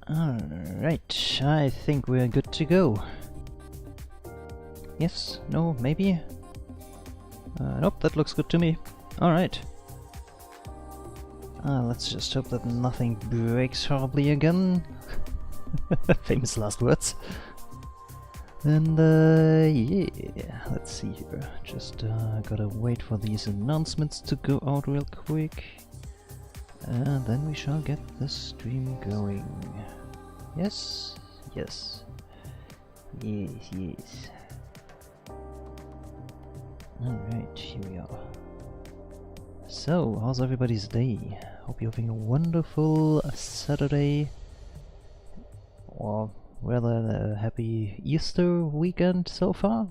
Alright, I think we're good to go. Yes? No? Maybe? Nope, that looks good to me. Alright. Let's just hope that nothing breaks horribly again. Famous last words. And yeah, let's see here. Just gotta wait for these announcements to go out real quick. And then we shall get the stream going. Yes? Yes. Yes, yes. Alright, here we are. So, how's everybody's day? Hope you're having a wonderful Saturday. Or rather, a happy Easter weekend so far?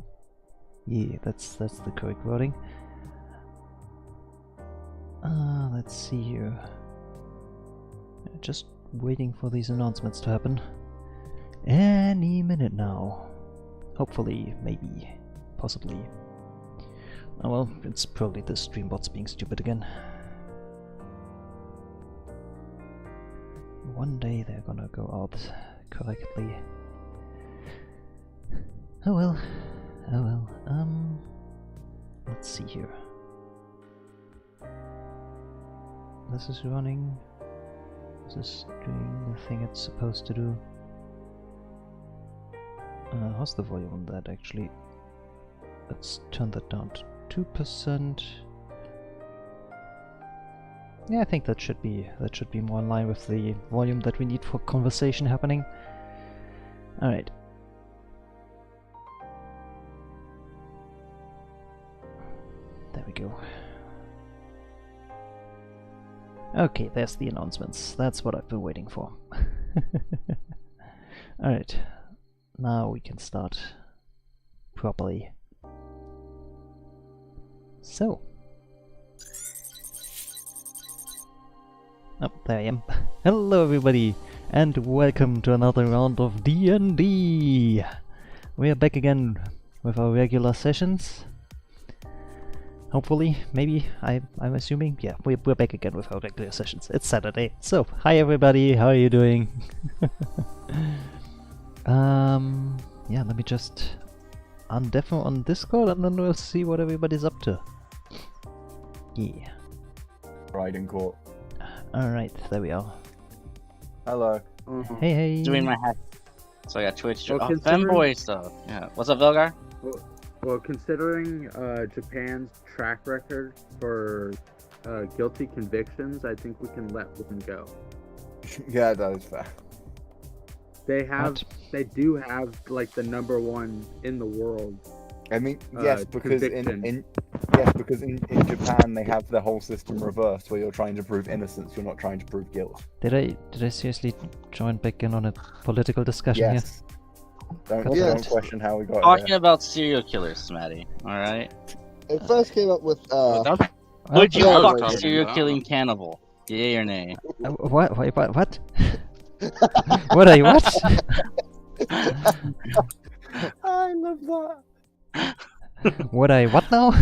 Yeah, that's the correct wording. Let's see here. Just waiting for these announcements to happen. Any minute now. Hopefully, maybe, possibly. Oh well, it's probably the streambots being stupid again. One day they're gonna go out correctly. Oh well. Oh well. Let's see here. This is running. This is doing the thing it's supposed to do. How's the volume on that actually? Let's turn that down to 2%. Yeah, I think that should be more in line with the volume that we need for conversation happening. Alright. There we go. Okay, there's the announcements. That's what I've been waiting for. Alright. Now we can start properly. So. Oh, there I am. Hello everybody, and welcome to another round of DnD! We're back again with our regular sessions. Hopefully, maybe, I'm assuming. Yeah, we're back again with our regular sessions. It's Saturday. So, hi everybody, how are you doing? Yeah, let me just undeafen on Discord and then we'll see what everybody's up to. Yeah. Riding court. Alright, there we are. Hello. Hey, hey. Doing my hack. So I got Twitch. Well, fanboy stuff. Yeah. What's up, Velgar? Well, considering Japan's track record for guilty convictions, I think we can let them go. Yeah, that is fair. They do have like the #1 in the world. I mean, yes, because conviction. in Japan they have the whole system reversed, where you're trying to prove innocence, you're not trying to prove guilt. Did I seriously join back in on a political discussion Yes. Don't question how we got Talking here. about serial killers, Smatty. All right. It first came up with here? Would you yeah, fuck right. a serial killing cannibal? Yay or nay? What? Wait, what? What are you? What? I love that. What I? What now?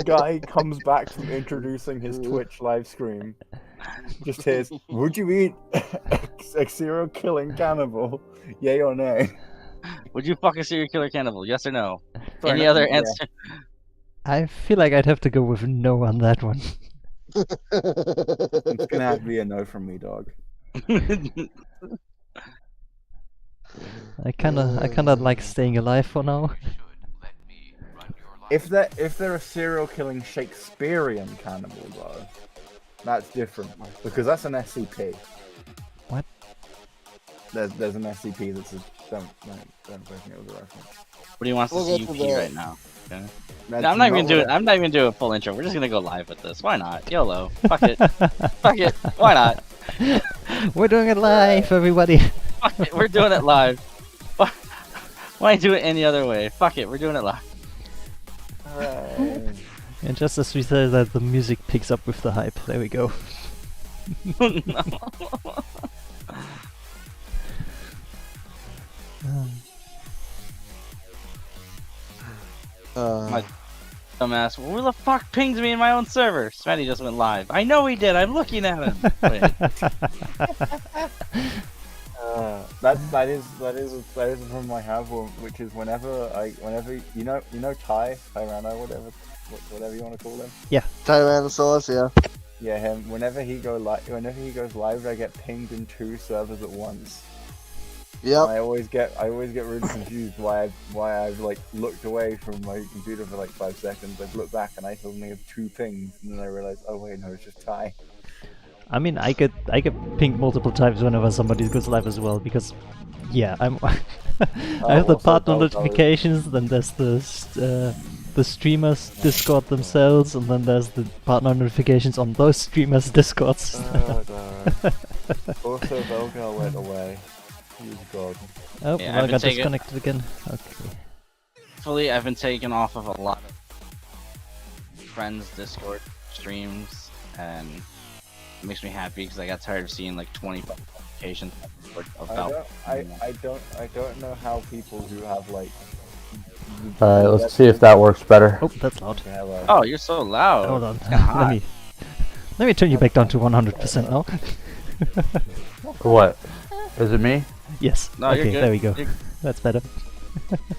Guy comes back from introducing his Twitch live stream. Just hears, would you eat a serial killing cannibal? Yay or nay? Would you fuck a serial killer cannibal? Yes or no? Fair Any enough, other yeah. answer? I feel like I'd have to go with no on that one. It's gonna have to be a no from me, dog. I kinda like staying alive for now. If they're a serial killing Shakespearean cannibal though, that's different because that's an SCP. What? There's an SCP that's a don't think it was a reference. What do you want to We'll see get to UP that. right now? Okay. That's No, I'm not even doing. what- I'm not even doing a full intro. We're just gonna go live with this. Why not? YOLO. Fuck it. Fuck it. Why not? We're doing it live, everybody. Fuck it. We're doing it live. Why do it any other way? Fuck it. We're doing it live. Hooray. And just as we said that, the music picks up with the hype. There we go. No. Uh, Dumbass, who the fuck pinged me in my own server? Smetty just went live. I know he did. I'm looking at him. Wait. That is a problem I have, which is whenever you know Tyrano, whatever you want to call him. Tyrannosaurus, yeah. Yeah, him. Whenever he goes live, I get pinged in 2 servers at once. Yep. I always get really confused why I've like looked away from my computer for like 5 seconds. I've looked back and I suddenly have 2 pings, and then I realize, oh wait, no, it's just Ty. I mean, I get pinged multiple times whenever somebody goes live as well, because yeah, I have the also partner Baldur. notifications, then there's the streamers Discord themselves, and then there's the partner notifications on those streamers Discords. Oh no. Also, Belgar went away. He's gone. Oh, Yeah, well, I I've been got taking- disconnected again. Okay. Fully, I've been taken off of a lot of friends' Discord streams, and it makes me happy because I got tired of seeing like 20 notifications about. I don't know how people who have like. Alright, let's see if that works better. Oh, that's loud. Yeah, well, Oh, you're so loud. Hold on. It's kinda hot. Let me turn you back down to 100% now. What? Is it me? Yes. No, okay, you're good. there we go. You're That's better.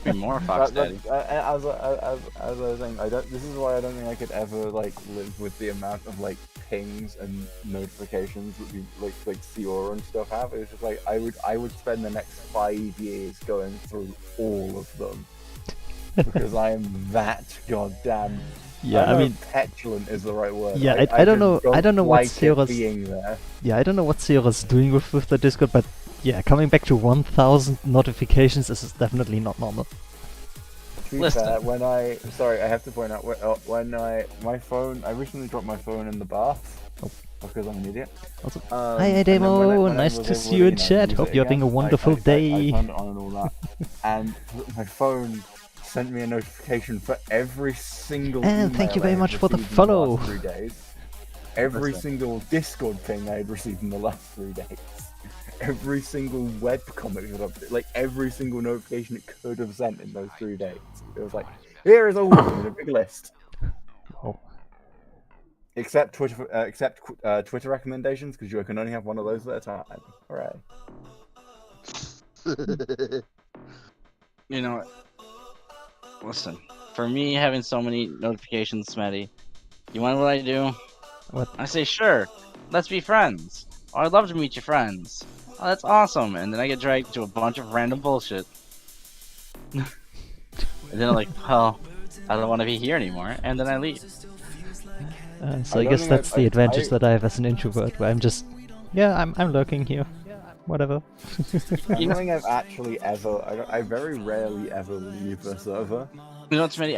be more Fox But, Daddy. as I was saying, this is why I don't think I could ever like live with the amount of like pings and notifications that we like Seora and stuff have. It's just like I would spend the next 5 years going through all of them because I am that goddamn. Yeah, don't I know mean, if petulant is the right word. Yeah, I don't know. I don't know what like it Seora's. being there. Yeah, I don't know what Seora's doing with the Discord, but yeah, coming back to 1,000 notifications is definitely not normal. To be Listen. fair, sorry, I have to point out my phone, I recently dropped my phone in the bath because I'm an idiot. Also, Hi, hi Ademo, nice to see you in chat. Hope you're having a wonderful day. I turned it on and all that, and my phone sent me a notification for every single. And thank you email very I had much for the received in follow. last 3 days. Every Listen. single Discord ping I had received in the last 3 days. Every single web comic that I've, like every single notification it could have sent in those 3 days. It was like, here is all of them in a big list. Oh, Except Twitter recommendations, because you can only have one of those at a time. Hooray. You know what? Listen, for me having so many notifications, Smetty, you want what I do? What? I say, sure, let's be friends. Oh, I'd love to meet your friends. Oh, that's awesome. And then I get dragged to a bunch of random bullshit. And then I'm like, well, I don't want to be here anymore. And then I leave. so I I don't guess think that's the advantage I- that I have as an introvert, where I'm just, yeah, I'm lurking here, whatever. I don't think I've actually ever. I very rarely ever leave a server. You know what's many?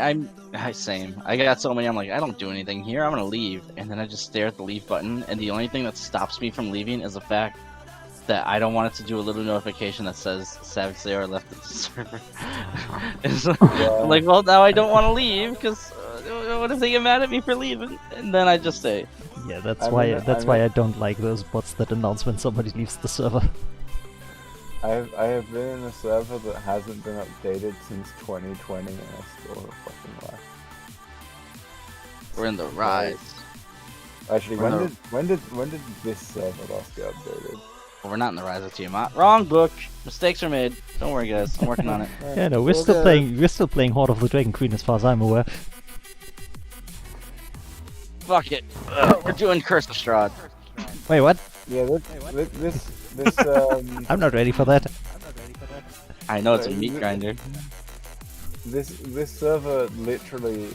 Same. I got so many. I'm like, I don't do anything here. I'm gonna leave, and then I just stare at the leave button. And the only thing that stops me from leaving is the fact that I don't want it to do a little notification that says Savage Slayer left the server. It's I'm like, well, now I don't want to leave because what if they get mad at me for leaving? And then I just say, Yeah, that's I why mean, that's I why mean- I don't like those bots that announce when somebody leaves the server. I have been in a server that hasn't been updated since 2020, and I still have fucking left. we're in the rise. Actually, We're when did this server last get updated? Well, we're not in the rise of Tiamat. Wrong book. Mistakes are made. Don't worry, guys. I'm working on it. Yeah, no, we're still playing Horde of the Dragon Queen as far as I'm aware. Fuck it. We're doing Curse of Strahd. Wait, what? Yeah, this I'm not ready for that. I know it's a meat grinder. this server literally,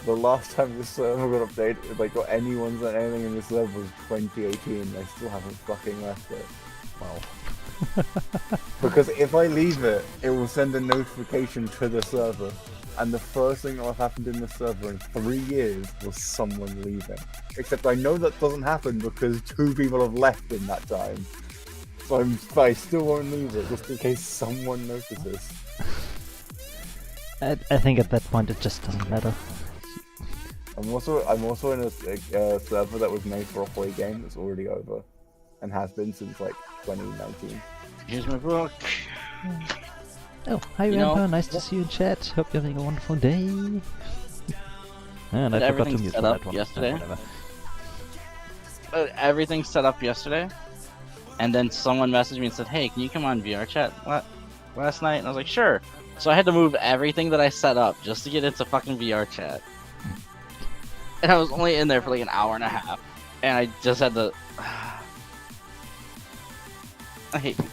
the last time this server got updated, like got anyone sent anything in this server was 2018. I still haven't fucking left it. Wow. Because if I leave it, it will send a notification to the server. And the first thing that will happen in the server in 3 years was someone leaving. Except I know that doesn't happen because 2 people have left in that time. So I still won't leave it just in case someone notices. I think at that point it just doesn't matter. I'm also in a server that was made for a Hoi game that's already over, and has been since like 2019. Here's my book. Oh, hi You know- Rampa, nice to see you in chat. Hope you're having a wonderful day. And I Had forgot to everything mute set for up that one. yesterday. Whatever. Everything set up yesterday, and then someone messaged me and said, "Hey, can you come on VR chat last night?" And I was like, "Sure." So I had to move everything that I set up just to get into fucking VR chat, and I was only in there for like an hour and a half, and I just had to. I hate people.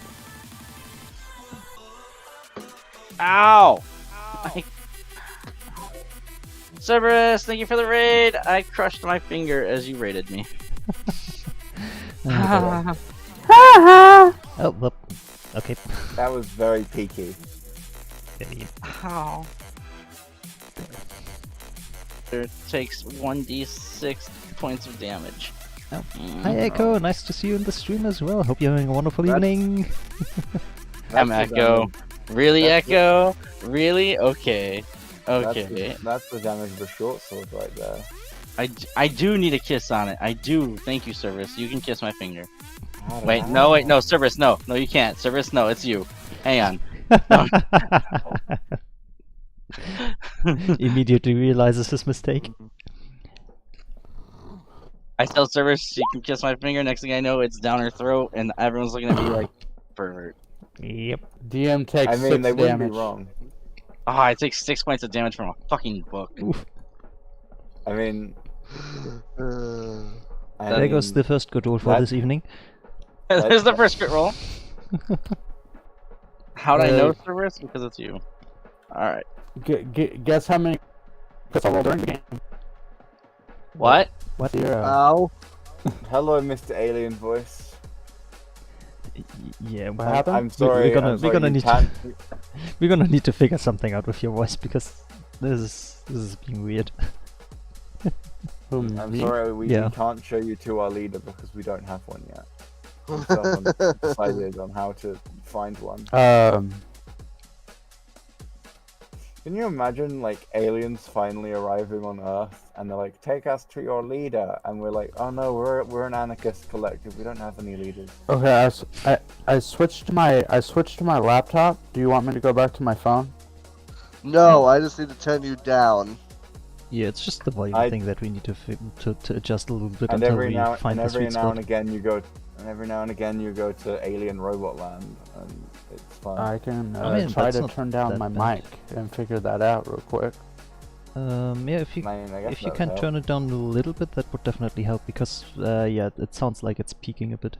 Ow! Cerberus, thank you for the raid. I crushed my finger as you raided me. Oh, well, okay. That was very peaky. Ow. It takes 1d6 points of damage. Oh. Hi Echo, nice to see you in the stream as well. Hope you're having a wonderful That's- evening. I'm That's the Echo. damage. Really, That's the- Echo? Really? Okay. Okay. That's the damage of a short sword right there. I do need a kiss on it. I do. Thank you, Cerberus. You can kiss my finger. I don't Wait, know. no, Cerberus, no. No, you can't. Cerberus, no, it's you. Hang on. Immediately realizes his mistake. I tell Cerberus you can kiss my finger. Next thing I know, it's down her throat, and everyone's looking at me like, pervert. Yep. DM takes I mean, 6 they wouldn't damage. be wrong. Ah, I take 6 points of damage from a fucking book. I mean, There goes the first good roll for that- this evening. There's the first crit roll. How'd I know, Uh, Cerberus? Because it's you. Alright. Guess how many crits I rolled during the game? What? What? 0. Ow. Hello, Mr. Alien Voice. Yeah, What happened? I'm sorry. We're gonna- I'm sorry, we're gonna you need to- can't- we're gonna need to figure something out with your voice because this is being weird. I'm Me? sorry, we Yeah. can't show you to our leader because we don't have one yet. We still haven't decided on how to find one. Can you imagine, like, aliens finally arriving on Earth and they're like, take us to your leader, and we're like, oh no, we're an anarchist collective. We don't have any leaders. Okay, I switched to my laptop. Do you want me to go back to my phone? No, I just need to turn you down. Yeah, it's just the volume I- thing that we need to to adjust a little bit And until every we now find and the sweet every now and spot. again you go, to Alien Robot Land, and it's fun. I can I mean, try that's to not turn down that my bad. mic and figure that out real quick. Yeah, if you I mean, I guess if you that can would turn it down a little bit, that would definitely help because yeah, it sounds like it's peaking a bit.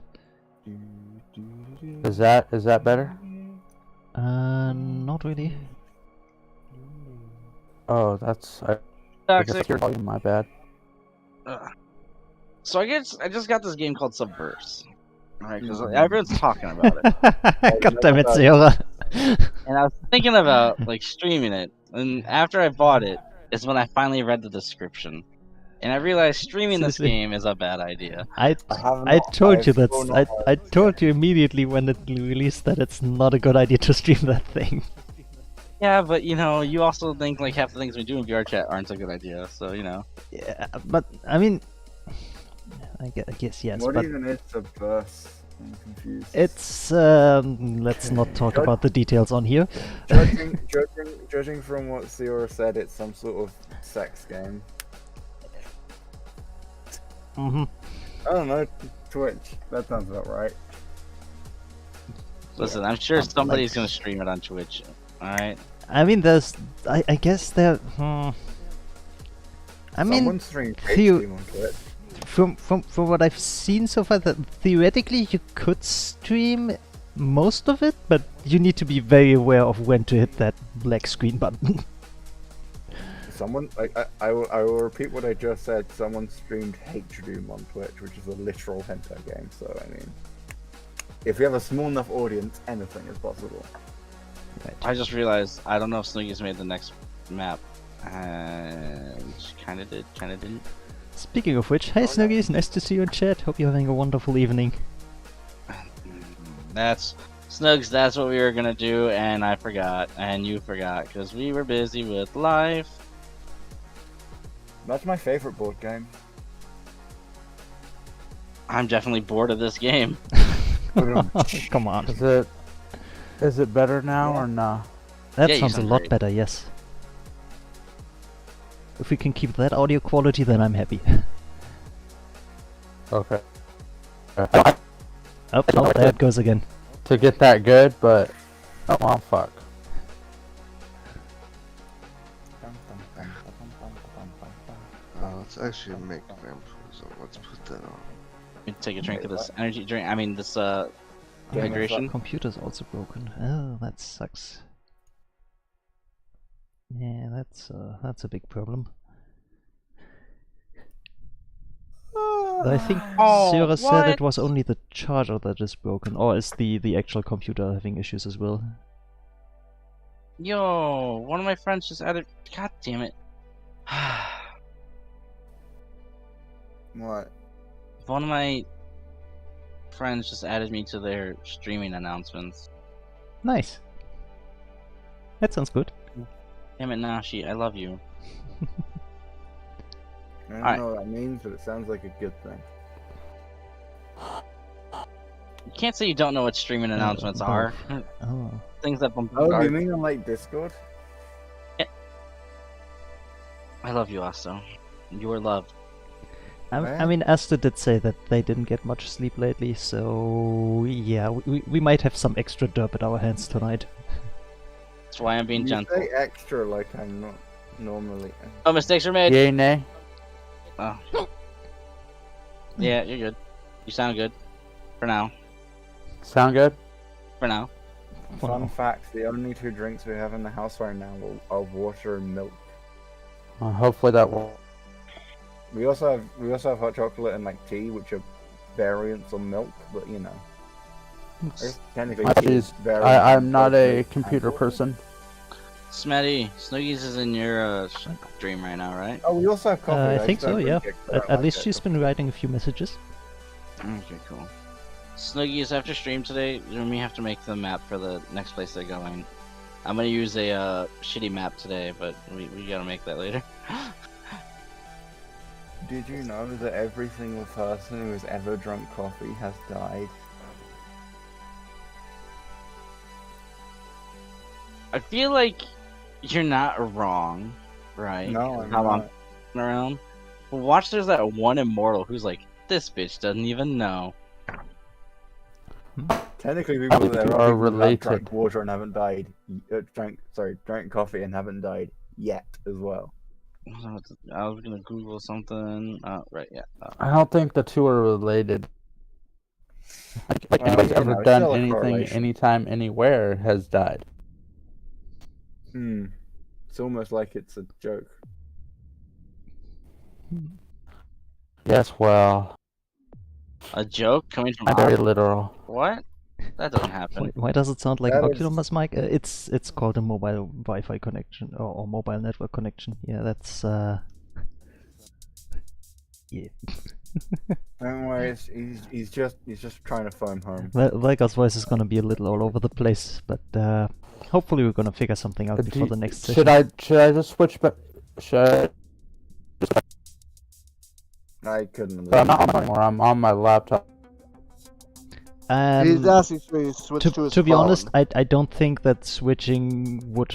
Is that better? Not really. Oh, I guess Toxic. your volume. My bad. So I just got this game called Subverse. Alright, because everyone's talking about it. God damn it, Sierra. And I was thinking about like streaming it. And after I bought it is when I finally read the description. And I realized streaming this Seriously? game is a bad idea. I told you I've that. still I not told you immediately when it released that it's not a good idea to stream that thing. Yeah, but you know, you also think like half the things we do in VR chat aren't a good idea. So you know. Yeah, but I mean, I guess yes, What but even is Subverse? I'm confused. it's let's not talk about the details on here. Judging from what Siora said, it's some sort of sex game. Hmm. I don't know, Twitch. That sounds about right. Listen, I'm sure like- somebody's gonna stream it on Twitch. Alright. I mean, I guess there. I mean, Someone streamed theo- Stream on Twitch. from what I've seen so far, that theoretically you could stream most of it, but you need to be very aware of when to hit that black screen button. Someone, I will repeat what I just said. Someone streamed Hate Doom on Twitch, which is a literal hentai game. So I mean, if you have a small enough audience, anything is possible. I just realized I don't know if Snoogi's made the next map. She kinda did, kinda didn't. Speaking of which, hi Snuggies, nice to see you in chat. Hope you're having a wonderful evening. That's Snugs, that's what we were gonna do, and I forgot, and you forgot, because we were busy with life. That's my favorite board game. I'm definitely bored of this game. Come on. Is it better now or no? That Yeah, you sounds a sound lot great. better, yes. If we can keep that audio quality, then I'm happy. Okay. Oh, there it goes again. To get that good, but oh well, fuck. Let's actually make vampires. Let's put that on. Let me take a drink of this energy drink. I mean, this Game of hydration. Computer's also broken. Oh, that sucks. Yeah, that's a big problem. Though I think Sierra said it was only the charger that is broken, or is the actual computer having issues as well? Yo, one of my friends just added. God damn it. What? One of my friends just added me to their streaming announcements. Nice. That sounds good. Damn it, Nashi, I love you. I don't Alright. know what that means, but it sounds like a good thing. You can't say you don't know what streaming announcements are. Oh. Things that Oh, bombard. you mean on like Discord? I love you, Asto. You are loved. I Right. mean, Asta did say that they didn't get much sleep lately, so yeah, we might have some extra derp at our hands tonight. That's why I'm being You gentle. say extra like I'm not normally. Oh, mistakes are made. Yay, nay. Oh. Yeah, you're good. You sound good. For now. Sound good? For now. Fun Wow. fact: the only two drinks we have in the house right now are water and milk. Hopefully that will. We also have hot chocolate and like tea, which are variants of milk, but you know. I guess technically tea is variants I'm of not a milk computer and water. person. Smetty, Snoogies is in your stream right now, right? Oh, we also have coffee. I just think so, don't yeah. drink it 'cause I At don't least like she's it. been writing a few messages. Okay, cool. Snoogies, after stream today, we have to make the map for the next place they're going. I'm gonna use a shitty map today, but we gotta make that later. Did you know that every single person who has ever drunk coffee has died? I feel like you're not wrong, right? No, I'm How not. I'm around. But watch, there's that one immortal who's like, this bitch doesn't even know. Technically, people Are there are people that related. drank water and haven't died. Drank coffee and haven't died yet as well. I was gonna Google something. Right, yeah. I don't think the two are related. Like Well, anybody's you ever know, it's done still a anything, correlation. anytime, anywhere has died. It's almost like it's a joke. Yes, well, A joke coming from I'm very literal. What? That doesn't happen. Why does it sound like That an is- Oculus mic? It's called a mobile Wi-Fi connection or mobile network connection. Yeah, that's yeah. Don't worry, he's just trying to phone home. Velga's voice is gonna be a little all over the place, but hopefully we're gonna figure something out before the next session. Should I just switch back? Should I couldn't. I'm not on my anymore. I'm on my laptop. He's asking for you to switch to his to be phone. honest, I don't think that switching would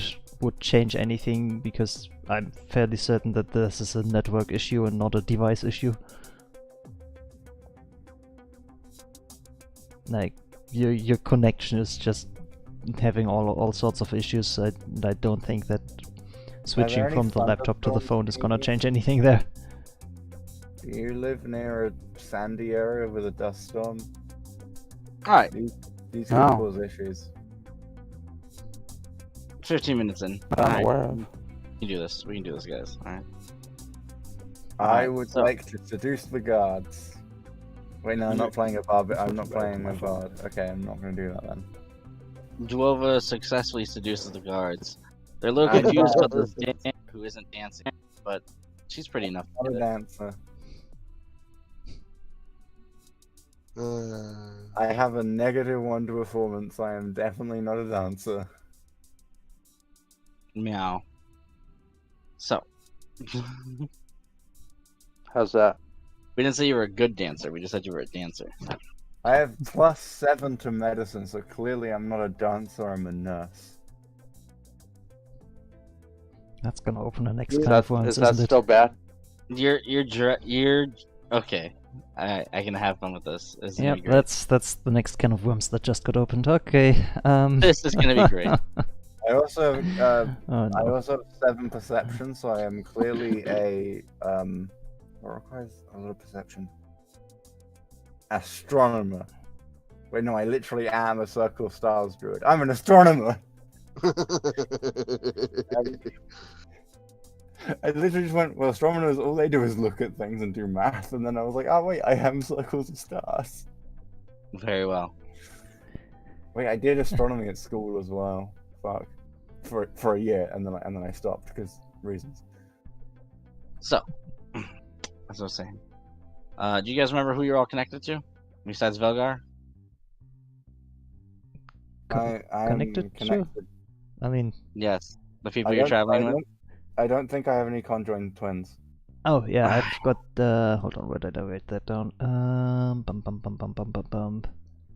change anything, because I'm fairly certain that this is a network issue and not a device issue. Like your connection is just having all sorts of issues. I don't think that switching any from the laptop to the thunderstorms phone is gonna near you? change anything there. Do you live near a sandy area with a dust storm? Alright, These No. can cause issues. 15 minutes in. I'm Alright, aware of. we can do this. We can do this, guys. Alright. I Alright, would so- like to seduce the guards. Wait, no, I'm not playing a bard. I'm not playing a bard. Okay, I'm not gonna do that then. Duova successfully seduces the guards. They're a little I'm confused not- about this Dan who isn't dancing, but she's pretty enough. to I'm a do it. dancer. Uh, I have a -1 to performance. I am definitely not a dancer. Meow. So, How's that? we didn't say you were a good dancer. We just said you were a dancer. I have +7 to medicine, so clearly I'm not a dancer. I'm a nurse. That's gonna open the next Is can of worms, Is that isn't still it? bad? You're okay. I can have fun with this. This is gonna Yep, be great. that's the next can of worms that just got opened. Okay. This is gonna be great. I also Oh I no. also have 7 perception, so I am clearly a what requires a lot of perception? Astronomer. Wait, no, I literally am a Circle of Stars druid. I'm an astronomer. I literally just went, well, astronomers, all they do is look at things and do math, and then I was like, oh wait, I am Circles of Stars. Very well. Wait, I did astronomy at school as well. Fuck. For a year, and then I stopped because reasons. So, as I was saying, do you guys remember who you're all connected to, besides Velgar? Co- I'm connected to? I mean, Yes, the people you're traveling with. I don't think I have any conjoined twins. oh yeah, I've got hold on, where did I write that down? Bum bum bum bum bum bum bum.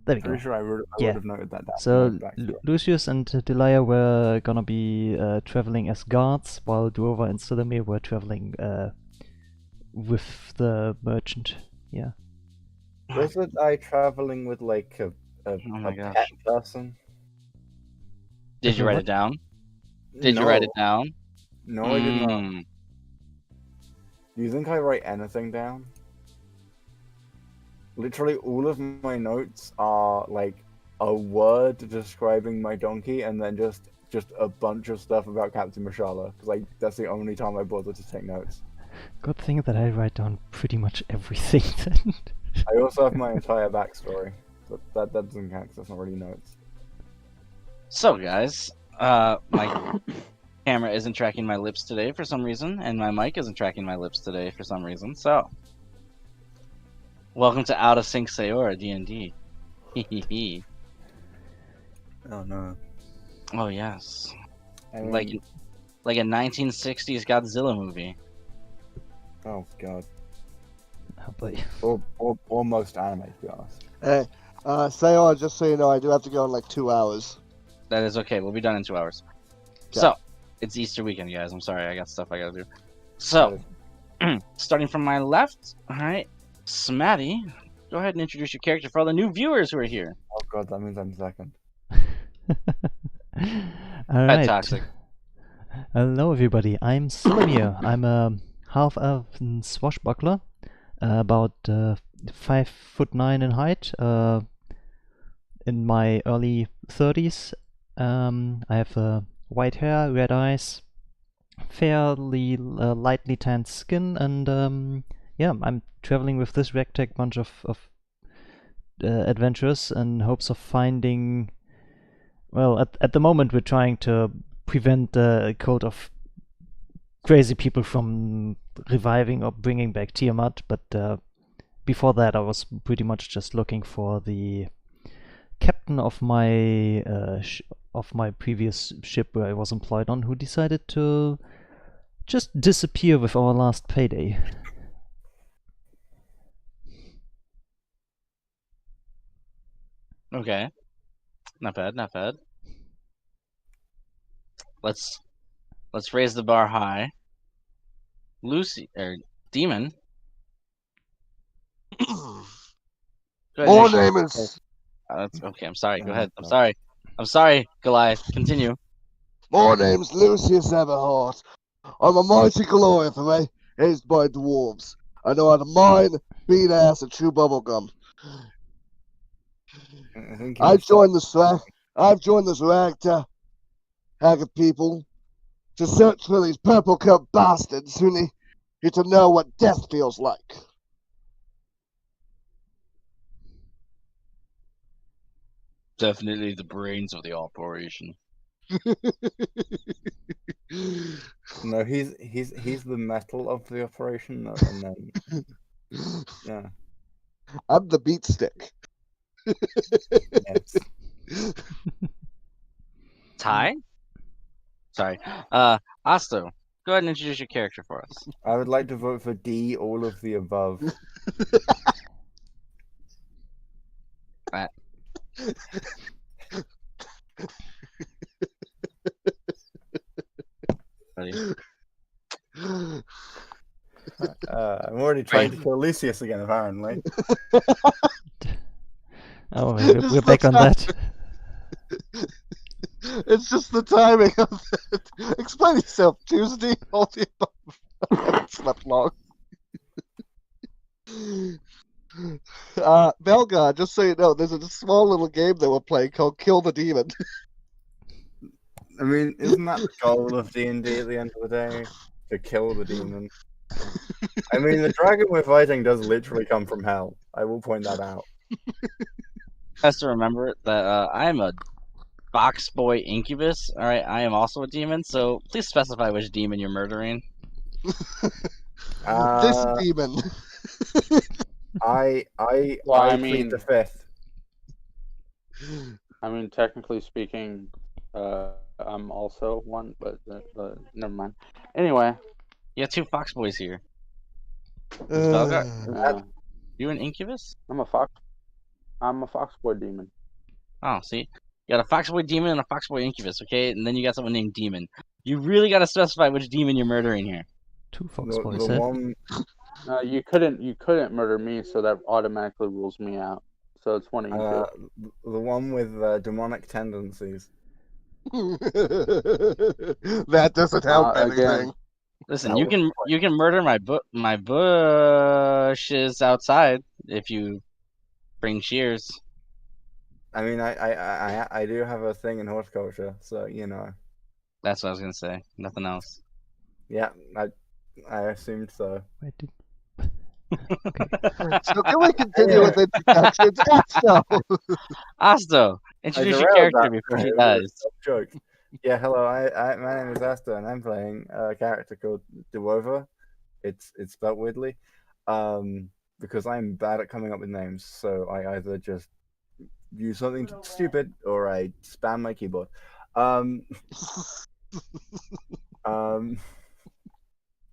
There we go. Pretty sure I would Yeah. have noted that down. So Backstory. Lucius and Delia were gonna be traveling as guards, while Duova and Silamir were traveling with the merchant. Yeah. Wasn't I traveling with like a Oh my pet gosh. person? Did you Okay, write what? it down? Did you write it down? No, I did not. Mm. Do you think I write anything down? Literally, all of my notes are like a word describing my donkey, and then just a bunch of stuff about Captain Mashallah, because that's the only time I bother to take notes. Good thing that I write down pretty much everything then. I also have my entire backstory, but that doesn't count because that's not really notes. So, guys, my camera isn't tracking my lips today for some reason, and my mic isn't tracking my lips today for some reason. So, welcome to Out of Sync Sayora DnD. Hehehe. Oh no! Oh yes, I mean, like a 1960s Godzilla movie. oh god, Oh boy. or most anime, to be honest. Hey, Sayora, just so you know, I do have to go in like 2 hours. That is okay. We'll be done in 2 hours. Okay. So, it's Easter weekend, guys. I'm sorry. I got stuff I gotta do. So, starting from my left, all right, Smatty, go ahead and introduce your character for all the new viewers who are here. Oh god, that means I'm second. Alright. Toxic. Hello everybody, I'm Silamir. I'm a half-elf swashbuckler, about 5'9" in height, in my early 30s. I have white hair, red eyes, fairly lightly tanned skin, and yeah, I'm traveling with this ragtag bunch of adventurers in hopes of finding. Well, at the moment we're trying to prevent a cult of crazy people from reviving or bringing back Tiamat, but before that I was pretty much just looking for the captain of my previous ship where I was employed on, who decided to just disappear with our last payday. Okay. Not bad, not bad. Let's raise the bar high. Lucy or Demon. Go ahead, My Nick. name is That's okay. I'm sorry. Go ahead. I'm sorry, Goliath. Continue. my name's Lucius Everhart. I'm a mighty Goliath, raised by dwarves. I know how to mine, beat ass, and chew bubblegum. I think I've joined this ragtag of people to search for these purple coat bastards who need to know what death feels like. Definitely the brains of the operation. No, he's the metal of the operation, and then yeah. I'm the beat stick. Yes. Ty? Sorry. Asto, go ahead and introduce your character for us. I would like to vote for D, all of the above. Buddy. I'm already trying to kill Lucius again, apparently. Oh, Just we're back on that. It's just the timing of it. Explain yourself, Tuesday. All the above. I haven't slept long. Belgar, just so you know, there's a small little game that we're playing called Kill the Demon. I mean, isn't that the goal of D&D at the end of the day? To kill the demon. I mean, the dragon we're fighting does literally come from hell. I will point that out. Has to remember that I am a box boy incubus. All right, I am also a demon. So please specify which demon you're murdering. This demon. I Well, I plead mean- the fifth. I mean, technically speaking, I'm also one, but never mind. Anyway, You have 2 fox boys here. uh, You an incubus? I'm a fox. I'm a foxboy demon. Oh, see, you got a foxboy demon and a foxboy incubus. Okay, and then you got someone named Demon. You really got to specify which demon you're murdering here. 2 fox boys, The eh? one, You couldn't murder me, so that automatically rules me out. So it's one of you two. the one with demonic tendencies. That doesn't help Again. anything. Listen, That you can murder my bushes outside if you bring shears. I mean, I do have a thing in horticulture, so you know. That's what I was gonna say. Nothing else. Yeah, I assumed so. Wait, did... So can we continue with introductions? So, Asto, introduce your derailed character that before he it was a dies. joke. Yeah, hello. My name is Asta, and I'm playing a character called Dewova. It's spelled weirdly, because I'm bad at coming up with names. So I either just use something stupid or I spam my keyboard.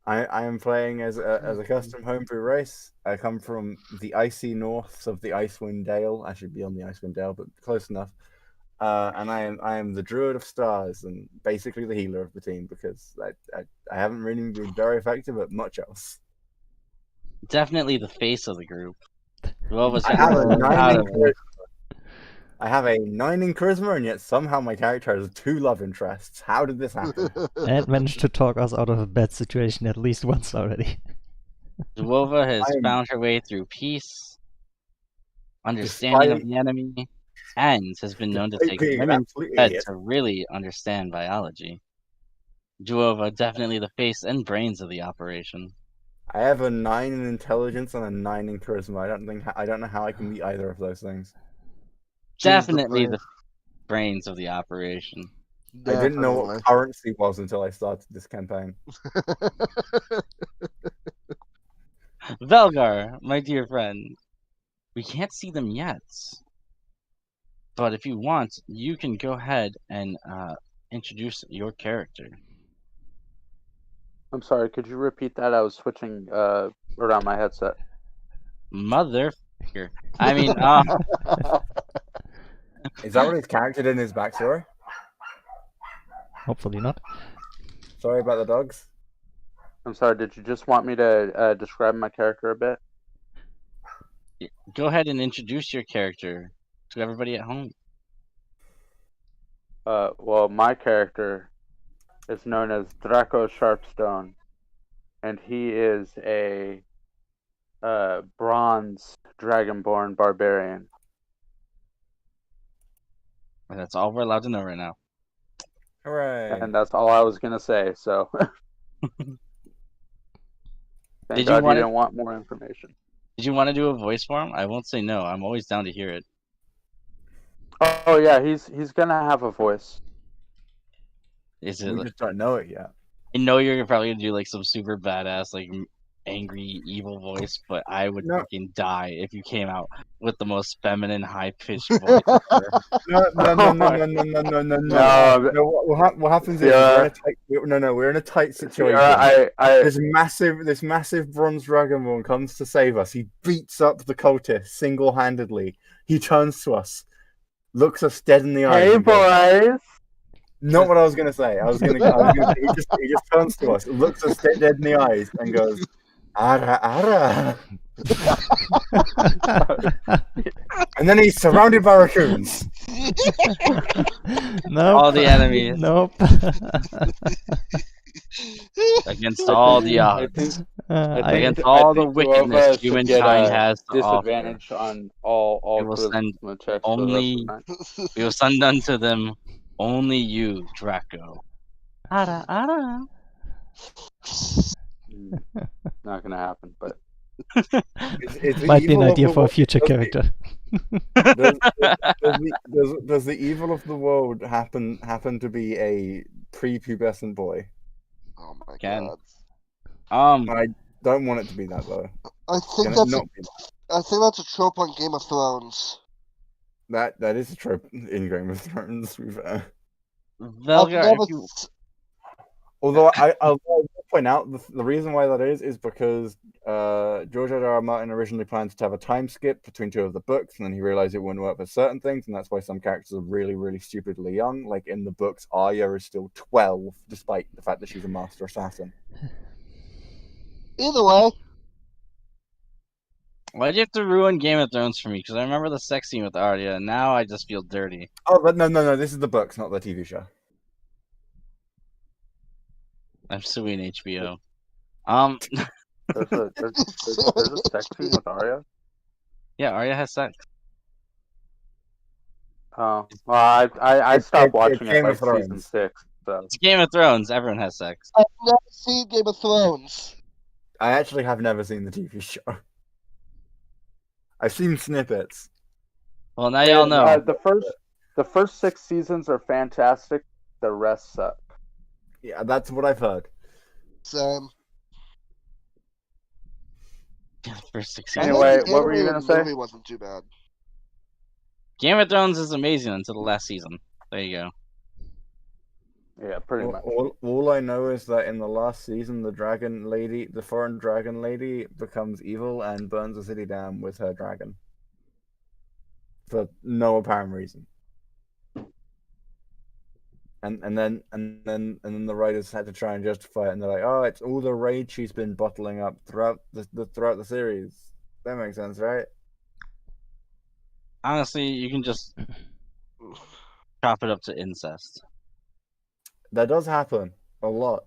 I am playing as a custom homebrew race. I come from the icy norths of the Icewind Dale. I should be on the Icewind Dale, but close enough. And I am the Druid of Stars and basically the healer of the team because I haven't really been very effective at much else. Definitely the face of the group. Duova's I have a gonna 9 in charisma. I have a 9 in charisma, and yet somehow my character has 2 love interests. How did this happen? And managed to talk us out of a bad situation at least once already. Duova has I am- found her way through peace, understanding of Despite- the enemy, and has been known to Despite take being an women's absolute head idiot. to really understand biology. Duova definitely the face and brains of the operation. I have a 9 in intelligence and a 9 in charisma. I don't know how I can be either of those things. Definitely the brains of the operation. I didn't know what currency was until I started this campaign. Velgar, my dear friend, we can't see them yet. But if you want, you can go ahead and introduce your character. I'm sorry. Could you repeat that? I was switching around my headset. Motherfucker. I mean, Is that what his character did in his backstory? Hopefully not. Sorry about the dogs. I'm sorry. Did you just want me to describe my character a bit? go ahead and introduce your character to everybody at home. Well, my character is known as Draco Sharpstone, and he is a bronze dragonborn barbarian. And that's all we're allowed to know right now. Hooray! And that's all I was gonna say. So, thank Did God you want didn't want more information. Did you want to do a voice for him? I won't say no. I'm always down to hear it. Oh yeah, he's gonna have a voice. Is it? We just don't know it yet. I know you're probably gonna do like some super badass, like angry, evil voice, but I would No. fucking die if you came out with the most feminine, high-pitched voice ever. No. What happens is Yeah. we're in a tight situation. Yeah, This massive bronze dragonborn comes to save us. He beats up the cultist single-handedly. He turns to us, looks us dead in the eye. Hey and goes, boys. Not what I was gonna say. He just turns to us, looks us dead in the eyes, and goes, Ara, ara. And then he's surrounded by raccoons. Nope. All the enemies. Nope. Against all the I odds. think Against I all the think whoever wickedness should get humankind a has to offer, disadvantage on all We will send charisma checks for the rest only- of the night. we will send unto them only you, Draco. Ara, ara. Not gonna happen, but It's the Might be an evil of idea the for a world- future does the- character. Does the evil of the world happen to be a prepubescent boy? Oh my Can. god. I don't want it to be that though. I think Can it that's not be I think that's a trope on Game of Thrones. that? That is a trope in Game of Thrones. To be fair. Velgar, I've never if you- Although I'll point out the reason why that is because George R.R. Martin originally planned to have a time skip between two of the books, and then he realized it wouldn't work for certain things, and that's why some characters are really, really stupidly young. Like in the books, Arya is still 12, despite the fact that she's a master assassin. Either way, why'd you have to ruin Game of Thrones for me? Because I remember the sex scene with Arya, and now I just feel dirty. Oh, but no, this is the books, not the TV show. I'm suing HBO. there's a sex scene with Arya. Yeah, Arya has sex. Oh, well, I stopped it's watching it Game like of Thrones. season 6. So It's Game of Thrones. Everyone has sex. I've never seen Game of Thrones. I actually have never seen the TV show. I've seen snippets. Well, now y'all know. The first 6 seasons are fantastic. The rest suck. Yeah, that's what I've heard. Same. Yeah, the first 6 I seasons. Anyway, think the what were you animated gonna say? movie wasn't too bad. Game of Thrones is amazing until the last season. There you go. Yeah, pretty much. All I know is that in the last season, the foreign dragon lady, becomes evil and burns the city down with her dragon for no apparent reason. And then the writers had to try and justify it, and they're like, "Oh, it's all the rage she's been bottling up throughout the series." That makes sense, right? Honestly, you can just chop it up to incest. That does happen a lot.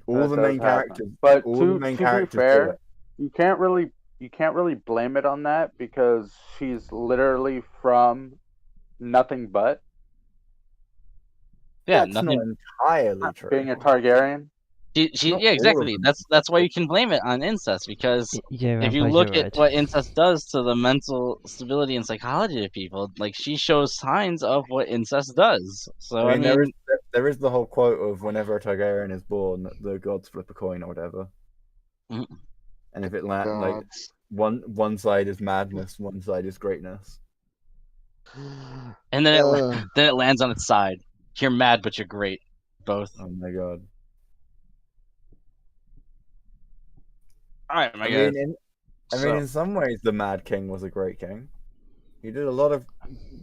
All That the does main happen. characters, But all to the main be characters do fair, it. you can't really blame it on that because she's literally from nothing but Yeah, That's nothing. not entirely true. being a Targaryen. She Not yeah, all of exactly. them. That's why you can blame it on incest because Yeah, if you Vampire, look you're at right. what incest does to the mental stability and psychology of people, like she shows signs of what incest does. So I mean, there is the whole quote of whenever a Targaryen is born, the gods flip a coin or whatever. Mhm. And if it lands, like one side is madness, one side is greatness. and then Uh. then it lands on its side. You're mad, but you're great. Both. Oh my god! All right, my I guys. mean, So- in some ways, the Mad King was a great king. He did a lot of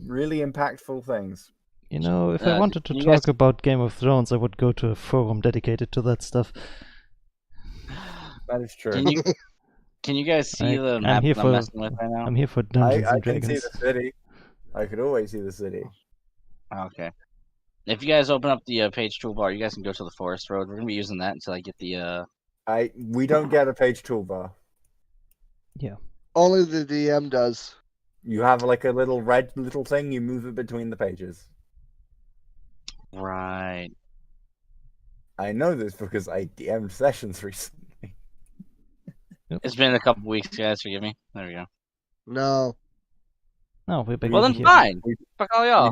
really impactful things. You know, if I Uh, wanted to you talk guys- about Game of Thrones, I would go to a forum dedicated to that stuff. That is true. Can you guys see the I'm map here that for- I'm messing with right now? I'm here for Dungeons I and can see Dragons. the city. I could always see the city. Okay. If you guys open up the page toolbar, you guys can go to the forest road. We're gonna be using that until I get the. We don't get a page toolbar. Only the DM does. You have like a little red little thing. You move it between the pages. Right. I know this because I DM'd sessions recently. It's been a couple weeks, guys. Forgive me. There we go. No. No, we're back Well then, here. fine. We- Fuck all y'all.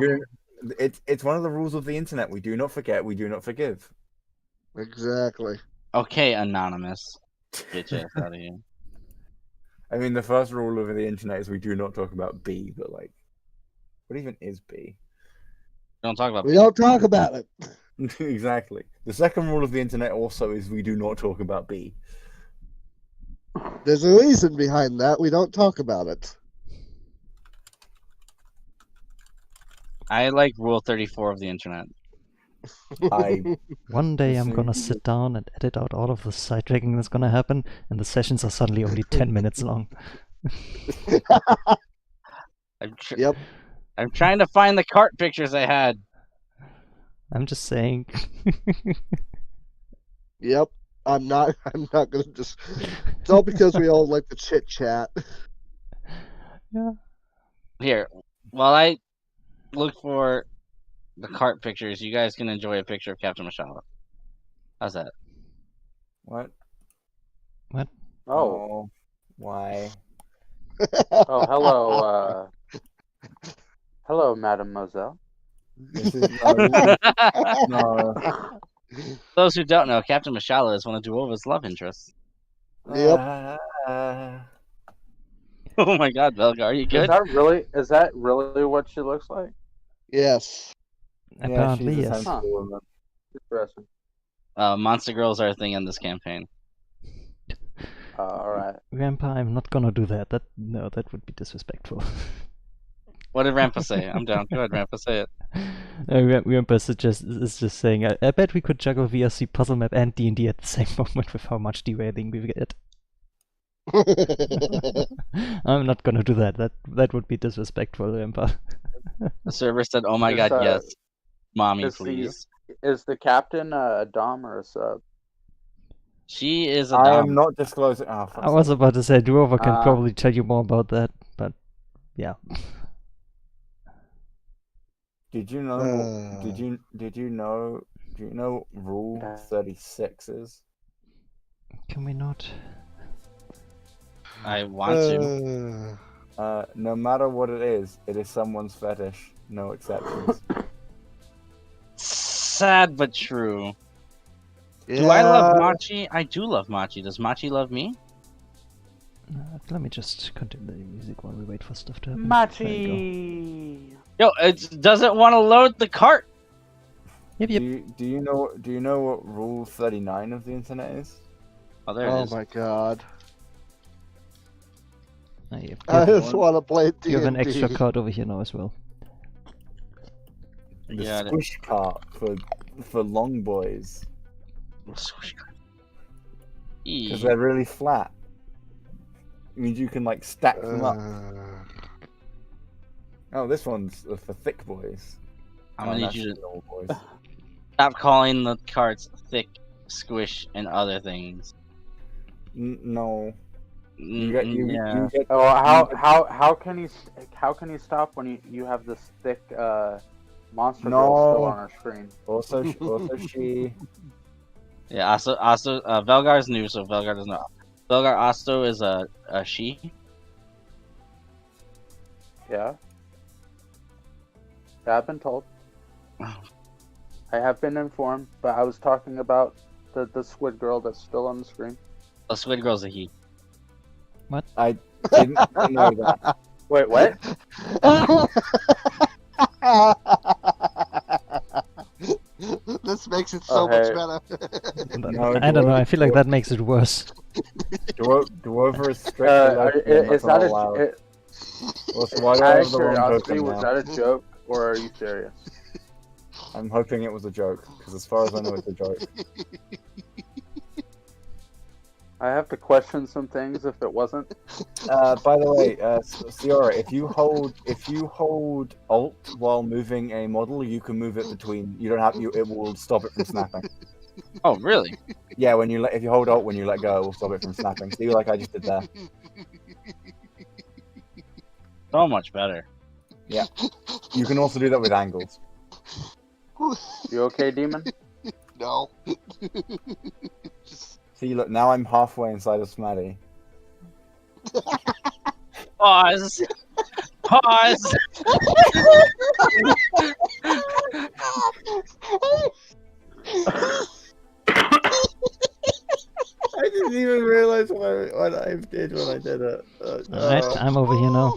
It's one of the rules of the internet. We do not forget. We do not forgive. Exactly. Okay, anonymous. Get your ass out of here. I mean, the first rule of the internet is we do not talk about B. But like, what even is B? Don't talk about. We don't talk about it. Exactly. The second rule of the internet also is we do not talk about B. There's a reason behind that. We don't talk about it. I like Rule 34 of the internet. One day I'm gonna Assume- sit down and edit out all of the side tracking that's gonna happen, and the sessions are suddenly only 10 minutes long. Yep. I'm trying to find the cart pictures I had. I'm just saying. Yep. I'm not gonna just. It's all because we all like to chit chat. Yeah. Here, while I look for the cart pictures, you guys can enjoy a picture of Captain Mashallah. How's that? What? Oh, Why? oh, hello, hello, mademoiselle. This is no. Those who don't know, Captain Mashallah is one of Duova's love interests. Yep. Oh my God, Belga, are you Is good? that really what she looks like? Yes. Apparently, she's a yes. sensible woman. Interesting. Monster girls are a thing in this campaign. All right. Grandpa, I'm not gonna do that. No, that would be disrespectful. What did Rampa say? I'm down. Go ahead, Rampa, say it. Grandpa is just saying, I bet we could juggle VRC puzzle map and D&D at the same moment with how much derailing we get. I'm not gonna do that. That would be disrespectful, Grandpa. The server said, "Oh my Is, God, yes, mommy, is please." Is the captain a dom or a sub? She is a I dom. am not disclosing. Oh, for I was about to say, Duova can Ah. probably tell you more about that, but yeah. Did you know? Did you know? Do you know what Rule 36 is? Can we not? I want to. No matter what it is someone's fetish. No exceptions. Sad but true. Yeah. Do I love Machi? I do love Machi. Does Machi love me? Let me just continue the music while we wait for stuff to happen. There you Machi. Yo, it doesn't want to load the cart. go. Yep. Do you know what Rule 39 of the internet is? Oh, there it Oh is. my god. You I have, just want to play D&D. you have an extra card over here now as well. The Yeah, squish cart for long boys because they're really flat. It means you can like stack them up. Oh, this one's for thick boys. I'm gonna need that's you to for little boys. stop calling the carts thick, squish, and other things. No, you Yeah. get. Oh, how can you stop when you have this thick monster girl still on our screen? Also she. Yeah. Also, Velgar's new, so Velgar doesn't know. Velgar Osto is a she. Yeah. I've been told. I have been informed, but I was talking about the squid girl that's still on the screen. A squid girl's a he. I didn't know that. Wait, what? This makes it so much Okay. better. No, I don't know. I feel like that makes it worse. Dwarver is strictly Is that allowed. a? Why do I Out have of the wrong curiosity, token was now? that a joke or are you serious? I'm hoping it was a joke, because as far as I know, it's a joke. I have to question some things if it wasn't. By the way, Ciara, if you hold Alt while moving a model, you can move it between. You don't have it will stop it from snapping. Oh, really? Yeah, if you hold Alt when you let go, it will stop it from snapping. See, like I just did there. So much better. Yeah. You can also do that with angles. You okay, Demon? No. See, look, now I'm halfway inside of Smatty. Pause. Pause. I didn't even realize what I did when I did it. Alright, I'm over here now.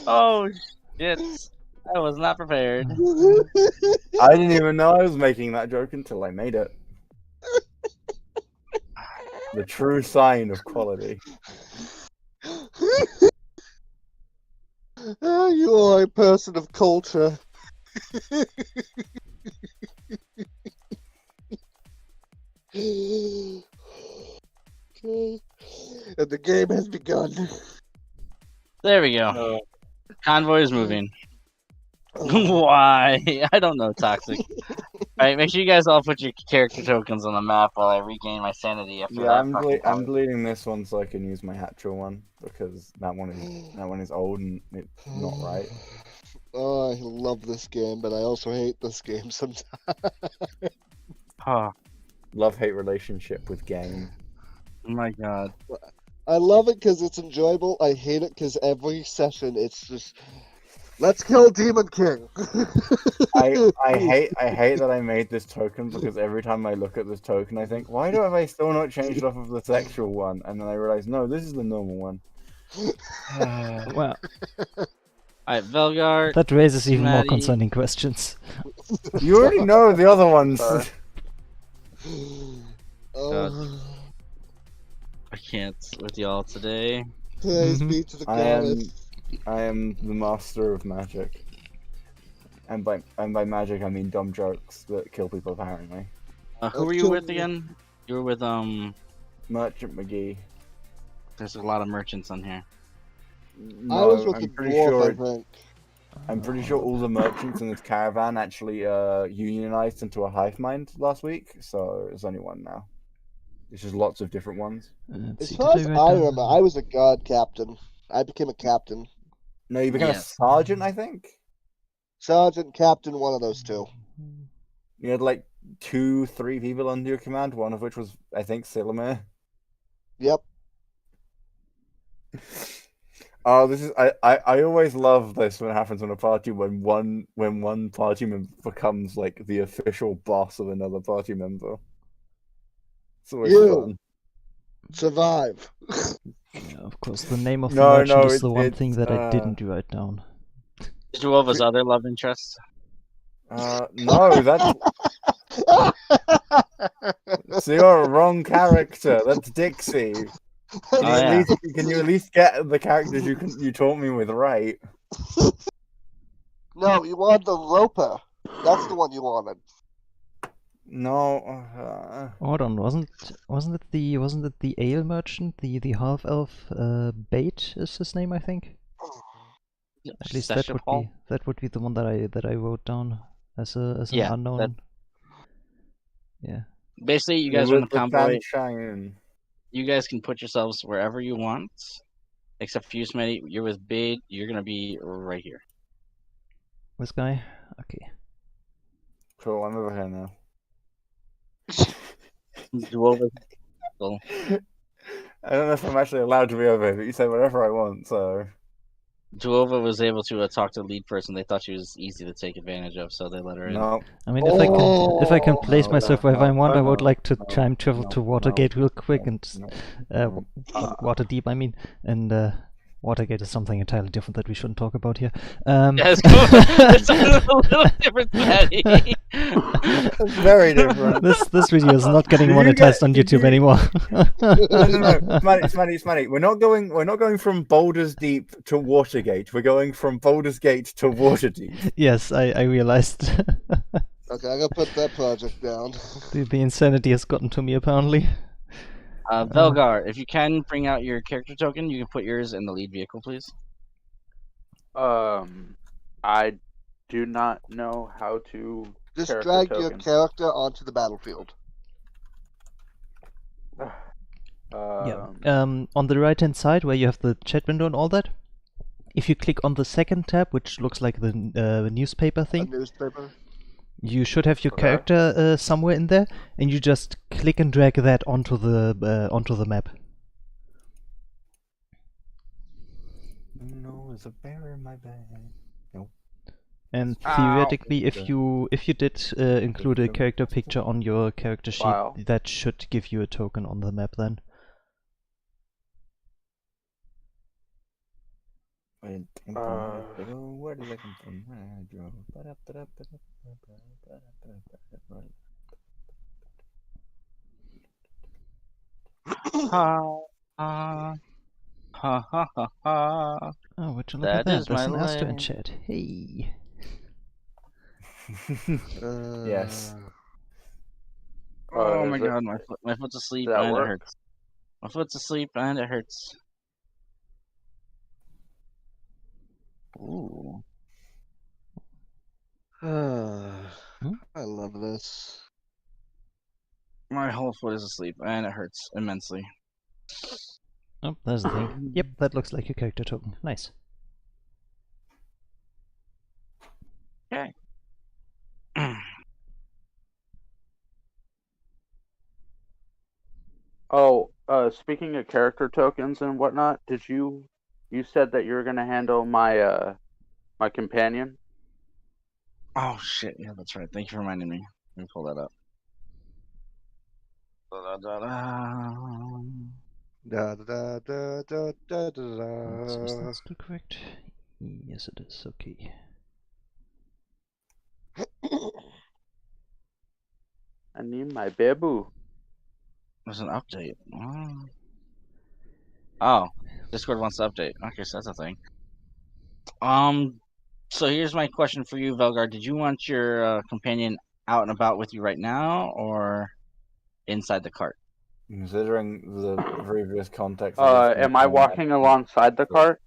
Oh shit! I was not prepared. I didn't even know I was making that joke until I made it. The true sign of quality. You are a person of culture. Okay. And the game has begun. There we go. Convoy is moving. Oh. Why? I don't know, Toxic. Alright, make sure you guys all put your character tokens on the map while I regain my sanity after Yeah, that I'm fucking I'm part. deleting this one so I can use my Hatchel one because that one is old and it's not right. Oh, I love this game, but I also hate this game sometimes. Oh Love-hate relationship with game. my god. I love it because it's enjoyable. I hate it because every session it's just, let's kill Demon King. I hate that I made this token because every time I look at this token, I think, why have I still not changed off of the sexual one? And then I realize, no, this is the normal one. Well, Alright, Velgar. that raises even more Maddie. concerning questions. You already know the other ones. Sorry. Oh, I can't with y'all today. praise Mhm. be to the I am goddess. I am the master of magic. And by magic I mean dumb jokes that kill people apparently. Who were you with again? You were with Merchant McGee. there's a lot of merchants on here. No, I was with I'm the pretty dwarf, sure I think. I'm pretty sure all the merchants in this caravan actually unionized into a hive mind last week, so there's only one now. There's just lots of different ones. Let's As see, far did as write I down- remember, I was a god captain. I became a captain. No, you became Yes. a sergeant, I think. Sergeant, captain, one of those two. You had like 2-3 people under your command, one of which was I think Silamir. Yep. Oh, this is I always love this when it happens on a party when one party member becomes like the official boss of another party member. It's always You. fun. Survive. Yeah, of course, the name of the No, merchant no, is the one thing it's, that I didn't write down. Juova's other love interest. No, that's so you're a wrong character. That's Dixie. Can you, Oh, yeah. can you at least get the characters you taught me with right? No, you wanted the Roper. That's the one you wanted. No. Hold on, wasn't it the ale merchant, the half elf Bait is his name, I think? At least that would be the one that I wrote down as an Yeah, unknown. Yeah. Basically, you guys are in the convoy. Sunshine. You guys can put yourselves wherever you want, except for you, Smitty. You're with Bade. You're gonna be right here. This guy? Okay. Cool, I'm over here now. Juova's cool. I don't know if I'm actually allowed to be over here, but you say whatever I want, so. Juova was able to talk to the lead person. They thought she was easy to take advantage of, so they let her in. No. I mean, if I can place no, myself no, wherever I no, want, I no, would like to no, time travel no, to no, Watergate real quick no, and just, no. Waterdeep, I mean, and Watergate is something entirely different that we shouldn't talk about here. Yeah, it's a little different, Maddie. Very different. This video is not getting Did you monetized on YouTube anymore. No. Smaddy. We're not going from Baldur's Deep to Watergate. We're going from Baldur's Gate to Waterdeep. Yes, I realized. Okay, I'm gonna put that project down. The insanity has gotten to me apparently. Velgar, if you can bring out your character token, you can put yours in the lead vehicle, please. I do not know how to. Just character drag token. your character onto the battlefield. Yeah. On the right hand side where you have the chat window and all that, if you click on the second tab, which looks like the newspaper A thing, newspaper. you should have your Okay. character somewhere in there, and you just click and drag that onto the map. No, there's a bear in my bag. No. And Ow. theoretically, if you did include a character picture on your character sheet, Wow. that should give you a token on the map then. Where did I come from? Ha ha ha ha ha. Oh, would you look at That that? is There's my an Asta in leg. chat. Hey. Yes. Oh my is it- god, my foot's asleep Does that and it work? hurts. My foot's asleep and it hurts. Ooh. I love this. My whole foot is asleep and it hurts immensely. Oh, there's the thing. Yep, that looks like a character token. Nice. Okay. Oh, speaking of character tokens and whatnot, you said that you were gonna handle my my companion? Oh shit, yeah, that's right. Thank you for reminding me. Let me pull that up. Da-da-da-da. Da da da da da da Is da. that still correct? Yes, it is. Okay. I need my babu. There's an update. Oh, Discord wants to update. Okay, so that's a thing. So here's my question for you, Velgar. Did you want your companion out and about with you right now, or inside the cart? Considering the previous context. Am I walking alongside the cart?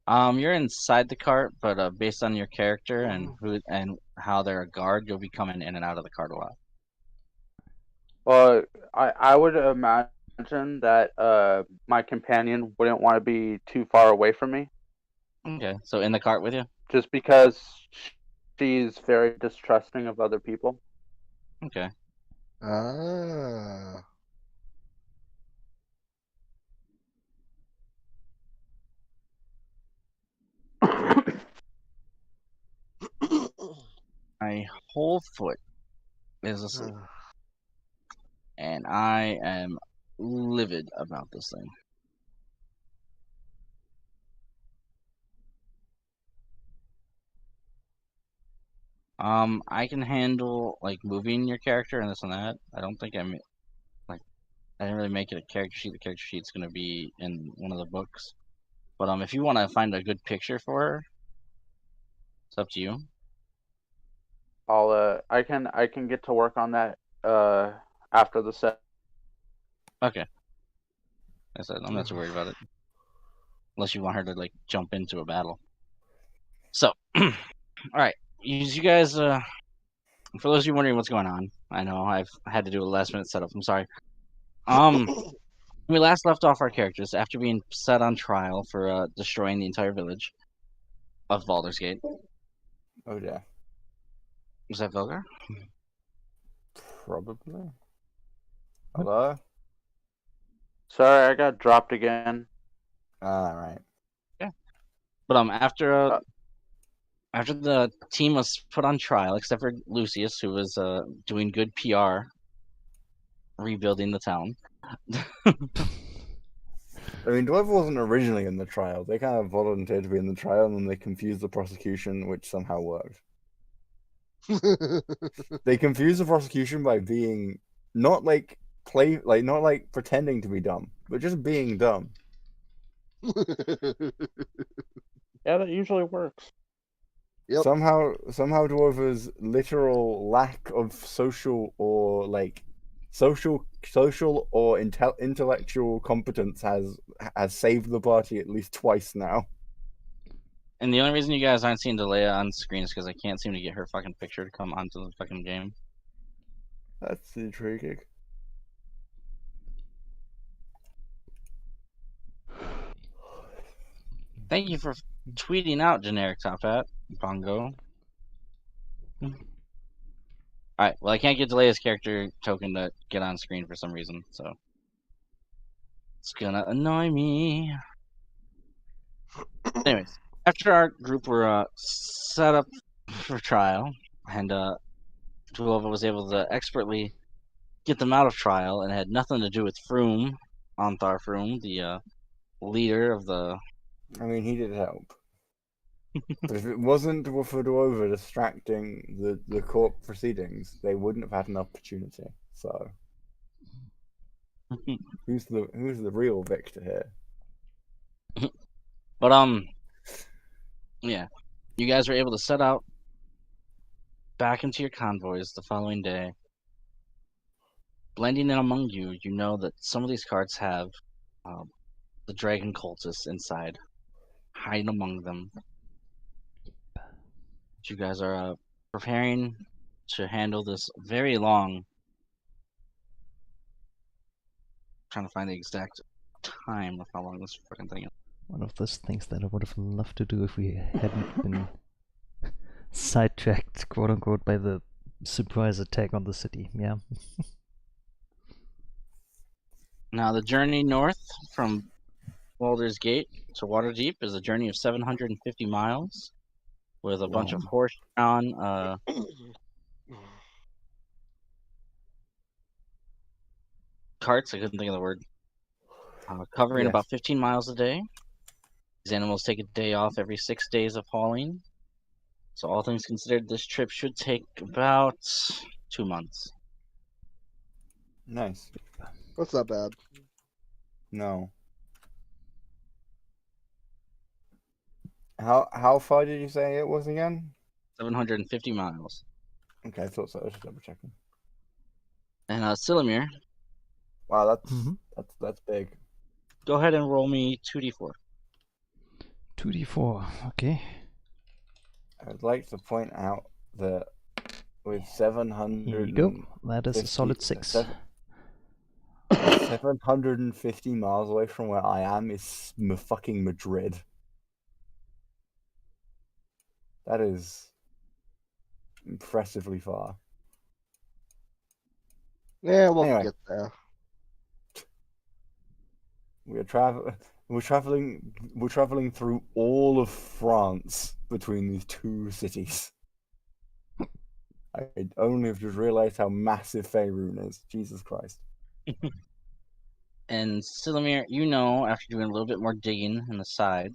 You're inside the cart, but based on your character and who and how they're a guard, you'll be coming in and out of the cart a lot. Well, I would imagine that my companion wouldn't want to be too far away from me, Okay, so in the cart with you. just because she's very distrusting of other people. Okay. Ah. My whole foot is asleep, and I am livid about this thing. I can handle like moving your character and this and that. I don't think I'm like I didn't really make it a character sheet. The character sheet's gonna be in one of the books. But if you want to find a good picture for her, it's up to you. I can get to work on that after the set. Okay. I said I'm not too worried about it, unless you want her to like jump into a battle. So, all right, you guys. For those of you wondering what's going on, I know I've had to do a last minute setup. I'm sorry. When we last left off our characters after being set on trial for destroying the entire village of Baldur's Gate. Oh yeah. Was that Velgar? Probably. Hello? Sorry, I got dropped again. Alright. Yeah. But after the team was put on trial, except for Lucius, who was doing good PR, rebuilding the town. I mean, Dwarf wasn't originally in the trial. They kind of volunteered to be in the trial, and then they confused the prosecution, which somehow worked. They confused the prosecution by being not like not like pretending to be dumb, but just being dumb. Yeah, that usually works. Yep. Somehow Dwarver's literal lack of social or intellectual competence has saved the party at least twice now. And the only reason you guys aren't seeing Delea on screen is because I can't seem to get her fucking picture to come onto the fucking game. That's intriguing. Thank you for tweeting out generic top hat, Bongo. Alright, well I can't get Delea's character token to get on screen for some reason, so it's gonna annoy me. Anyways, after our group were set up for trial, and Duova was able to expertly get them out of trial, and had nothing to do with Froome, Anthar Froome, the leader of the. I mean, he did help. But if it wasn't for Duova distracting the court proceedings, they wouldn't have had an opportunity. So, who's the real victor here? But Yeah. You guys were able to set out back into your convoys the following day. Blending in among you, you know that some of these carts have the dragon cultists inside, hiding among them. You guys are preparing to handle this very long. Trying to find the exact time of how long this fucking thing is. One of those things that I would have loved to do if we hadn't been sidetracked, quote unquote, by the surprise attack on the city. Yeah. Now, the journey north from Baldur's Gate to Waterdeep is a journey of 750 miles with a bunch of horse-drawn carts. I couldn't think of the word. Covering about 15 miles a day. These animals take a day off every 6 days of hauling. So all things considered, this trip should take about 2 months. Nice. That's not bad. No. How far did you say it was again? 750 miles. Okay, I thought so. I was just double checking. And Silamir, Wow, that's big. go ahead and roll me 2d4. 2d4, okay. I would like to point out that with 700. Here you go. That is a solid 6. 750 miles away from where I am is fucking Madrid. That is impressively far. Yeah, we'll Anyway. get there. We're traveling through all of France between these two cities. I only have just realized how massive Faerun is. Jesus Christ. And Silamir, you know, after doing a little bit more digging in the side,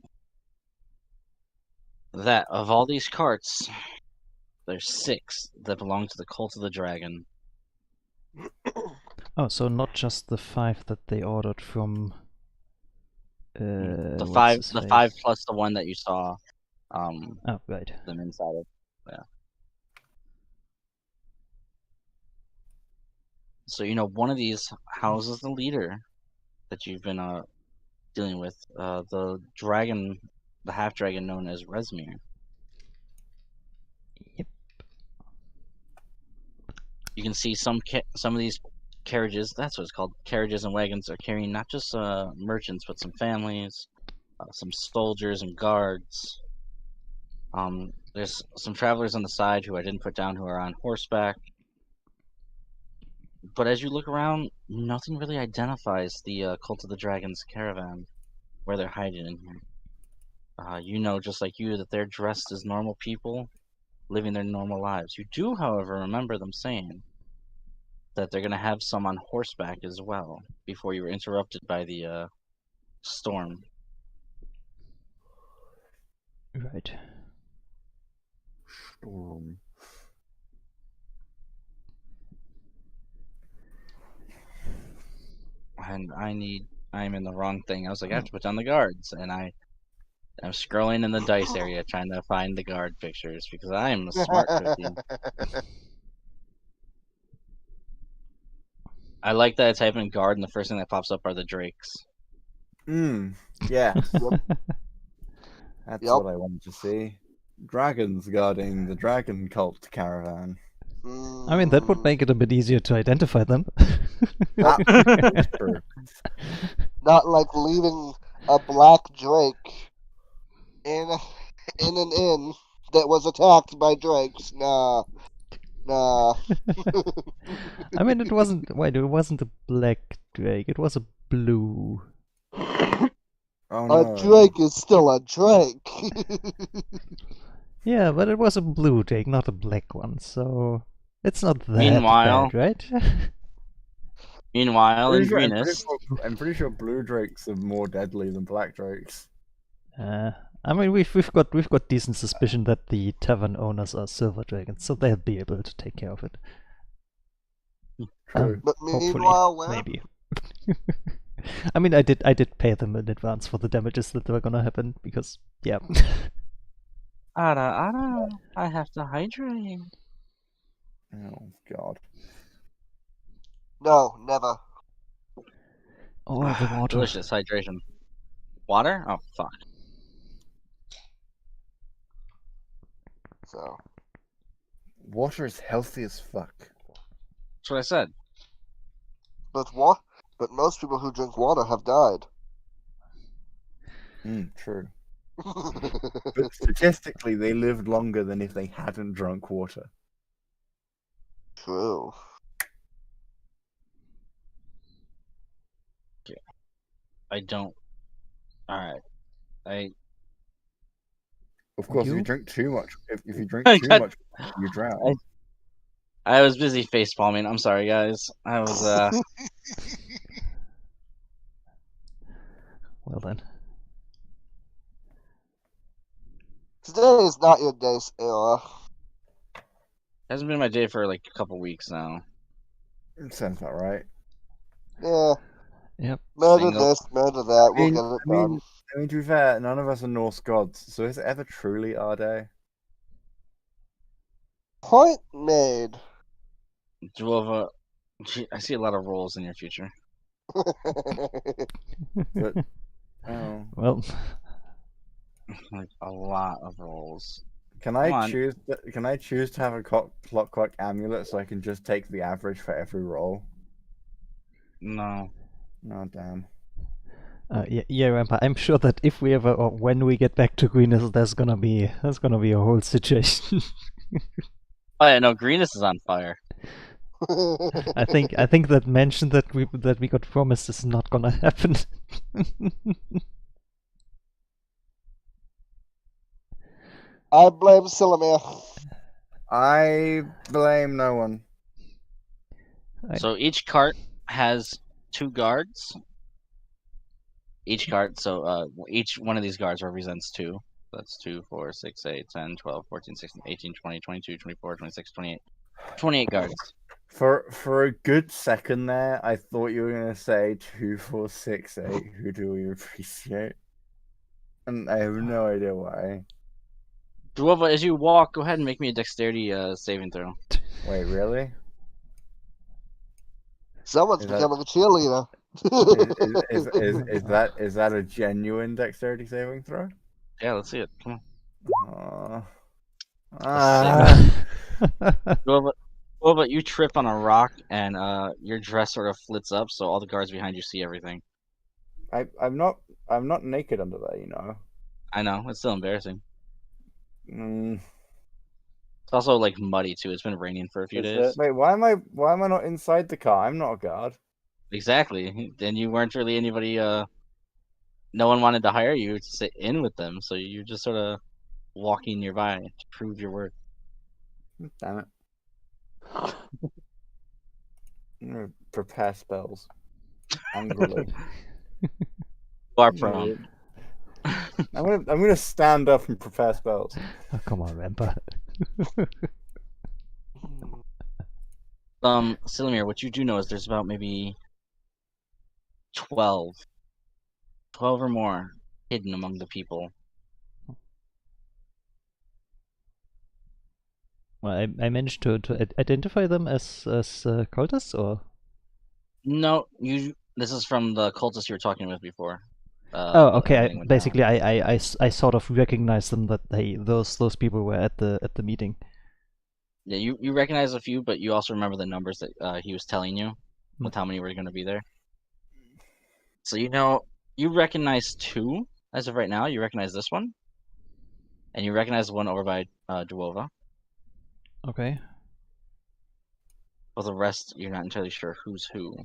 that of all these carts, there's 6 that belong to the Cult of the Dragon. Oh, so not just the 5 that they ordered from. The what's 5 plus the one that you saw. Oh, right. Them inside of. Yeah. So you know, one of these houses the leader that you've been dealing with, the dragon, the half dragon known as Resmir. Yep. You can see some of these carriages. That's what it's called. Carriages and wagons are carrying not just merchants, but some families, some soldiers and guards. There's some travelers on the side who I didn't put down who are on horseback. But as you look around, nothing really identifies the Cult of the Dragon's caravan, where they're hiding in here. You know, just like you, that they're dressed as normal people, living their normal lives. You do, however, remember them saying that they're going to have some on horseback as well, before you were interrupted by the storm. Right. Storm. And I'm in the wrong thing. I was like, I have to put down the guards, and I'm scrolling in the dice area trying to find the guard pictures because I am a smart cookie. I like that I type in guard and the first thing that pops up are the drakes. Yeah. That's what I wanted to see. Dragons guarding the dragon cult caravan. I mean, that would make it a bit easier to identify them. That's true. Not like leaving a black drake in an inn that was attacked by drakes. Nah. I mean, it wasn't a black drake, it was a blue. Oh, no. A drake is still a drake. Yeah, but it was a blue drake, not a black one, so it's not that Meanwhile- bad, right? Meanwhile, in I'm Greenest, pretty sure blue drakes are more deadly than black drakes. I mean, we've got decent suspicion that the tavern owners are silver dragons, so they'll be able to take care of it. True. But Hopefully, meanwhile, well, maybe. I mean, I did pay them in advance for the damages that were gonna happen because, yeah. Ada, I have to hydrate. Oh God. No, never. Oh, the water. Delicious hydration. Water? Oh, fuck. So, Water is healthy as fuck. That's what I said. but what? But most people who drink water have died. True. But statistically, they lived longer than if they hadn't drunk water. True. I don't. Alright. Of course, if You? you drink too much, if you drink I too got- much, you drown. I was busy face palming. I'm sorry, guys. I was, Well then. Today is not your day, Sarah. hasn't been my day for like a couple weeks now. Sounds about right. Yeah. Yep. Murder Single. this, murder that. We'll get it done. I mean, to be fair, none of us are Norse gods, so is it ever truly our day? Point made. Duova, I see a lot of roles in your future. But oh, Well, Like a lot of roles. can Come I on. choose? Can I choose to have a clockwork amulet so I can just take the average for every roll? No. Oh damn. yeah, Rampa. I'm sure that if we ever, or when we get back to Greenest, there's gonna be a whole situation. Oh yeah, no, Greenest is on fire. I think that mention that we got promised is not gonna happen. I blame Silamir. I blame no one. So each cart has 2 guards. Each cart, so each one of these guards represents 2. That's 2, 4, 6, 8, 10, 12, 14, 16, 18, 20, 22, 24, 26, 28. 28 guards. For a good second there, I thought you were gonna say 2, 4, 6, 8. Who do we appreciate? And I have no idea why. Duova, as you walk, go ahead and make me a dexterity saving throw. Wait, really? Someone's Is that- becoming a cheerleader. Is that a genuine dexterity saving throw? Yeah, let's see it. Come on. Duova, you trip on a rock and your dress sort of flits up, so all the guards behind you see everything. I'm not naked under there, you know. I know, it's still embarrassing. Mm, It's also like muddy too. It's been raining for a few days. wait, why am I not inside the car? I'm not a guard. Exactly. Then you weren't really anybody. No one wanted to hire you to sit in with them, so you're just sort of walking nearby to prove your worth. Damn it. I'm gonna prepare spells. Angrily. Far from. I'm gonna stand up and prepare spells. Oh, come on, Rampa. Silamir, what you do know is there's about maybe 12 or more hidden among the people. Well, I managed to identify them as cultists, or No, this is from the cultists you were talking with before. oh, okay. everything went Basically, down. I sort of recognized them that those people were at the meeting. Yeah, you recognize a few, but you also remember the numbers that he was telling you with how many were going to be there. So you recognize 2 as of right now. You recognize this one, and you recognize the one over by Duova. Okay. But the rest, you're not entirely sure who's who.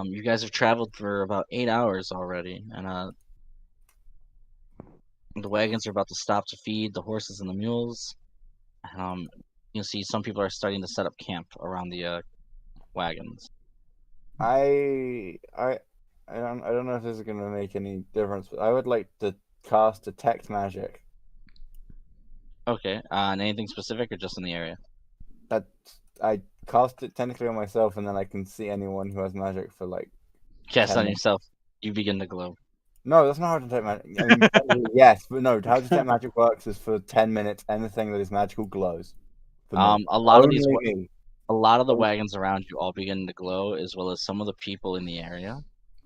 You guys have traveled for about 8 hours already, and the wagons are about to stop to feed the horses and the mules. You see some people are starting to set up camp around the wagons. I don't know if this is gonna make any difference, but I would like to cast detect magic. Okay. And anything specific or just in the area? That I cast it technically on myself, and then I can see anyone who has magic for like. Cast 10 on minutes. yourself. You begin to glow. No, that's not how detect magic. I mean, technically, yes, but no. How detect magic works is for 10 minutes. Anything that is magical glows. For me. A lot of these, Only me. a lot of the wagons around you all begin to glow, as well as some of the people in the area.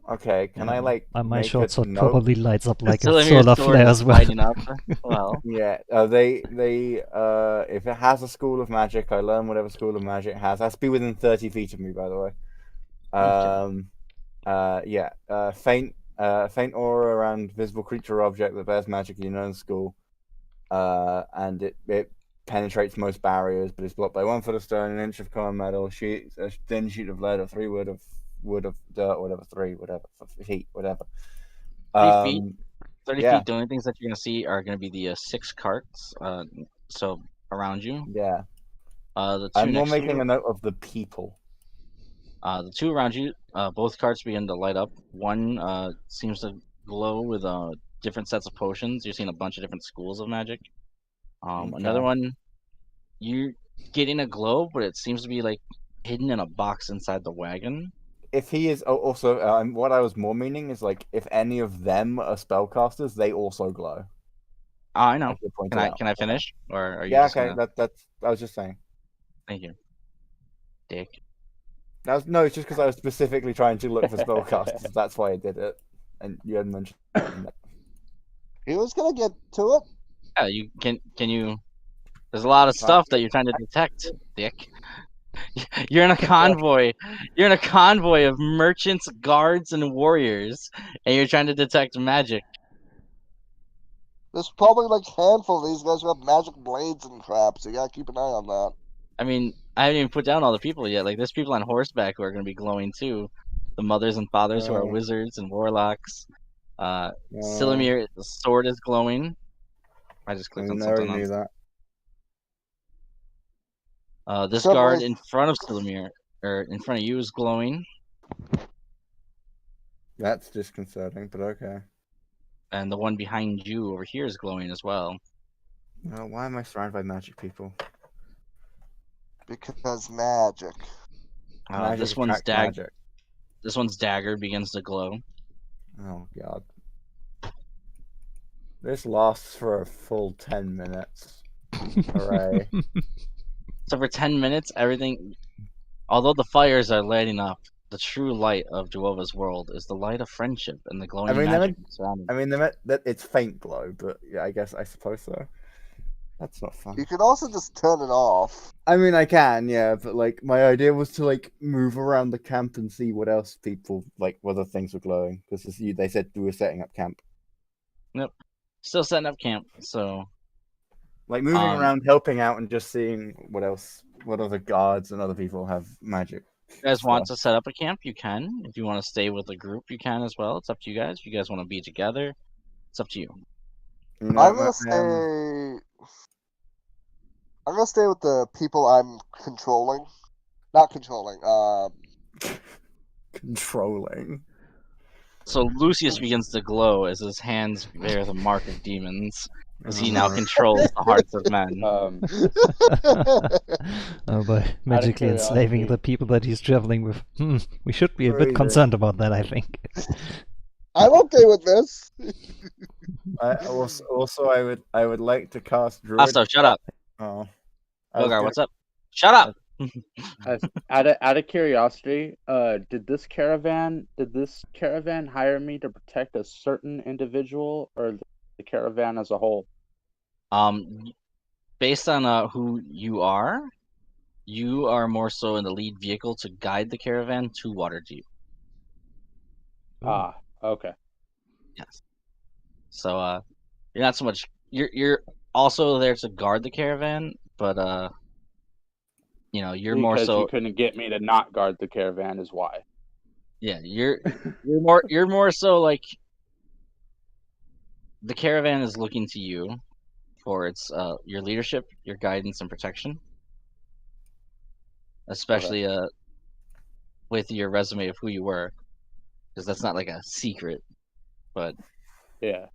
Okay, can I like My make short a sword note? probably lights up like a Silimir's solar sword flare is as well. lighting up. Well, Yeah, if it has a school of magic, I learn whatever school of magic it has. It has to be within 30 feet of me, by the way. Faint aura around visible creature or object that bears magic you know in school. And it penetrates most barriers, but is blocked by 1 foot of stone, an inch of common metal, a thin sheet of lead, or 3 wood of dirt, whatever, 3 feet, whatever. 3 feet. 30 yeah. feet. The only things that you're gonna see are gonna be the 6 carts. So around you. Yeah. The 2 I'm more next to making you. a note of the people. The 2 around you. Both carts begin to light up. One seems to glow with different sets of potions. You're seeing a bunch of different schools of magic. Another Okay. one, you're getting a glow, but it seems to be like hidden in a box inside the wagon. If he is also, what I was more meaning is like if any of them are spellcasters, they also glow. I know. Like you pointed Can I out. can I finish, or are you Yeah, just okay. gonna... That's. I was just saying. Thank you, Dick. No, it's just because I was specifically trying to look for spellcasters. That's why I did it, and you hadn't mentioned that. He was gonna get to it. Yeah, you can you. There's a lot of stuff that you're trying to detect, Dick. You're in a convoy. You're in a convoy of merchants, guards, and warriors, and you're trying to detect magic. There's probably like a handful of these guys who have magic blades and crap, so you gotta keep an eye on that. I mean, I haven't even put down all the people yet. Like, there's people on horseback who are going to be glowing too. The mothers and fathers who are wizards and warlocks. Silimir, the sword is glowing. I just clicked on I already something knew that. This So guard wait- in front of Silimir, or in front of you, is glowing. That's disconcerting, but okay. And the one behind you over here is glowing as well. Why am I surrounded by magic people? Because magic. Magic This one's attracts magic. This one's dagger begins to glow. Oh god. This lasts for a full 10 minutes. Hooray. So for 10 minutes, everything, although the fires are lighting up, the true light of Duova's world is the light of friendship and the glowing magic surrounding. It's faint glow, but yeah, I suppose so. That's not fun. You can also just turn it off. I mean, I can, yeah, but like my idea was to like move around the camp and see what else people like, whether things were glowing, because they said we were setting up camp. Nope, still setting up camp. So, like moving around, helping out, and just seeing what other guards and other people have magic. If you guys want to set up a camp, you can. If you want to stay with the group, you can as well. It's up to you guys. If you guys want to be together, it's up to you. I'm gonna stay with the people I'm controlling. Not controlling, Controlling. So Lucius begins to glow as his hands bear the mark of demons, as he now controls the hearts of men. By magically enslaving the people that he's traveling with. We should be a bit concerned about that, I think. I'm okay with this. I would like to cast Druid. Asta, shut up. Oh. Bogar, what's up? Shut up! Out of curiosity, did this caravan hire me to protect a certain individual, or the caravan as a whole? Based on who you are more so in the lead vehicle to guide the caravan to Watergate. Ah, okay. Yes. So you're not so much you're also there to guard the caravan, but you're because more so you couldn't get me to not guard the caravan is why. Yeah, you're more so like the caravan is looking to you for its your leadership, your guidance and protection. Especially with your resume of who you were, because that's not like a secret, but yeah.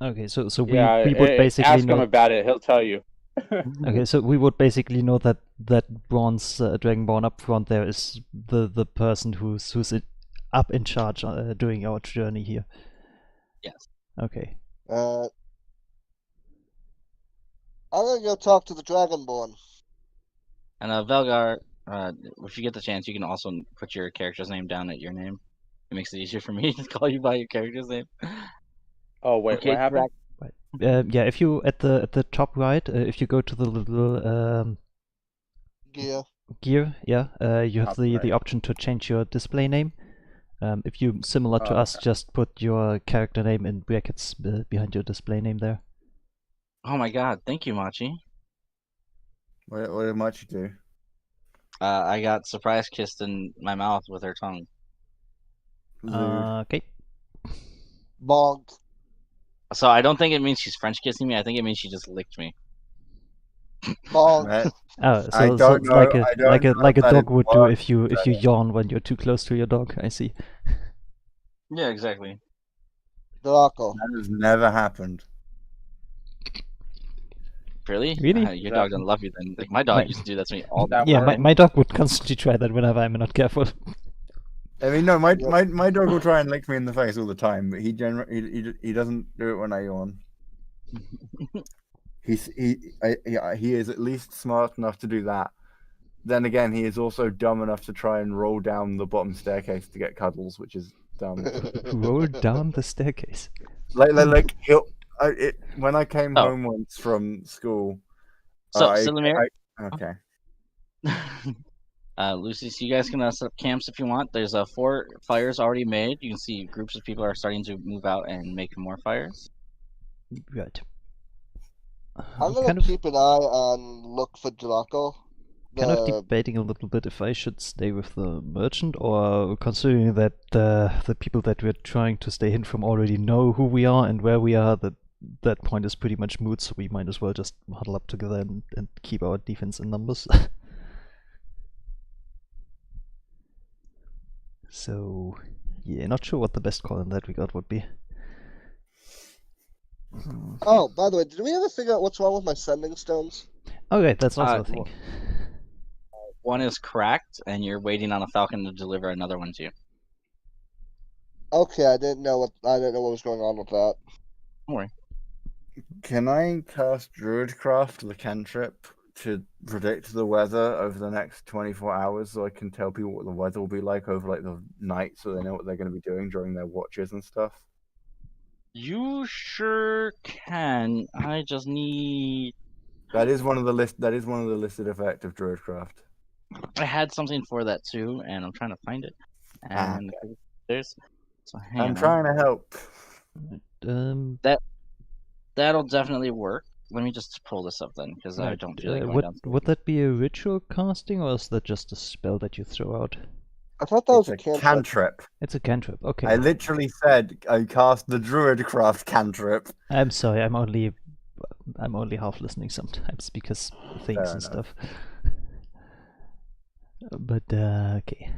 Okay, so we would basically ask him about it. He'll tell you. Okay, so we would basically know that bronze dragonborn up front there is the person who's up in charge during our journey here. Yes. Okay. I'm gonna go talk to the Dragonborn. And Velgar, if you get the chance, you can also put your character's name down at your name. It makes it easier for me to call you by your character's name. Oh wait, Okay, what happened? Yeah, if you at the top right, if you go to the little Gear. gear, yeah, you have Top the right. option to change your display name. If you similar to Oh, us, just put your character name in brackets behind your display name there. Oh my god, thank you, Machi. What did Machi do? I got surprise kissed in my mouth with her tongue. Lewd. Okay. Bonk. So I don't think it means she's French kissing me. I think it means she just licked me. Bonk. That- Oh, I so don't know. like I a don't like a know like a if that dog would do works. if you yawn when you're too close to your dog. I see. Yeah, exactly. Draco. That has never happened. Really? Really? Your dog doesn't love you then. Like my dog My- used to do that to me all the That Yeah, time. my dog would constantly try that whenever I'm not careful. I mean, no, my, Yep. my dog will try and lick me in the face all the time, but he doesn't do it when I yawn. He is at least smart enough to do that. Then again, he is also dumb enough to try and roll down the bottom staircase to get cuddles, which is dumb. Roll down the staircase. like he'll. When I came Oh. home once from school. So, I- Silamir, Okay. Lucy, so you guys can set up camps if you want. There's 4 fires already made. You can see groups of people are starting to move out and make more fires. Right. I'm gonna kind of keep an eye on look for Draco. kind of The- debating a little bit if I should stay with the merchant, or considering that the people that we're trying to stay hidden from already know who we are and where we are, that point is pretty much moot, so we might as well just huddle up together and keep our defense in numbers. So, yeah, not sure what the best call in that regard would be. Oh, by the way, did we ever figure out what's wrong with my sending stones? Okay, that's also Uh, a thing. One is cracked, and you're waiting on a falcon to deliver another one to you. Okay, I didn't know what was going on with that. Don't worry. Can I cast Druidcraft, the cantrip, to predict the weather over the next 24 hours, so I can tell people what the weather will be like over like the night, so they know what they're going to be doing during their watches and stuff? You sure can. I just need. That is one of the list. That is one of the listed effects of Druidcraft. I had something for that too, and I'm trying to find it. Ah, And there's. So hang I'm on. trying to help. That'll definitely work. Let me just pull this up then, because I Right, don't feel like going would that be a ritual casting, or is that just a spell that you throw out? I thought that was It's a a cantrip. cantrip. It's a cantrip. Okay. I literally said I cast the Druidcraft cantrip. I'm sorry. I'm only half listening sometimes because things Fair and enough. stuff. But okay.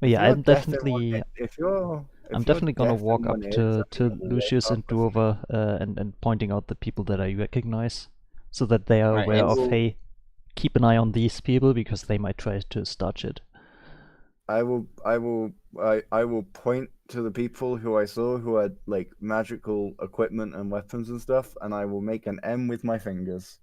But yeah, If you're I'm deaf in definitely one- if you're I'm definitely gonna deaf in walk up one ear, to something will Lucius work and out for Duover and pointing out the people that I recognize, so that they are Right, aware and of, we'll- hey, keep an eye on these people because they might try to start shit. I will point to the people who I saw who had like magical equipment and weapons and stuff, and I will make an M with my fingers,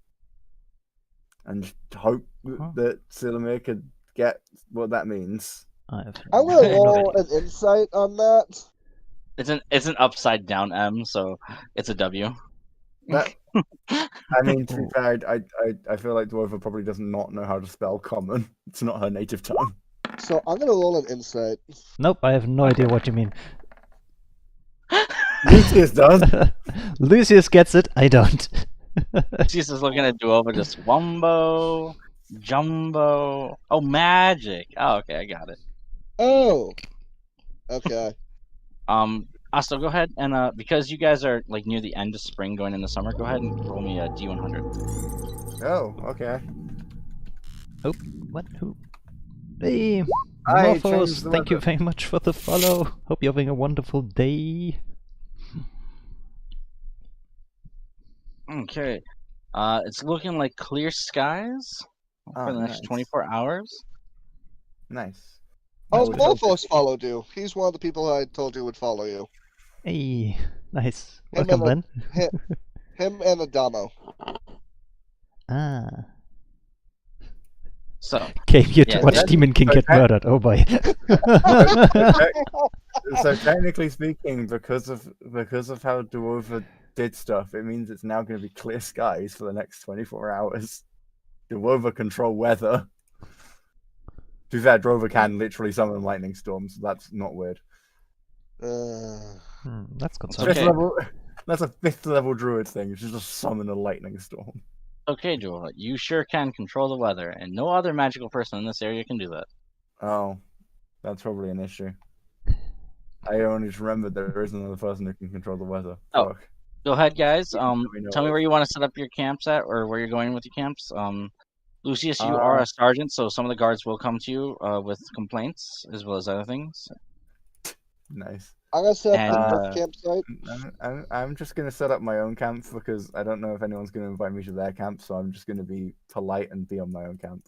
and just hope Huh. that Silamir could get what that means. I have I'm gonna no roll idea. an insight on that. It's an upside down M, so it's a W. That I mean, to be Ooh. fair, I feel like Dwarva probably does not know how to spell common. It's not her native tongue. So I'm gonna roll an insight. Nope, I have no idea what you mean. Lucius does. Lucius gets it, I don't. She's just looking at Duover, just Wumbo, Jumbo. Oh, magic. Oh, okay, I got it. Oh. Okay. Asta, go ahead and because you guys are like near the end of spring, going into summer, go ahead and roll me a D100. Oh, okay. What? Who? Hey, I Morphos, changed the thank you weather. very much for the follow. Hope you're having a wonderful day. Okay. It's looking like clear skies for Ah, the next nice. 24 hours. Nice. Oh, would hope Morphos followed you. He's one of the people I told you would follow you. Hey, nice. Him Welcome and then. Him and Adamo. Ah. So, Came here to Yeah, watch that- Demon King get okay. murdered. Oh boy. So technically speaking, because of how Dwarva did stuff, it means it's now going to be clear skies for the next 24 hours. Dwarva control weather. To be fair, Drover can literally summon lightning storms. So that's not weird. That's good. Okay. Fifth level. That's a 5th level druid thing. You should just summon a lightning storm. okay, Joel, you sure can control the weather, and no other magical person in this area can do that. Oh, that's probably an issue. I only just remembered there is another person who can control the weather. Oh. Fuck. Go ahead, guys. We know Tell me it. where you want to set up your camps at, or where you're going with your camps. Lucius, you are a sergeant, so some of the guards will come to you with complaints as well as other things. Nice. I'm gonna set up And, the first campsite. I'm just gonna set up my own camp because I don't know if anyone's gonna invite me to their camp, so I'm just gonna be polite and be on my own camp.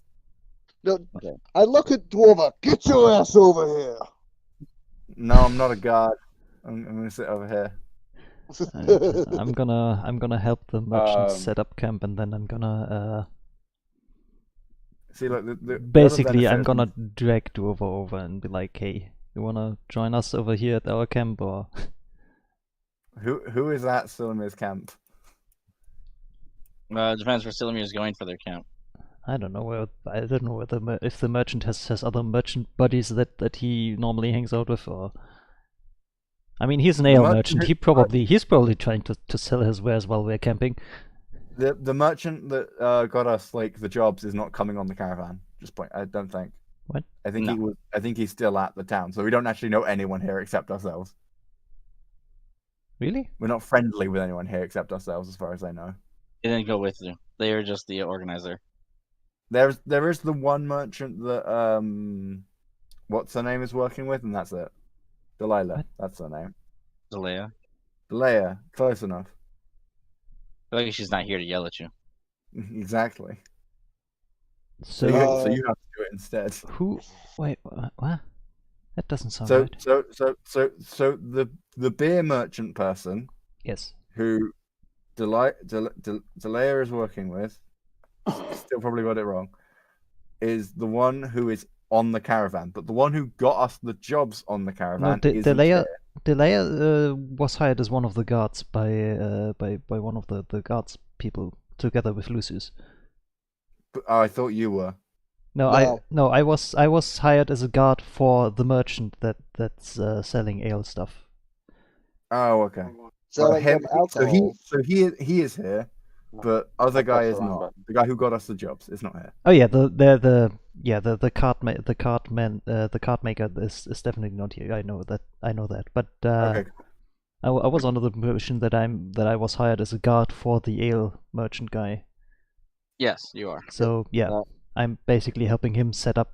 No, Okay. I look at Dwarva. Get your ass over here. No, I'm not a guard. I'm gonna sit over here. I'm gonna help the merchants set up camp, and then I'm gonna See, look, the other basically I'm benefit gonna drag Duovo over and be like, hey, you wanna join us over here at our camp, or who is at Silimir's camp? Depends where Silamir is going for their camp. I don't know where if the merchant has other merchant buddies that he normally hangs out with, or I mean, he's an ale merchant. He's probably trying to sell his wares while we're camping. The merchant that got us like the jobs is not coming on the caravan. I don't think. What? I think No. he was. I think he's still at the town, so we don't actually know anyone here except ourselves. Really? We're not friendly with anyone here except ourselves, as far as I know. They didn't go with you. They are just the organizer. There is the one merchant that what's her name is working with, and that's it. Delilah, What? that's her name. Zelaya. Delilah, close enough. I feel like she's not here to yell at you. Exactly. So So you have to do it instead. who? Wait, what? That doesn't sound So right. so the beer merchant person Yes. who Delilah is working with, still probably got it wrong, is the one who is on the caravan, but the one who got us the jobs on the caravan No, isn't Delaya here. Delaya was hired as one of the guards by one of the guards people together with Lucius. Oh, I thought you were. No, I was hired as a guard for the merchant that's selling ale stuff. Oh, okay. Selling him, them alcohol. so he is here, but other guy is not. The guy who got us the jobs is not here. Oh yeah, the cart maker is definitely not here. I know that. But Okay. I was under the impression that I was hired as a guard for the ale merchant guy. Yes, you are. So yeah, Yeah. I'm basically helping him set up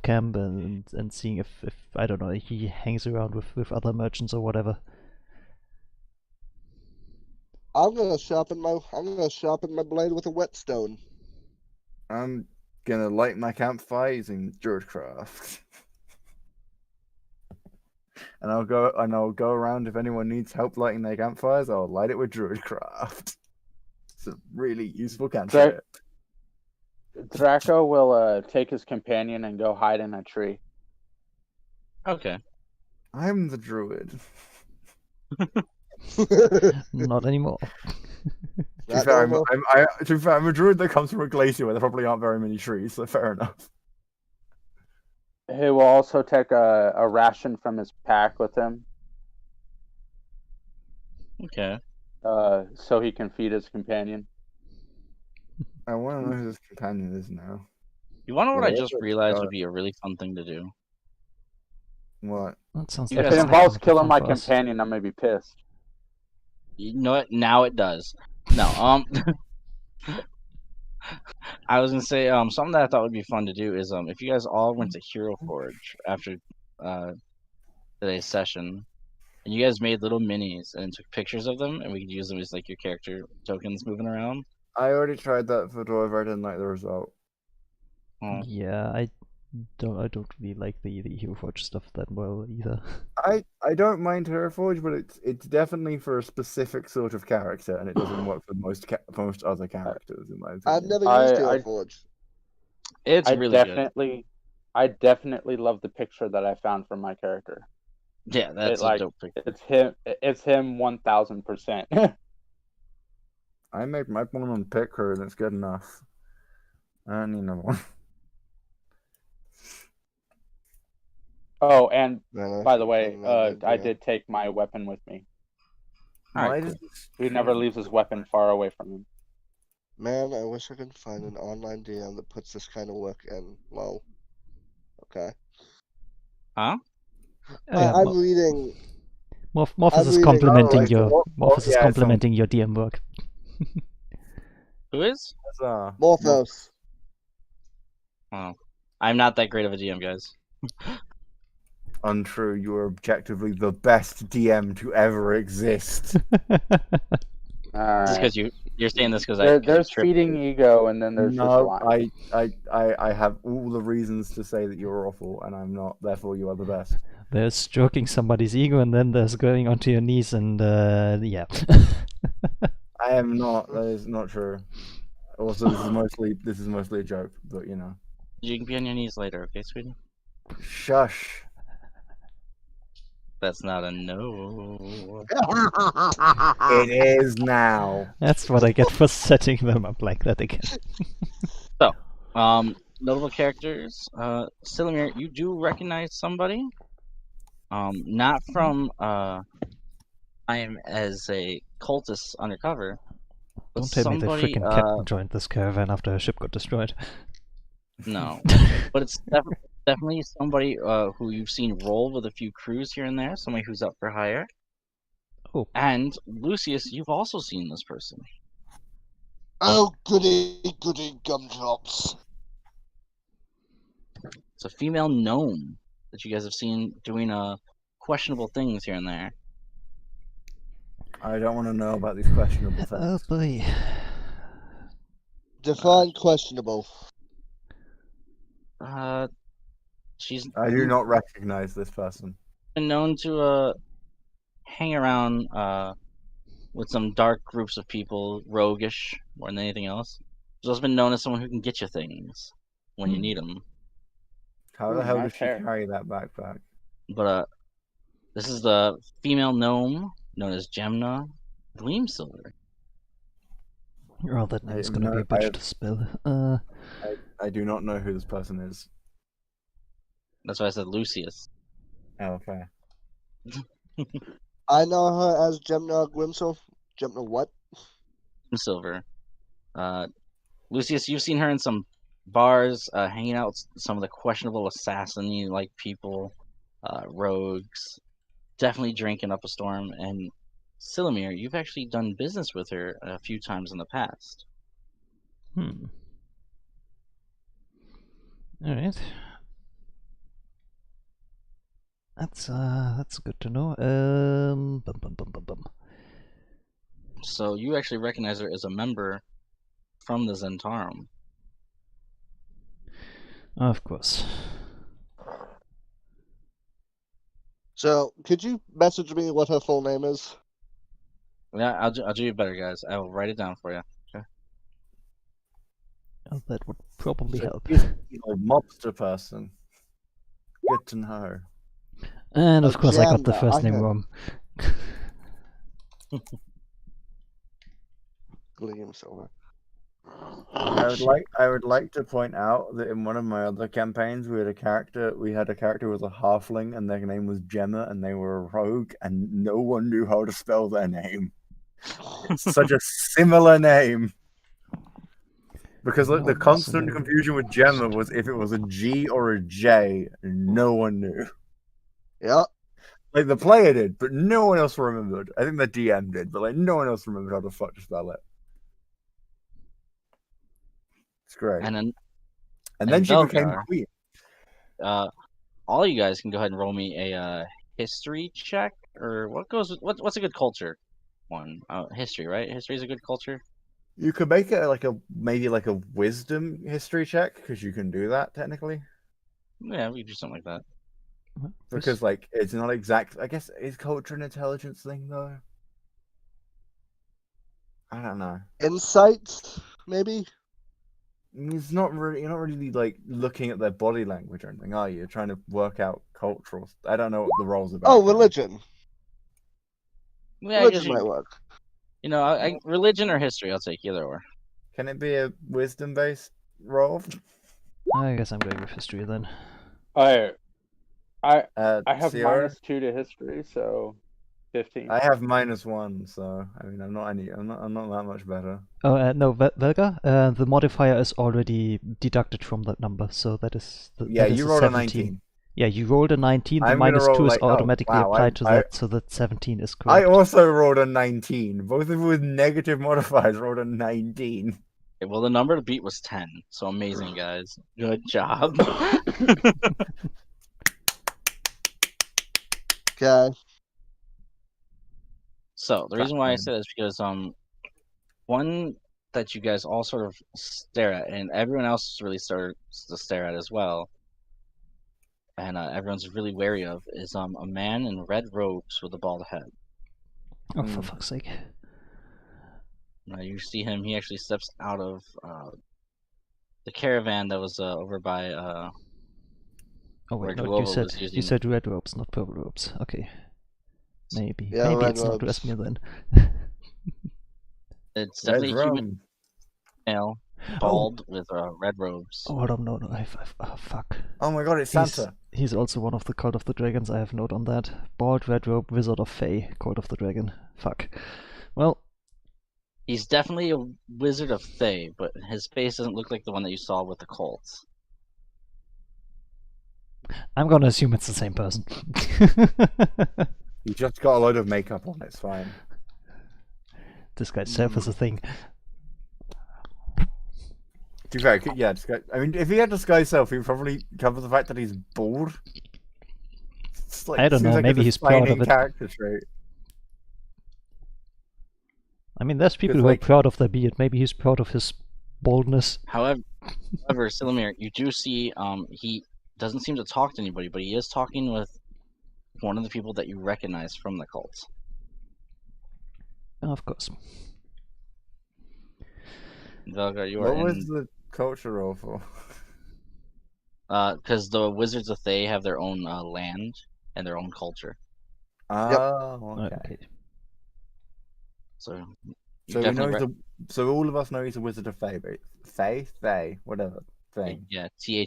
camp and seeing if I don't know, he hangs around with other merchants or whatever. I'm gonna sharpen my blade with a whetstone. I'm gonna light my campfire using Druidcraft. And I'll go around if anyone needs help lighting their campfires, I'll light it with Druidcraft. It's a really useful cantrip. Draco will take his companion and go hide in a tree. Okay. I'm the druid. Not anymore. To be fair, I'm a druid that comes from a glacier where there probably aren't very many trees, so fair enough. He will also take a ration from his pack with him, Okay. so he can feed his companion. I want to know who this companion is now. You want to know what Yeah, I just that's realized got would be a really fun thing to do? What? That sounds You like If guys it something involves that would be killing fun my for us. companion, I'm gonna be pissed. You know what? Now it does. No, I was gonna say something that I thought would be fun to do is if you guys all went to Hero Forge after today's session, and you guys made little minis and took pictures of them, and we could use them as like your character tokens moving around. I already tried that for Dwarf. I didn't like the result. Oh. Yeah, I don't really like the Hero Forge stuff that well either. I don't mind Hero Forge, but it's definitely for a specific sort of character, and it doesn't work for most other characters, in my opinion. I've never I- used Hero I- Forge. It's really good. I definitely love the picture that I found for my character. Yeah, that's It, like, a dope picture. It's him 1000%. I made my one on pick her, and it's good enough. I don't need another one. Oh, and Man, by the way, I I did take my weapon with me. All Why right, does this He never leaves his weapon far away from him. Man, I wish I could find an online DM that puts this kind of work in. Lol. Okay. Huh? I'm reading. Morphus I'm is reading- complimenting like, your what- Morphus is yeah, complimenting your DM work. Who is? Morphos. Oh, I'm not that great of a DM, guys. Untrue. You are objectively the best DM to ever exist. Just because you're saying this because There's feeding ego, and then there's just No, lying. I have all the reasons to say that you're awful, and I'm not. Therefore, you are the best. There's stroking somebody's ego, and then there's going onto your knees, and yeah. I am not. That is not true. Also, this is mostly a joke, but you know. You can be on your knees later, okay, sweetie? Shush. That's not a no. It is now. That's what I get for setting them up like that again. Notable characters. Silamir, you do recognize somebody. Not from I am as a cultist undercover. But Don't tell me the somebody, freaking captain joined this caravan after her ship got destroyed. No, but it's definitely somebody who you've seen roll with a few crews here and there. Somebody who's up for hire. Oh. And Lucius, you've also seen this person. Oh, goody, goody gumdrops. It's a female gnome that you guys have seen doing questionable things here and there. I don't want to know about these questionable Oh things. boy. Define questionable. She's I do not recognize this person. been known to hang around with some dark groups of people, roguish more than anything else. She's also been known as someone who can get you things when you need them. How the hell nice does she hair. carry that backpack? But this is the female gnome known as Gemna Gleamsilver. Oh, that name's gonna be a bitch to spell. I do not know who this person is. That's why I said Lucius. Oh, okay. I know her as Gemna Grimsel. Gemna what? Silver. Lucius, you've seen her in some bars, hanging out with some of the questionable assassin like people, rogues, definitely drinking up a storm. And Silamir, you've actually done business with her a few times in the past. Alright. That's good to know. So you actually recognize her as a member from the Zentarum. Of course. So, could you message me what her full name is? Yeah, I'll do you better, guys. I will write it down for you. Oh, that would probably help. She's a mobster person. Good to know. And of course I got the Gemna, first I name had- wrong. Gleamsilver. I would like to point out that in one of my other campaigns we had a character who was a halfling and their name was Gemma and they were a rogue and no one knew how to spell their name. It's such a similar name. Because like, the constant confusion with Gemma was if it was a G or a J, no one knew. Yep. Like the player did, but no one else remembered. I think the DM did, but like no one else remembered how the fuck to spell it. It's great. And then she became Belgar. queen. All you guys can go ahead and roll me a history check, or what's a good culture one? History, right? History is a good culture. You could make it maybe like a wisdom history check because you can do that technically. Yeah, we could do something like that. Because like it's not exact. I guess is culture and intelligence thing though. I don't know. Insight, maybe. It's not really. You're not really like looking at their body language or anything, are you? You're trying to work out cultural. I don't know what the role's about. Oh, religion. Yeah, I guess Religion might work. you know, religion or history, I'll take either or. Can it be a wisdom-based role? I guess I'm going with history then. I have Sierra? -2 to history, so 15. I have -1, so I mean, I'm not that much better. Oh, no, Velga, the modifier is already deducted from that number, so that is Yeah, that is you a rolled a 17. 19. Yeah, you rolled a 19, the I'm gonna minus roll 2 is like- oh, automatically wow, applied to I- that, so that 17 is I correct. also rolled a 19. Both of you with negative modifiers rolled a 19. Okay, well, the number to beat was 10, so amazing, guys. Good job. Okay. So the reason why I said it is because one that you guys all sort of stare at, and everyone else really starts to stare at as well, and everyone's really wary of, is a man in red robes with a bald head. Oh, for fuck's sake. Now you see him; he actually steps out of the caravan that was over by. Oh Where wait, no, Glovo you said was you using- said red robes, not purple robes. Okay. Maybe. Yeah, Maybe red it's not robes. Resmir then. It's Red definitely a human rum. male, bald with red robes. Oh, hold on, no, oh, fuck. Oh my god, it's Santa. He's also one of the Cult of the Dragons, I have a note on that. Bald, red robe, Wizard of Fey, Cult of the Dragon. Fuck. Well, He's definitely a wizard of Thay, but his face doesn't look like the one that you saw with the Colts. I'm gonna assume it's the same person. You just got a load of makeup on, it's fine. This guy's self is a thing. To be fair, yeah, I mean, if he had disguise self, he would probably cover the fact that he's bald. It's like, I don't seems know, like a maybe he's proud of defining it. character trait. I mean, there's people Because, who like- are proud of their beard. Maybe he's proud of his baldness. However, Silamir, you do see he doesn't seem to talk to anybody, but he is talking with one of the people that you recognize from the cults. Of course. Velgar, you are What was in the culture roll for? because the wizards of Thay have their own land and their own culture. Oh, okay. Okay. So you So we know definitely so all of us know he's a wizard of Fey, but Fey, whatever thing. yeah, Thay.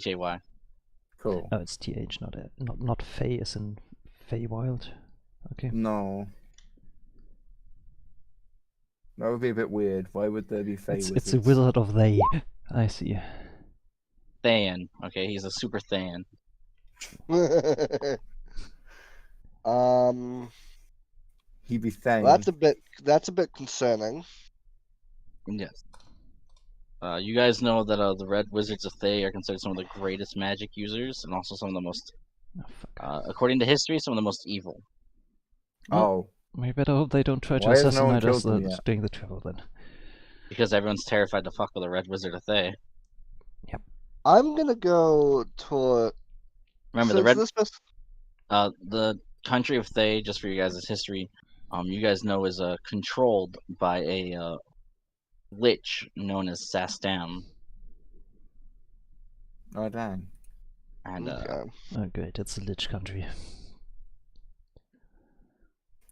Cool. Oh, it's TH, not Fey as in Feywild. Okay. No. That would be a bit weird. Why would there be Fey wizards? It's a wizard of they. I see. Thayan. Okay, he's a super Thayan. He'd be Thane. That's a bit concerning. Yes. You guys know that the Red Wizards of Thay are considered some of the greatest magic users, and also some of the most, Oh, fuck. according to history, some of the most evil. Oh. We better hope they don't try to Why has no one assassinate us killed them yet? during the travel then. Because everyone's terrified to fuck with a Red Wizard of Thay. I'm gonna go toward. Remember, since the Red, this was- the country of Thay, just for you guys' history, you guys know is controlled by a lich known as Sastam, Oh, dang. and Okay. Oh, great, it's a lich country.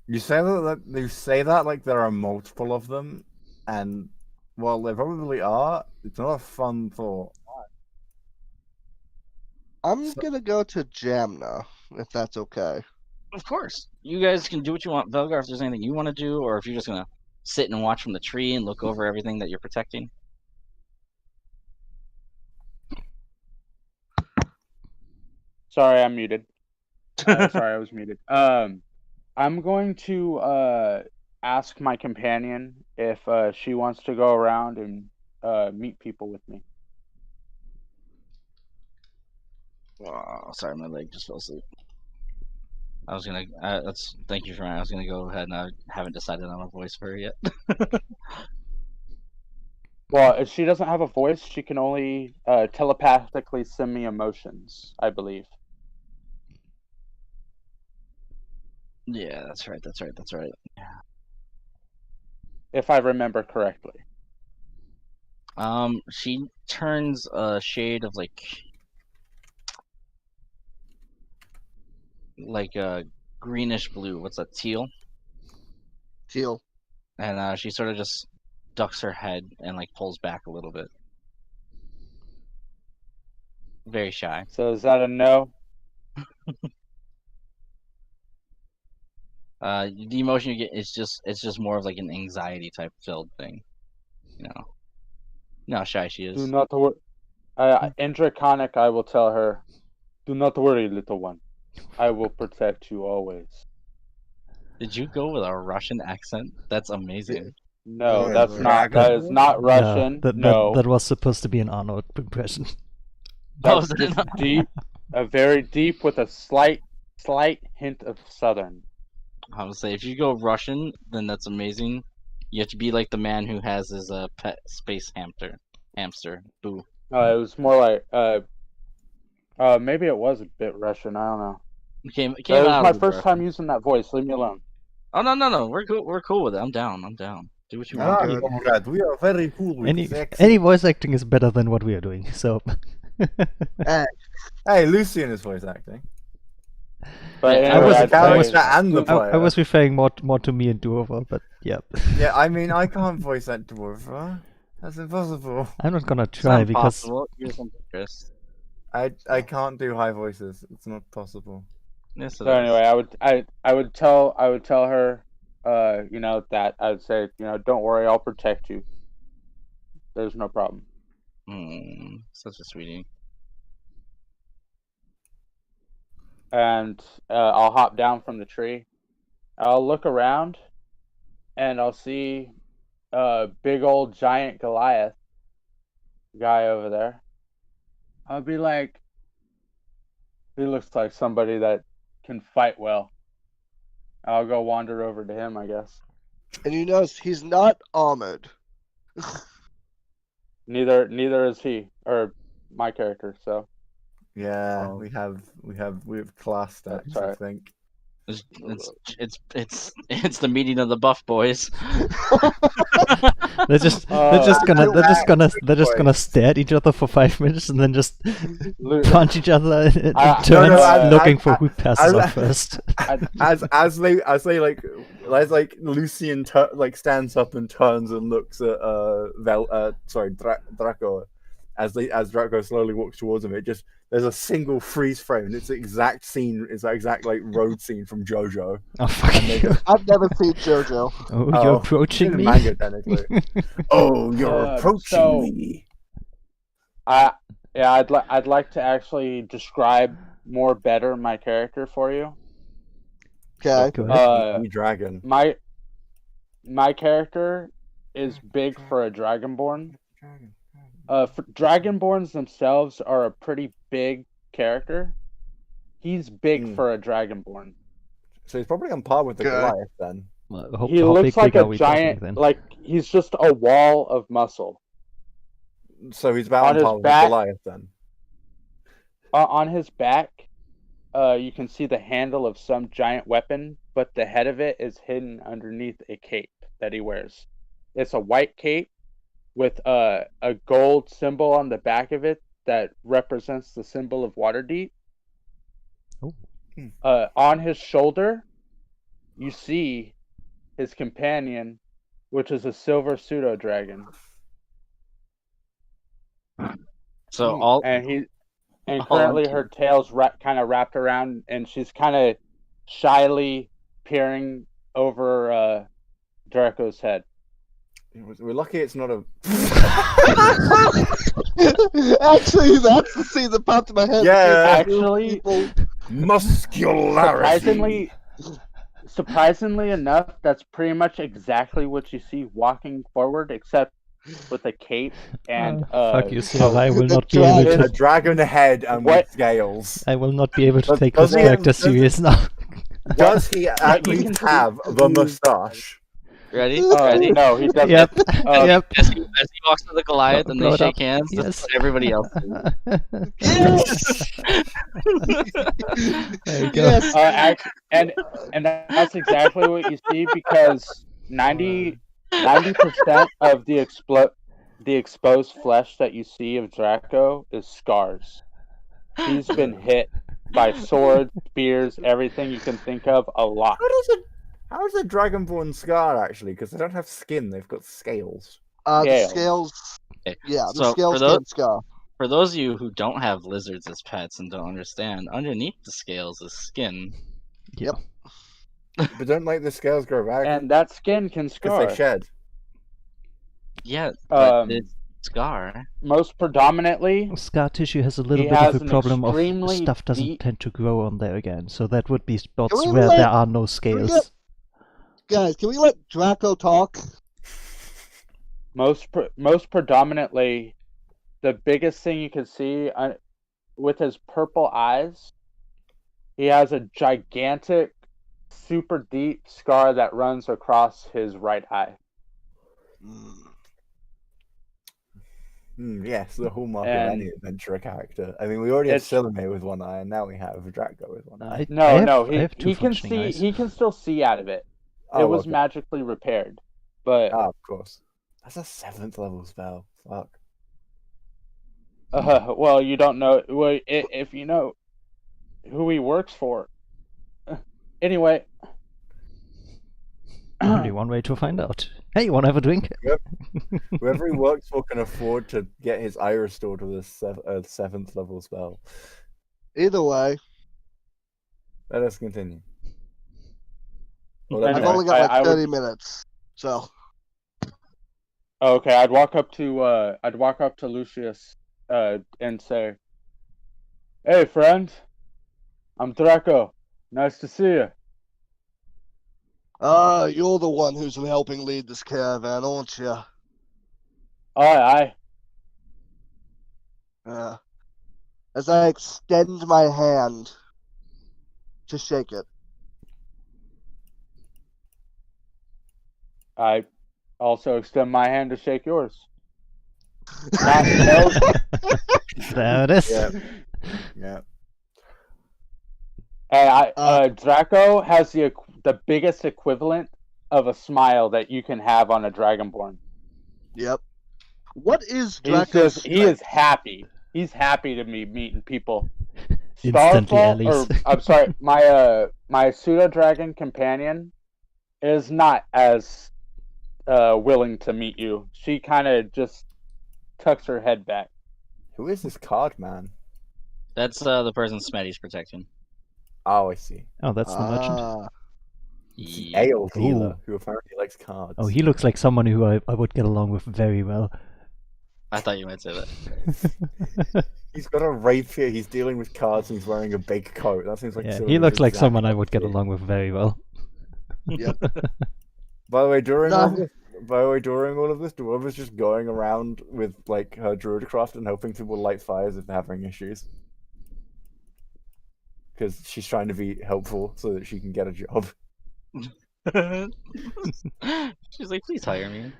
You say that like there are multiple of them, and well, there probably are. It's not a fun thought. I'm So- gonna go to Jamna, if that's okay. of course, you guys can do what you want, Velgar. If there's anything you want to do, or if you're just gonna sit and watch from the tree and look over everything that you're protecting. Sorry, I'm muted. Sorry, I was muted. I'm going to ask my companion if she wants to go around and meet people with me. Oh, sorry, my leg just fell asleep. I was gonna. Thank you for. I was gonna go ahead and I haven't decided on a voice for her yet. Well, if she doesn't have a voice, she can only telepathically send me emotions, I believe. Yeah, that's right. If I remember correctly. She turns a shade of like a greenish blue. What's that? Teal. Teal. And she sort of just ducks her head and like pulls back a little bit. Very shy. So is that a no? The emotion you get is just more of like an anxiety type filled thing. You know how shy she is. Do not worry. In Draconic, I will tell her, do not worry, little one. I will protect you always. Did you go with a Russian accent? That's amazing. No, Yeah, that's not. That is not Russian. Yeah, No, that was supposed to be an Arnold impression. that's Oh, is it just deep, a very deep with a slight hint of Southern. I would say if you go Russian, then that's amazing. You have to be like the man who has his pet space hamster. Boo. It was more like maybe it was a bit Russian. I don't know. It came It was out my of the first time Russian. using that voice. Leave me alone. Oh no, we're cool with it. I'm down. Do what you want. Ah, good. comrade, we are very cool with Any sex. voice acting is better than what we are doing. So. Hey, Lucian is voice acting. But Yeah, I anyway, was a I'd say- character and the I player. was referring more to me and Duover, but yeah. Yeah, I mean, I can't voice act Dwarf. That's impossible. I'm not gonna It's try not because possible. Here's something, Chris. I can't do high voices. It's not possible. Yes, it So is. anyway, I would tell her, that I would say, don't worry, I'll protect you. There's no problem. Such a sweetie. And I'll hop down from the tree. I'll look around, and I'll see a big old giant Goliath guy over there. I'll be like, he looks like somebody that can fight well. I'll go wander over to him, I guess. And you notice he's not armored. Neither is he, or my character. So Yeah, Oh. we have class stats, That's I right. think. It's the meeting of the buff boys. they're just gonna stare at each other for 5 minutes and then just punch each other in turns, looking for who passes out first. As they Lucian stands up and turns and looks at Draco, as Draco slowly walks towards him. There's a single freeze frame. And it's the exact scene. It's the exact road scene from JoJo. Oh fuck you! I've never seen JoJo. Oh, you're approaching in the me. manga, technically. Oh, you're approaching so- me. I'd like to actually describe more better my character for you. Okay. Go ahead. You dragon. My character is big for a Dragonborn. Dragonborns themselves are a pretty big character. He's big for a Dragonborn. So he's probably on par with the Okay. Goliath then. Well, He how looks like big are a we talking giant, then? like he's just a wall of muscle. So he's about On on his par with the back- Goliath then. On his back, you can see the handle of some giant weapon, but the head of it is hidden underneath a cape that he wears. It's a white cape with a gold symbol on the back of it that represents the symbol of Waterdeep. Oh. On his shoulder, you see his companion, which is a silver pseudo dragon, So all and Oh, currently I'm her tail's kind of wrapped around, and she's kind of shyly peering over Draco's head. We're lucky it's not a. Actually, that's the scene that popped in my head. Yeah. Actually, People- Muscularity. surprisingly enough, that's pretty much exactly what you see walking forward, except with a cape and Fuck you, Sarah. I will The not be able A to. dragon head and What? with scales. I will not be able to Does- take does this he- character does- serious now. Does he at least have the moustache? ready? Ready? no, he doesn't. Yep. Uh, Yep. As he walks to the Goliath and Blow they it up. shake hands. That's Yes. what everybody else does. Yes! There you go. Yes! And that's exactly what you see because 90% of the exposed flesh that you see of Draco is scars. He's been hit by swords, spears, everything you can think of, a lot. How is a dragonborn scar actually? Because they don't have skin; they've got scales. The Scales. scales. Okay, Yeah, the so scales for those- can scar. For those of you who don't have lizards as pets and don't understand, underneath the scales is skin. Yep. But don't like the scales grow back And that skin can because scar. they shed. Yeah, but Um, it's scar. Most predominantly, Scar tissue has a little He bit has of a an problem of extremely stuff doesn't deep- tend to grow on there again. So that would be spots we where let- there are no we scales. get- Guys, can we let Draco talk? most predominantly, the biggest thing you can see with his purple eyes, he has a gigantic, super deep scar that runs across his right eye. Yes, the hallmark of And- any adventurer character. I mean, we already have It's- Silame with one eye, and now we have Draco with one eye. No, I have two he can functioning see. eyes. He can still see out of it. Oh, It was okay. magically repaired, but Of course. That's a 7th level spell. Fuck. well, you don't know. Well, if you know who he works for. Anyway, Only one way to find out. Hey, you want to have a drink? Whoever he works for can afford to get his eye restored with a 7th level spell. Either way, Let us continue. Well, Anyway, I've only got like I would- 30 minutes. So, okay, I'd walk up to Lucius, and say, "Hey, friend, I'm Draco. Nice to see you." you're the one who's been helping lead this caravan, aren't you? Aye. As I extend my hand to shake it. I also extend my hand to shake yours. No, There it is. Yeah. Yeah. And Draco has the biggest equivalent of a smile that you can have on a Dragonborn. Yep. What is He Draco's is happy. He's happy to be meeting people. Instantly, Starfall, Elise. or I'm sorry, my pseudo dragon companion is not as willing to meet you. She kind of just tucks her head back. Who is this card man? That's the person Smetty's protecting. Oh, I see. Oh, that's the merchant. It's the Yeah. ale dealer Ooh. who apparently likes cards. Oh, he looks like someone who I would get along with very well. I thought you might say that. He's got a rapier, he's dealing with cards, and he's wearing a big coat. That seems like Yeah, sort he of looks like exact someone I would get opposite. along with very well. Yep. By the way, during No. all this, Dwarf was just going around with like her druidcraft and hoping people light fires if they're having issues. Because she's trying to be helpful so that she can get a job. She's like, please hire me.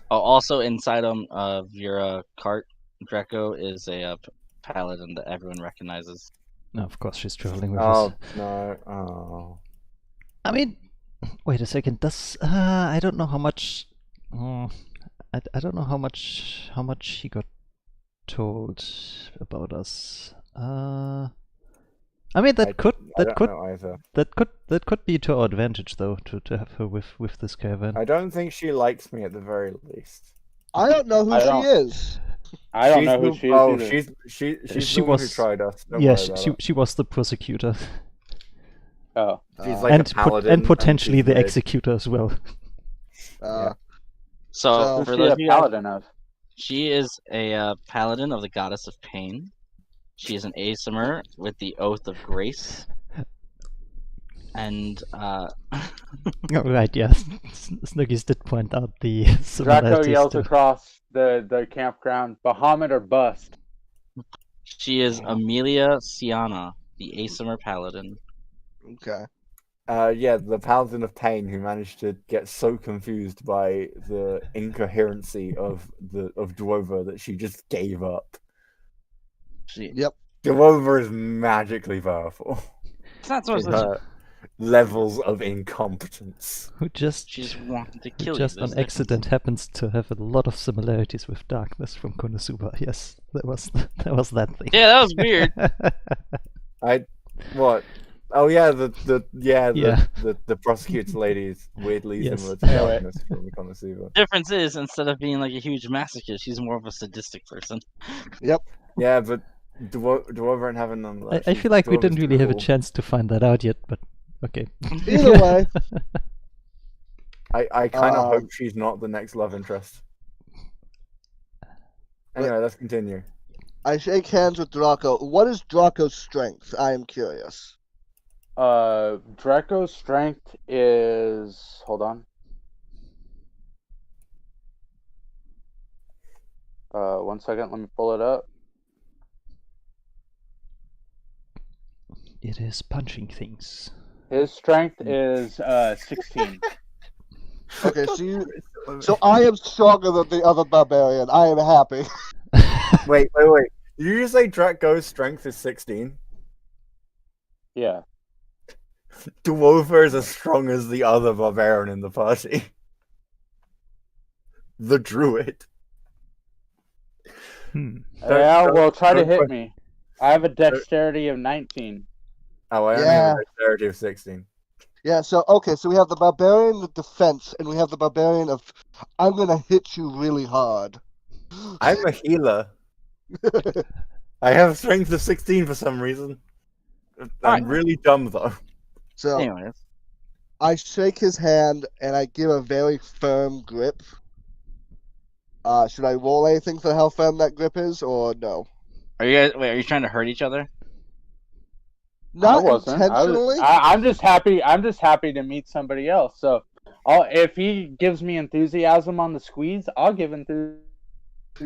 Oh, also inside of your cart, Draco is a paladin that everyone recognizes. No, of course she's traveling with Oh us. no! Oh, I mean, wait a second. Does I don't know how much. I don't know how much he got told about us. I mean I don't know either. that could be to our advantage though to have her with this caravan. I don't think she likes me at the very least. I don't know who I she don't- is. I don't She's know who the- she is Oh, either. she's She the one who was- tried us. Don't Yeah, worry about it. she was the prosecutor Oh, She's like a paladin, and potentially she's the weird. executor as well. Uh, So, So- for who's those she of a you guys, paladin of? she is a paladin of the goddess of pain. She is an Aesimer with the Oath of Grace. And Oh, right, yeah. Snuggies did point out the Draco similarities yells to- across the campground, "Bahamut or bust." she is Amelia Siana, the Aesimer paladin. okay. Yeah, the Paladin of Pain who managed to get so confused by the incoherency of Dwover that she just gave up. She, Yep. Dwover is magically powerful. it's not so much In that her levels of incompetence. Who just she's wanting to who kill just you. on There's a accident happens to have a lot of similarities with Darkness from Konosuba. Yes, that was that thing. Yeah, that was weird. What? Oh yeah, Yeah. the prosecutor lady's weirdly Yes. similar to Anyway. Darkness from Konosuba. Difference is, instead of being like a huge masochist, she's more of a sadistic person. Yep. Yeah, but Dwover and Heaven nonetheless. I feel like we Dwover's didn't really have a cool. chance to find that out yet, but okay. Either way, I kind of Um, hope she's not the next love interest. Anyway, let's continue. I shake hands with Draco. What is Draco's strength? I am curious. Draco's strength is. Hold on. 1 second. Let me pull it up. It is punching things. His strength is 16. Okay, so I am stronger than the other barbarian. I am happy. Wait. Did you just say Draco's strength is 16? Yeah. Dwover is as strong as the other barbarian in the party. The druid. Yeah, well, try to hit don't- me. I have a dexterity of 19. Oh, I only Yeah. have a dexterity of 16. Yeah, so okay, so we have the barbarian of defense, and we have the barbarian of I'm gonna hit you really hard. I'm a healer. I have a strength of 16 for some reason. I'm really dumb though. So Anyways, I shake his hand and I give a very firm grip. Should I roll anything for how firm that grip is, or no? are you trying to hurt each other? Not I wasn't. intentionally. I'm just happy. I'm just happy to meet somebody else. So, if he gives me enthusiasm on the squeeze, I'll give enthusiasm.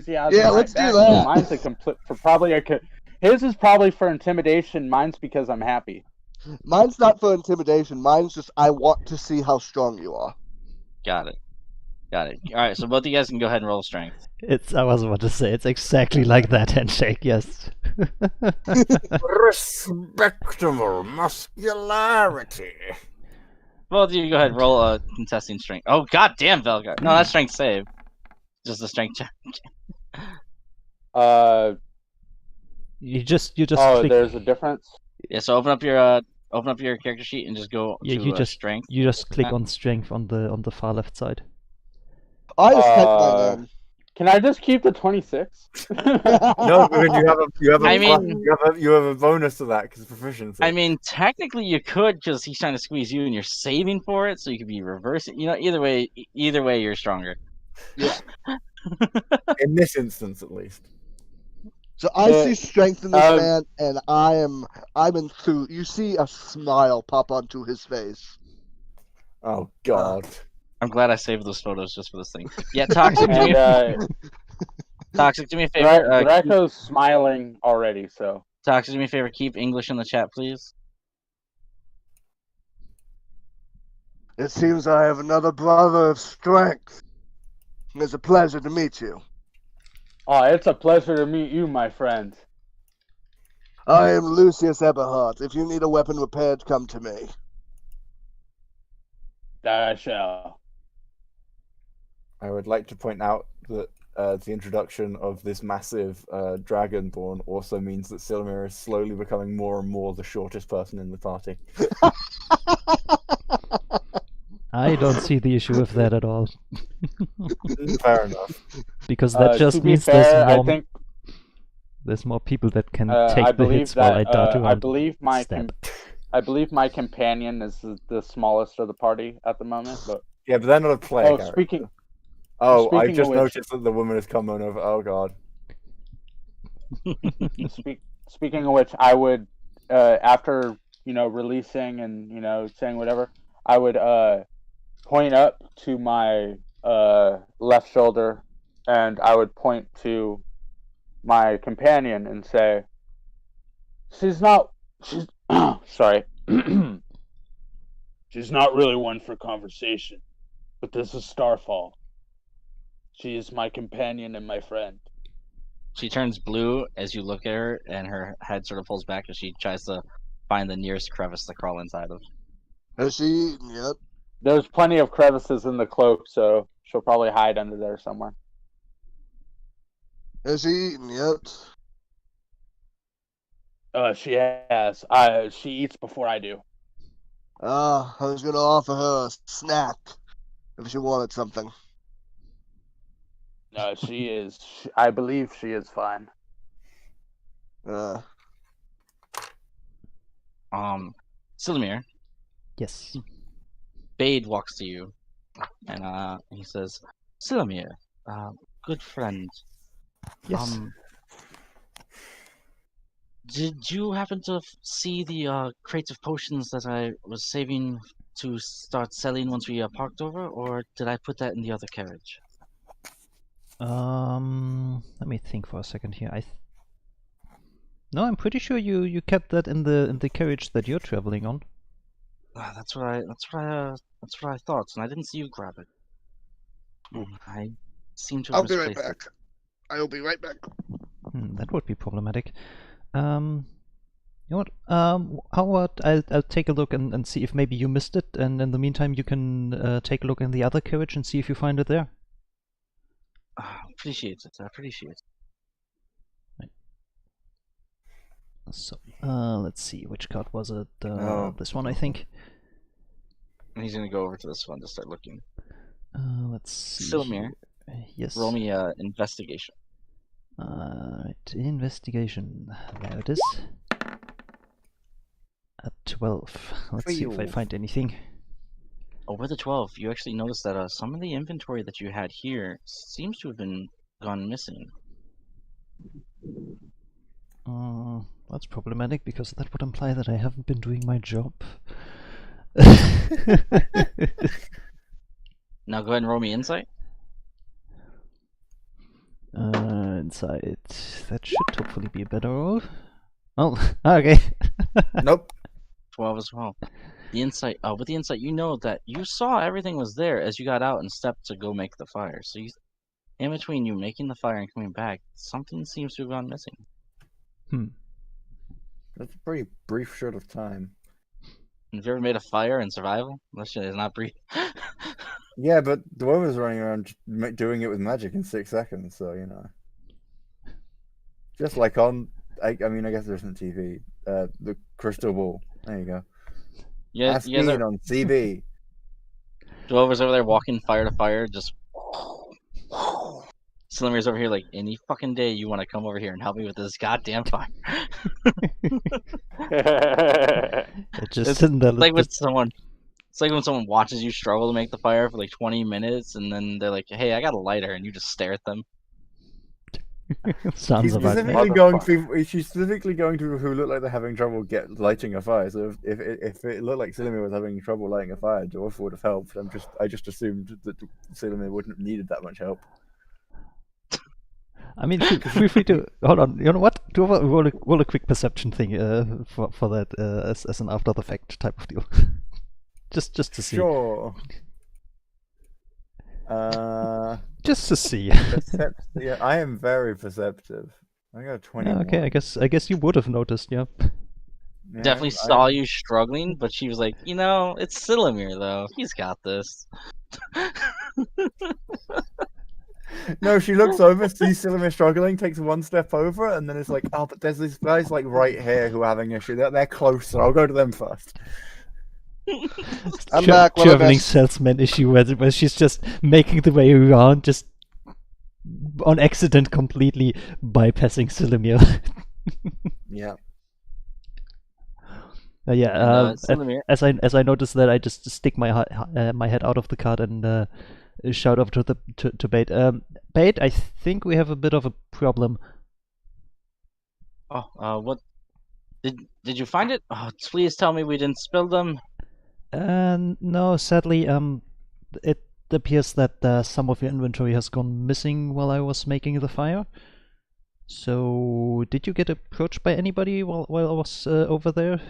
Yeah, right let's do back. that. Mine's a complete for probably his is probably for intimidation. Mine's because I'm happy. Mine's not for intimidation. Mine's just I want to see how strong you are. Got it. All right, so both of you guys can go ahead and roll strength. I was about to say it's exactly like that handshake. Yes. Respectable muscularity. Both of you go ahead and roll a contesting strength. Oh god damn, Velgar. No, that's strength save. Just a strength check. You just Oh, click. there's a difference. Yeah, so open up your character sheet and just go Yeah, to you just strength. You just click on strength on the far left side. I just typed my name. Can I just keep the 26? No, because you have a I plus, mean- you have a bonus to that because proficiency. I mean, technically you could, because he's trying to squeeze you and you're saving for it, so you could be reversing. You know, either way, you're stronger. in this instance, at least. So I see strength in this man, and I'm enthused. You see a smile pop onto his face. Oh God. I'm glad I saved those photos just for this thing. Yeah, Toxic, do me, And Toxic, do me a favor. Draco's smiling already, so. Toxic, do me a favor. Keep English in the chat, please. It seems I have another brother of strength. It's a pleasure to meet you. Oh, it's a pleasure to meet you, my friend. I am Lucius Eberhardt. If you need a weapon repaired, come to me. I shall. I would like to point out that the introduction of this massive dragonborn also means that Silmir is slowly becoming more and more the shortest person in the party. I don't see the issue with that at all. Fair enough. Because that To just be means fair, I think there's more people that can I take the believe hits while I that dart I around. believe my companion is the smallest of the party at the moment. But Yeah, but they're not a player oh, character. I speaking just of which- noticed that the woman has come on over. Oh God. speaking of which, I would after releasing and saying whatever, I would point up to my left shoulder, and I would point to my companion and say, "She's sorry." She's not really one for conversation, but this is Starfall. She is my companion and my friend. She turns blue as you look at her, and her head sort of pulls back as she tries to find the nearest crevice to crawl inside of. Has she eaten yet? There's plenty of crevices in the cloak, so she'll probably hide under there somewhere. Has she eaten yet? She has. She eats before I do. I was gonna offer her a snack if she wanted something. She is. I believe she is fine. Silmir, Yes. Bade walks to you, and he says, Silmir, good friend. Yes. Did you happen to see the crates of potions that I was saving to start selling once we parked over, or did I put that in the other carriage? Let me think for a second here. No, I'm pretty sure you kept that in the carriage that you're traveling on. That's what I thought, and I didn't see you grab it. I seem to have I'll be right misplaced it. back. I'll be right back. That would be problematic. You know what? How about I'll take a look and see if maybe you missed it, and in the meantime you can take a look in the other carriage and see if you find it there. Appreciate it. I appreciate it. Right. So, let's see, which card was it? This one, I think. And he's gonna go over to this one to start looking. Let's see. Silmir, Yes. roll me investigation. Right, investigation. There it is. At 12. Let's see if I find anything. Over the 12, you actually notice that some of the inventory that you had here seems to have gone missing. That's problematic because that would imply that I haven't been doing my job. Now go ahead and roll me insight. Insight. That should hopefully be a better roll. Oh, okay. Nope. 12 as well. The insight. With the insight, you know that you saw everything was there as you got out and stepped to go make the fire. So in between you making the fire and coming back, something seems to have gone missing. That's a pretty brief short of time. Have you ever made a fire in survival? That shit is not brief. Yeah, but the one was running around doing it with magic in 6 seconds, so you know. Just like on, I mean, I guess there isn't TV. The crystal ball. There you go. Yeah, That's me on CB. Dweover's over there walking fire to fire, just. Slimer's over here like, any fucking day you want to come over here and help me with this goddamn fire. It just isn't that like with someone. It's like when someone watches you struggle to make the fire for like 20 minutes, and then they're like, "Hey, I got a lighter," and you just stare at them. sounds She's about specifically going to. She's specifically going to who look like they're having trouble lighting a fire. So if it looked like Silumir was having trouble lighting a fire, Dwarf would have helped. I just assumed that Silumir wouldn't have needed that much help. I mean, feel free to hold on. You know what? Do roll a quick perception thing for that as an after the fact type of deal. just to see. Sure. Just to see. Yeah, I am very perceptive. I got 21. Okay, I guess you would have noticed, yeah. Yeah, Definitely saw you struggling, but she was like, it's Silumir though. He's got this. No, she looks over, sees Silumir struggling, takes one step over, and then it's like, oh, but there's these guys like right here who are having an issue. They're closer. I'll go to them first. I'm back. Traveling salesman issue where she's just making the way around, just on accident completely bypassing Silumir. Yeah. Silumir. As I noticed that, I just stick my head out of the cart and shout over to Bait. Bait, I think we have a bit of a problem. Oh, what? Did you find it? Oh, please tell me we didn't spill them. No, sadly, it appears that some of your inventory has gone missing while I was making the fire. So, did you get approached by anybody while I was over there?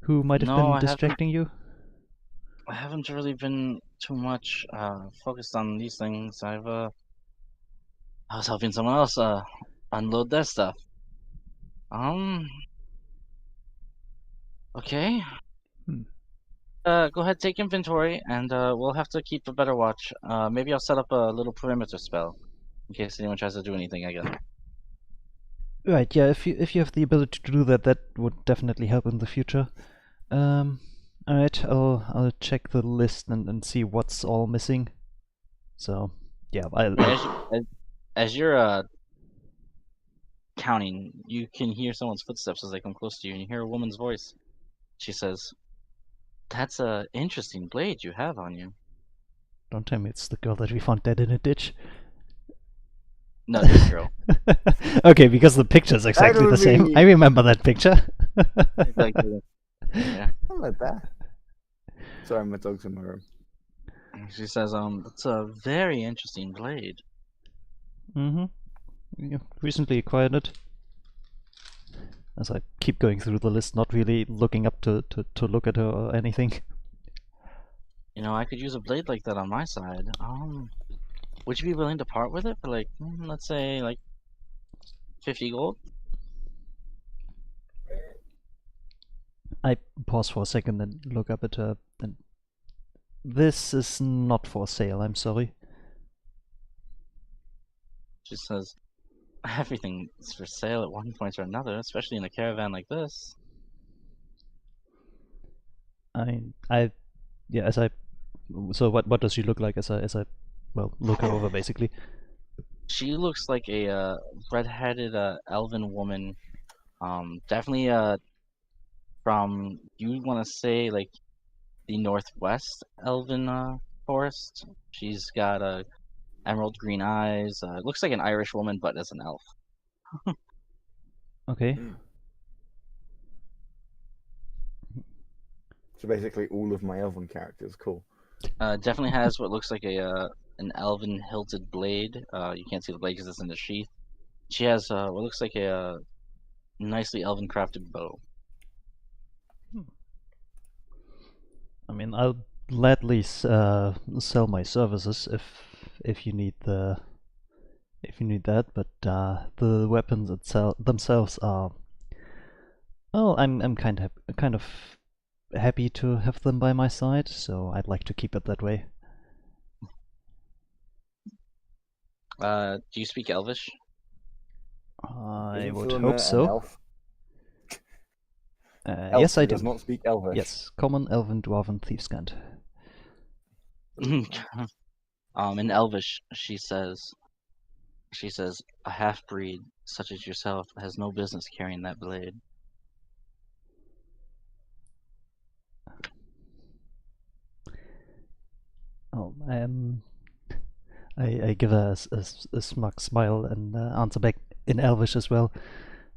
Who might have been distracting you? I haven't really been too much focused on these things. I was helping someone else unload their stuff. Okay. Hmm. Go ahead, take inventory, and we'll have to keep a better watch. Maybe I'll set up a little perimeter spell in case anyone tries to do anything again. Right, yeah, if you have the ability to do that, that would definitely help in the future. Alright, I'll check the list and see what's all missing. So, yeah, As you're counting, you can hear someone's footsteps as they come close to you, and you hear a woman's voice. She says, "That's a interesting blade you have on you." Don't tell me it's the girl that we found dead in a ditch. No, this girl. Okay, because the picture's exactly the same. I remember that picture. Yeah. I like that. Sorry, my dog's in my room. She says, "It's a very interesting blade." Mm-hmm. Yeah, recently acquired it. As I keep going through the list, not really looking up to look at her or anything. You know, I could use a blade like that on my side. Would you be willing to part with it for like, let's say, like 50 gold? I pause for a second and look up at her. And this is not for sale, I'm sorry. She says, "Everything is for sale at one point or another, especially in a caravan like this." Yeah, as I, so what does she look like as I, well, look her over basically? She looks like a red-headed elven woman. Definitely from, you want to say, like the northwest elven forest. She's got emerald green eyes. Looks like an Irish woman, but as an elf. Okay. So basically, all of my elven characters, cool. Definitely has what looks like an elven hilted blade. You can't see the blade because it's in the sheath. She has what looks like a nicely elven crafted bow. I mean, I'll gladly sell my services if you need that, but the weapons themselves are, well, I'm kind of happy to have them by my side, so I'd like to keep it that way. Do you speak Elvish? I Isn't would Philomena hope an so. elf? Yes, I do. Does not speak Elvish. Yes, Common, Elven, Dwarven, Thiefskant. In Elvish, she says, "A half-breed such as yourself has no business carrying that blade." Oh, I give a smug smile and answer back in Elvish as well.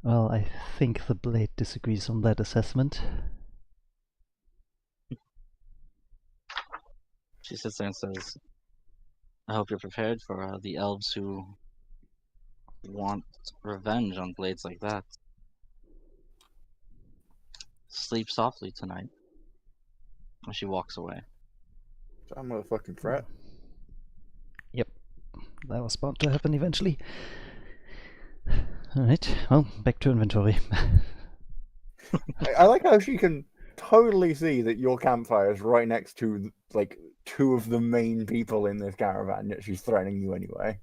Well, I think the blade disagrees on that assessment. She sits there and says, "I hope you're prepared for the elves who want revenge on blades like that. Sleep softly tonight." And she walks away. I'm a fucking threat. Yep, that was bound to happen eventually. Alright, well, back to inventory. I like how she can totally see that your campfire is right next to, like, two of the main people in this caravan, yet she's threatening you anyway.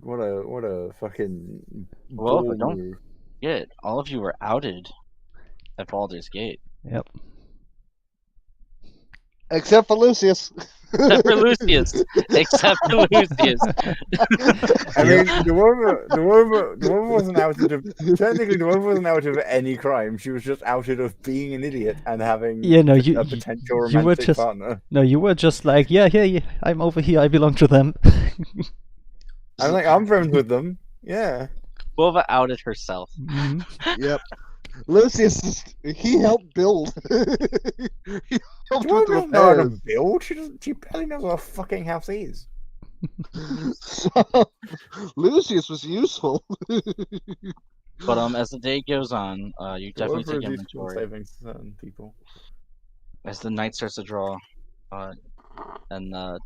What a fucking Well, ball but don't move. forget, all of you were outed at Baldur's Gate. Yep. Except for Lucius. Except for Lucius. Except for Lucius. I mean, the woman wasn't outed of, technically the woman wasn't outed of any crime. She was just outed of being an idiot and having a potential romantic partner. No, you were just like, yeah, I'm over here, I belong to them. I'm like, I'm friends with them. Yeah. Bova outed herself. Mm-hmm. Yep. Lucius, he helped build. He helped with She doesn't know how to repairs. build. She barely knows what a fucking house is. So, Lucius was useful. But as the day goes on, you definitely take However, useful inventory. saving certain people. as the night starts to draw, and the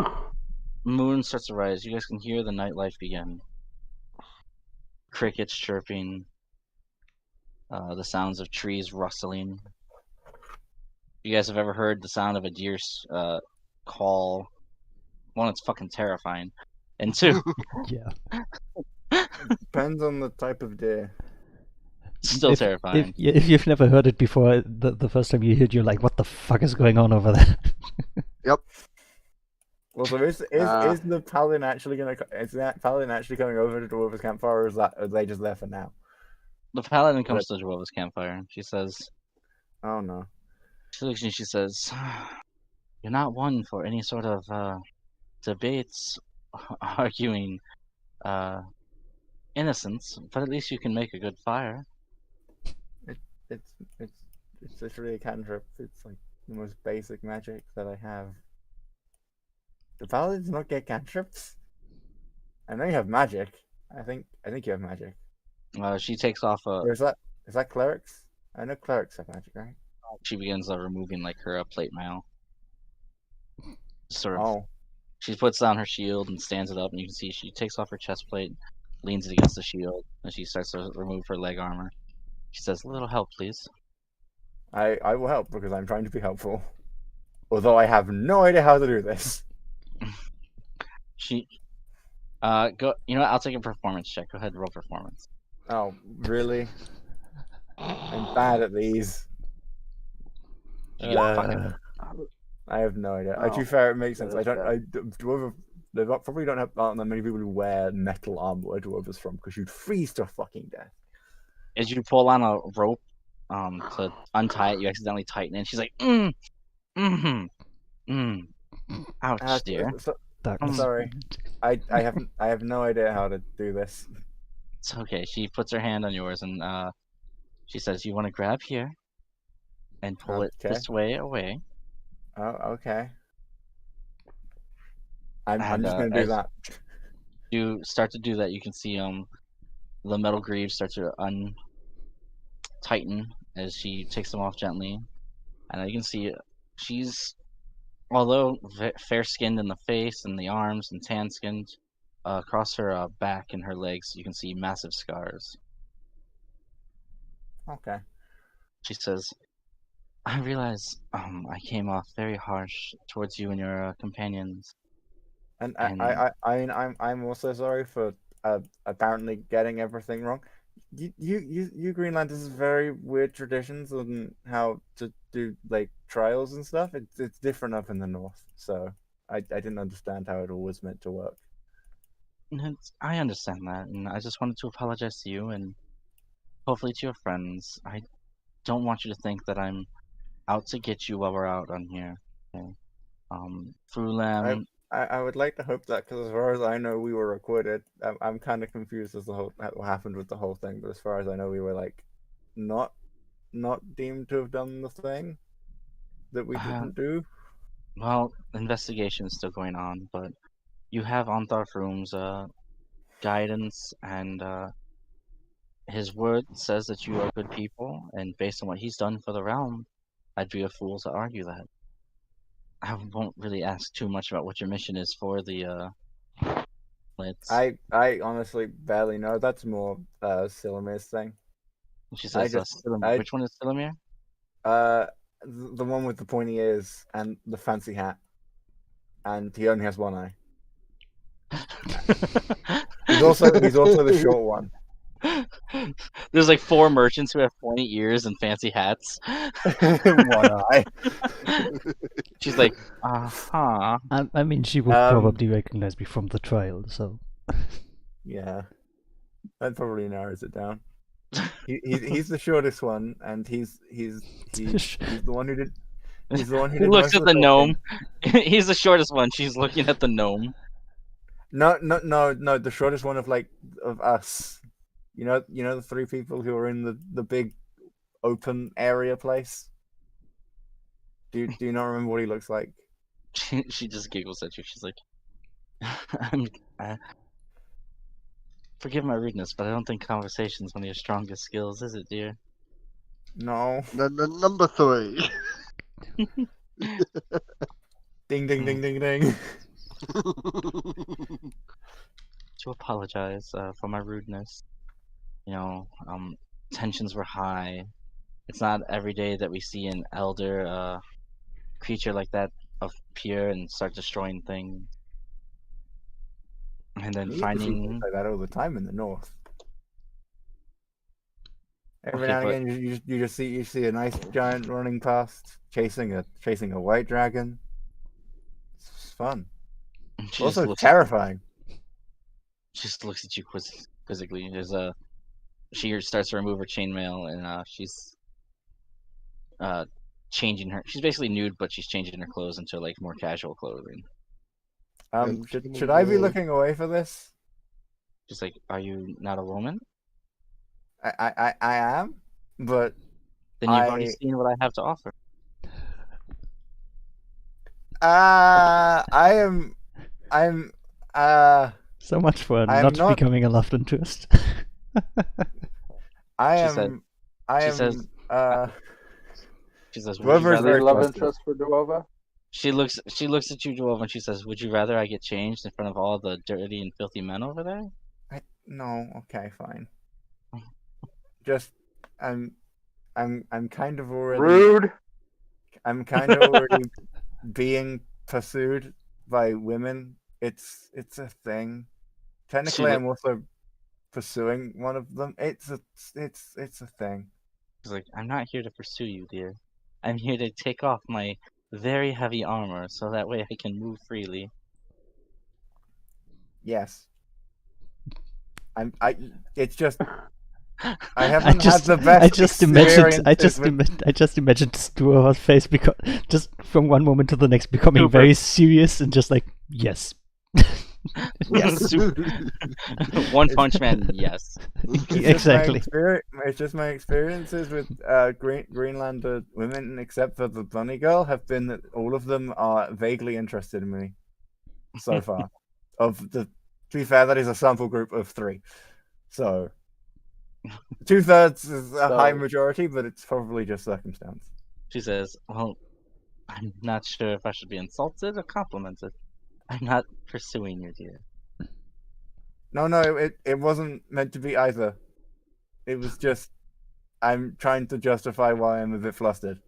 moon starts to rise, you guys can hear the nightlife begin. Crickets chirping, the sounds of trees rustling. You guys have ever heard the sound of a deer's call? One, it's fucking terrifying, and two, Yeah. Depends on the type of deer. it's still if, terrifying. If you've never heard it before, the first time you hear it, you're like, what the fuck is going on over there? Well, so is the paladin actually is that paladin actually coming over to Dwarven's campfire, or are they just there for now? The paladin comes to Joel's campfire. She says, Oh no. she looks and she says, "You're not one for any sort of debates, arguing innocence, but at least you can make a good fire." It's literally a cantrip. It's like the most basic magic that I have. Do paladins not get cantrips? I know you have magic. I think you have magic. She takes off Or is that clerics? I know clerics have magic, right? she begins removing like her plate mail. Sort of. Oh. She puts down her shield and stands it up, and you can see she takes off her chest plate, leans it against the shield, and she starts to remove her leg armor. She says, "A little help, please." I will help because I'm trying to be helpful. Although I have no idea how to do this. She, go. You know what? I'll take a performance check. Go ahead and roll performance. Oh, really? I'm bad at these. You fucking. I have no idea. Oh, to be fair, it makes sense. okay. They probably don't have that many people who wear metal armor where dwarves from, because you'd freeze to fucking death. As you pull on a rope, to untie it, you accidentally tighten it. She's like, ouch, dear. Darkness. Sorry, I have no idea how to do this. It's okay. She puts her hand on yours and she says, "You want to grab here and pull it Okay. this way away." Oh, okay. I'm And, just gonna do as that. you start to do that, you can see the metal greaves start to tighten as she takes them off gently, and you can see she's, although fair-skinned in the face and the arms and tan-skinned, across her back and her legs you can see massive scars. Okay. She says, "I realize I came off very harsh towards you and your companions." And And- I'm also sorry for apparently getting everything wrong. You Greenlanders have very weird traditions on how to do like trials and stuff. It's different up in the north, so I didn't understand how it all was meant to work. I understand that, and I just wanted to apologize to you and hopefully to your friends. I don't want you to think that I'm out to get you while we're out on here. Okay? Frulam, I would like to hope that, because as far as I know, we were acquitted. I'm kind of confused as to what happened with the whole thing, but as far as I know, we were like not deemed to have done the thing that we didn't do. well, the investigation is still going on, but you have Antharfrum's guidance, and his word says that you are good people, and based on what he's done for the realm, I'd be a fool to argue that. I won't really ask too much about what your mission is for the Blitz. I honestly barely know. That's more Silamir's thing. She says, which one is Silamir? The one with the pointy ears and the fancy hat, and he only has one eye. He's also the short one. There's like 4 merchants who have pointy ears and fancy hats. One eye. She's like, uh-huh. I mean, she would probably recognize me from the trial, so. Yeah, that probably narrows it down. He's the shortest one, and he's the one who did. He's the one who He did looks most at of the gnome. He's the shortest one. She's looking at the gnome. No, the shortest one of us. You know the 3 people who are in the big open area place. Do you not remember what he looks like? She just giggles at you. She's like, forgive my rudeness, but I don't think conversation's one of your strongest skills, is it, dear? No. The number 3. Ding ding ding ding ding. To apologize for my rudeness. Tensions were high. It's not every day that we see an elder creature like that appear and start destroying things. And then You see finding. things like that all the time in the north. Every Okay, now and but- again, you just see a nice giant running past, chasing a white dragon. It's fun. She Also just looks terrifying. She just looks at you quizzically. She starts to remove her chainmail and she's changing her. She's basically nude, but she's changing her clothes into like more casual clothing. Should I be looking away for this? She's like, "Are you not a woman? I am, but Then you've already seen what I have to offer." I'm So much for I am not not- becoming a love interest. I She am said- I she am says- She says, "Would you Whoever's rather?" very Love flustered. interest for Duova? She looks at you, Dwarf, and she says, "Would you rather I get changed in front of all the dirty and filthy men over there?" No, okay, fine. Just I'm kind of already Rude. I'm kind of already being pursued by women. It's a thing. Technically, look- I'm also pursuing one of them. It's a thing. She's like, "I'm not here to pursue you, dear. I'm here to take off my very heavy armor so that way I can move freely." Yes. It's just I haven't had the best I just imagined. experiences with- I just imagined Stuart's face because just from one moment to the next becoming Super. very serious and just like yes. Yes. One Punch Man, yes. Exactly. It's just my experiences with Greenlander women, except for the bunny girl, have been that all of them are vaguely interested in me so far. To be fair, that is a sample group of 3. So 2/3 is a high So- majority, but it's probably just circumstance. She says, "Well, I'm not sure if I should be insulted or complimented. I'm not pursuing you, dear." No, it wasn't meant to be either. It was just I'm trying to justify why I'm a bit flustered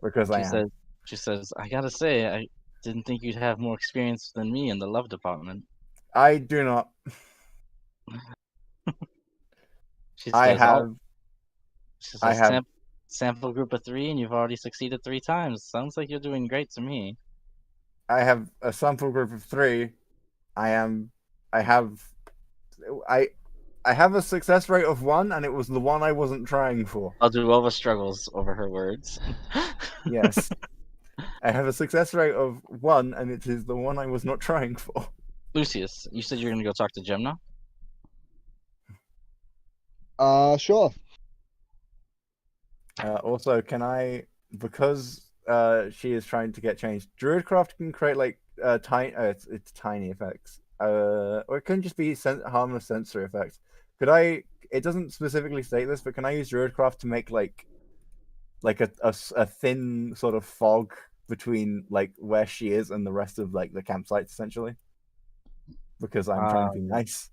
because I am. She says, "I gotta say, I didn't think you'd have more experience than me in the love department." I do not. She I says, have. She says, I have- sample group of 3, and you've already succeeded 3 times. Sounds like you're doing great to me. I have a sample group of 3. I have a success rate of 1, and it was the one I wasn't trying for. Alduova struggles over her words. Yes. I have a success rate of 1, and it is the one I was not trying for. Lucius, you said you're gonna go talk to Gemna? Sure. Also, can I, because she is trying to get changed, Druidcraft can create like tiny, it's tiny effects, or it can just be harmless sensory effects. Could I? It doesn't specifically state this, but can I use Druidcraft to make like a thin sort of fog between like where she is and the rest of like the campsites, essentially? Because I'm trying to be nice.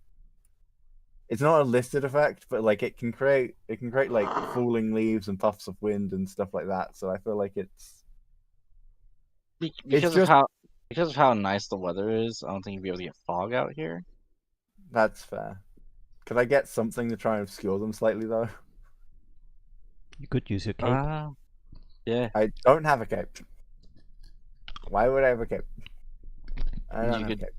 It's not a listed effect, but like it can create like falling leaves and puffs of wind and stuff like that. So I feel like it's Because just- of how nice the weather is, I don't think you'd be able to get fog out here. that's fair. Could I get something to try and obscure them slightly though? You could use your cape. Yeah. I don't have a cape. Why would I have a cape? I You don't have a could cape.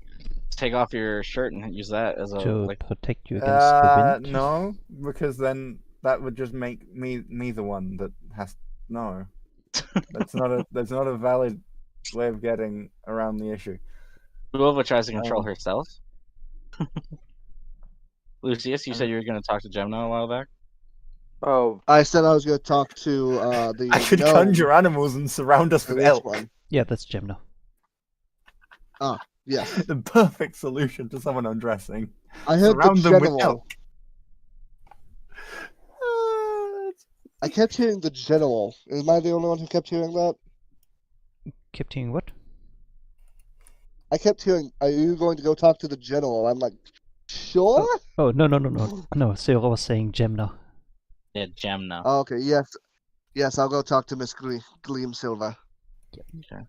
Take off your shirt and use that as a to like. protect you against the wind. No, because then that would just make me the one that has no. That's not a valid way of getting around the issue. Luova tries to control Um, herself. Lucius, you said you were going to talk to Gemna a while back. Oh, I said I was going to talk to the. I could gnome conjure animals and surround us for with this elk. one. Yeah, that's Gemna. Yes. The perfect solution to someone undressing. I heard Surround the them with general. elk. I kept hearing the general. Am I the only one who kept hearing that? kept hearing what? I kept hearing, "Are you going to go talk to the general?" I'm like, "Sure." Oh, no. No, Sarah was saying Gemna. Yeah, Gem now. Oh, okay, yes, I'll go talk to Miss Gleam Silver. Okay.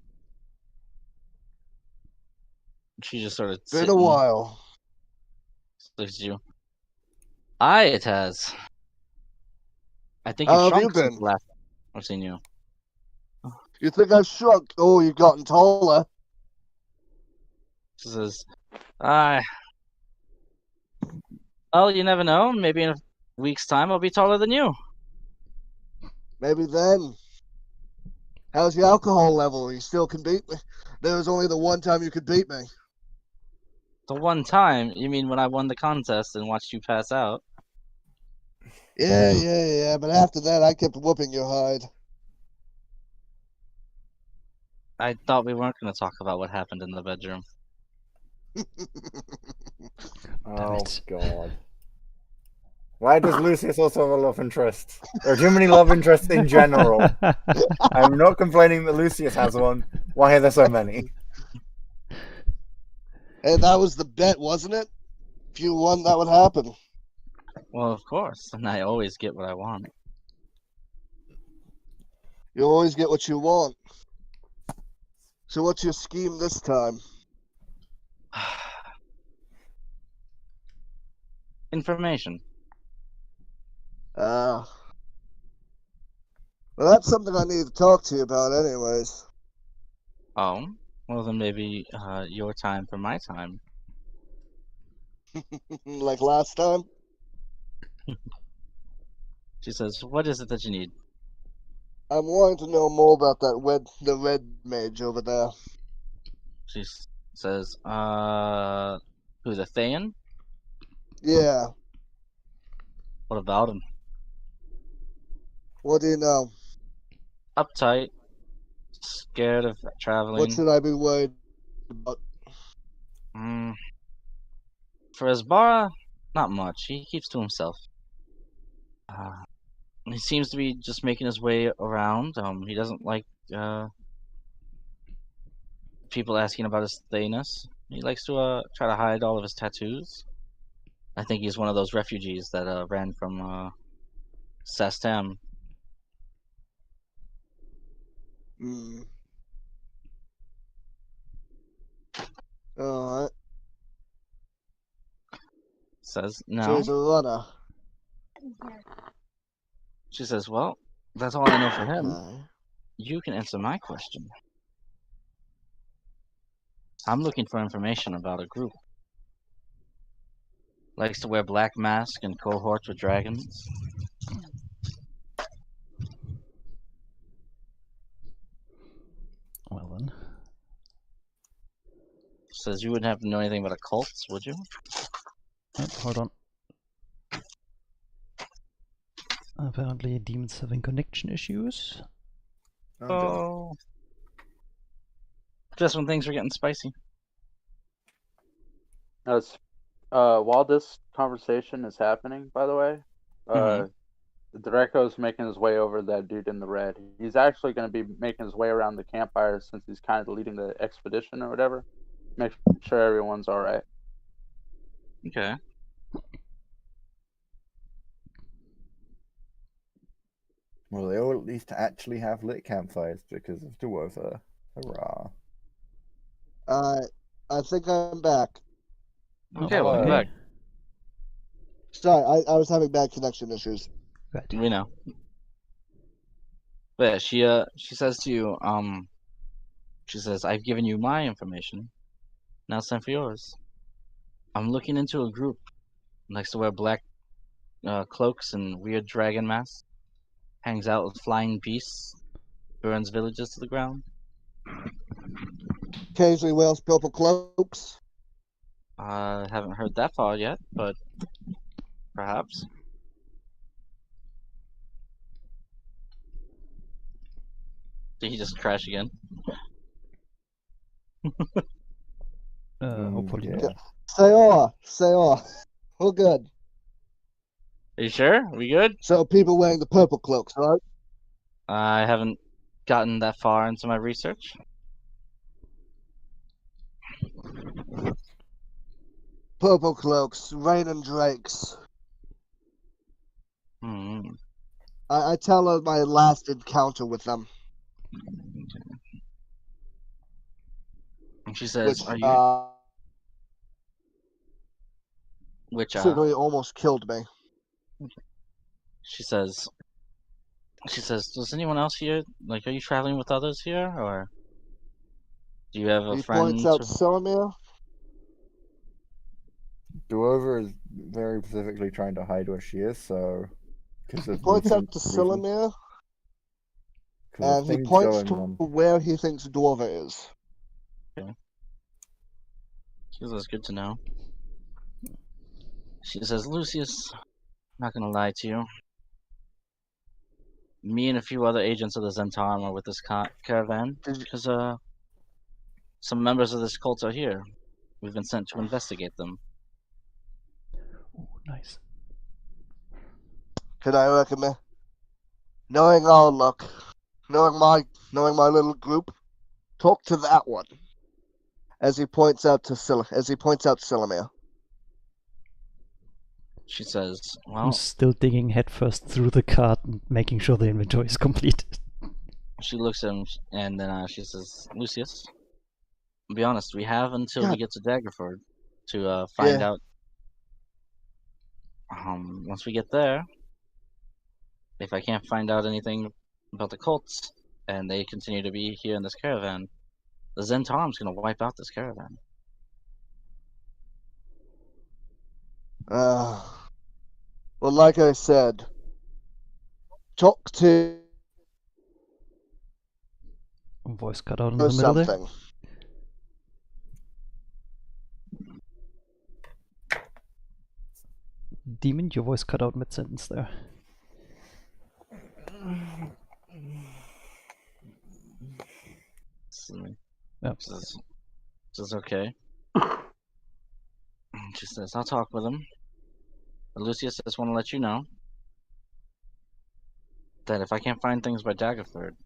She just sort of Been sits a while. looks at you. Aye, it has. I think How you've have you shrunk since been? the last I've seen you. You think I've shrunk? Oh, you've gotten taller. She says, "Aye. Well, you never know. Maybe in a week's time I'll be taller than you." Maybe then. How's your alcohol level? You still can beat me? There was only the one time you could beat me. The one time, you mean when I won the contest and watched you pass out? Yeah, but after that I kept whooping your hide. I thought we weren't going to talk about what happened in the bedroom. Oh it. God. Why does Lucius also have a love interest? There are too many love interests in general. I'm not complaining that Lucius has one. Why are there so many? Hey, that was the bet, wasn't it? If you won, that would happen. Well, of course, and I always get what I want. You always get what you want. So what's your scheme this time? Information. Well, that's something I need to talk to you about anyways. Oh, well then maybe your time for my time. Like last time? She says, "What is it that you need?" I'm wanting to know more about the red mage over there. She says, who's a Thayan? Yeah, What about him? what do you know? Uptight, scared of traveling. What should I be worried about? For Asbara, not much. He keeps to himself. He seems to be just making his way around. He doesn't like people asking about his thayness. He likes to try to hide all of his tattoos. I think he's one of those refugees that ran from Sastam. Alright. Says So no. he's a runner. She says, "Well, that's all I know for him. Okay. You can answer my question. I'm looking for information about a group. Likes to wear black mask and cohorts with dragons. Well then. Says you wouldn't have to know anything about occults, would you?" Oh, hold on. Apparently demons having connection issues. Oh. Just when things are getting spicy. While this conversation is happening, by the way, Draco's making his way over that dude in the red. He's actually going to be making his way around the campfire since he's kind of leading the expedition or whatever. Make sure everyone's all right. Okay. Well, they all at least actually have lit campfires because of the weather. Hurrah. I think I'm back. Okay, welcome back. Sorry, I was having bad connection issues. Right. We know. But yeah, she says to you, she says, "I've given you my information. Now it's time for yours. I'm looking into a group. Likes to wear black cloaks and weird dragon masks. Hangs out with flying beasts. Burns villages to the ground." Occasionally wears purple cloaks. I haven't heard that far yet, but perhaps. Did he just crash again? Hopefully yeah. not. Say we're good. Are you sure? We good? So people wearing the purple cloaks, right? I haven't gotten that far into my research. Purple cloaks, raining drakes. Hmm. I tell her my last encounter with them, And she says, which "Are you?" Which certainly almost killed me. she says. She says, "Does anyone else here? Like, are you traveling with others here, or do you have a He points friend?" out Silmir. Duover is very specifically trying to hide where she is, so because He of points out recent to reasons, Silmir, because of and he things points going to on. where he thinks Dwarver is. She says, "Good to know." She says, "Lucius, not gonna lie to you. Me and a few other agents of the Zentarum are with this caravan Did you- because some members of this cult are here. We've been sent to investigate them." Oh, nice. Can I recommend? Knowing our luck, knowing my little group, talk to that one. As he points out Silmir. She says, I'm "Well," still digging headfirst through the cart and making sure the inventory is completed. she looks at him and then she says, "Lucius, to be honest, we have until we God. get to Daggerford to find Yeah. out. Once we get there, if I can't find out anything about the cults and they continue to be here in this caravan, the Zentarum's gonna wipe out this caravan." Well, like I said, talk to Voice cut out in the middle there. something. Demon, your voice cut out mid-sentence there. Yep. She says, "Okay." She says, "I'll talk with him. But Lucius, I just want to let you know that if I can't find things by Daggerford,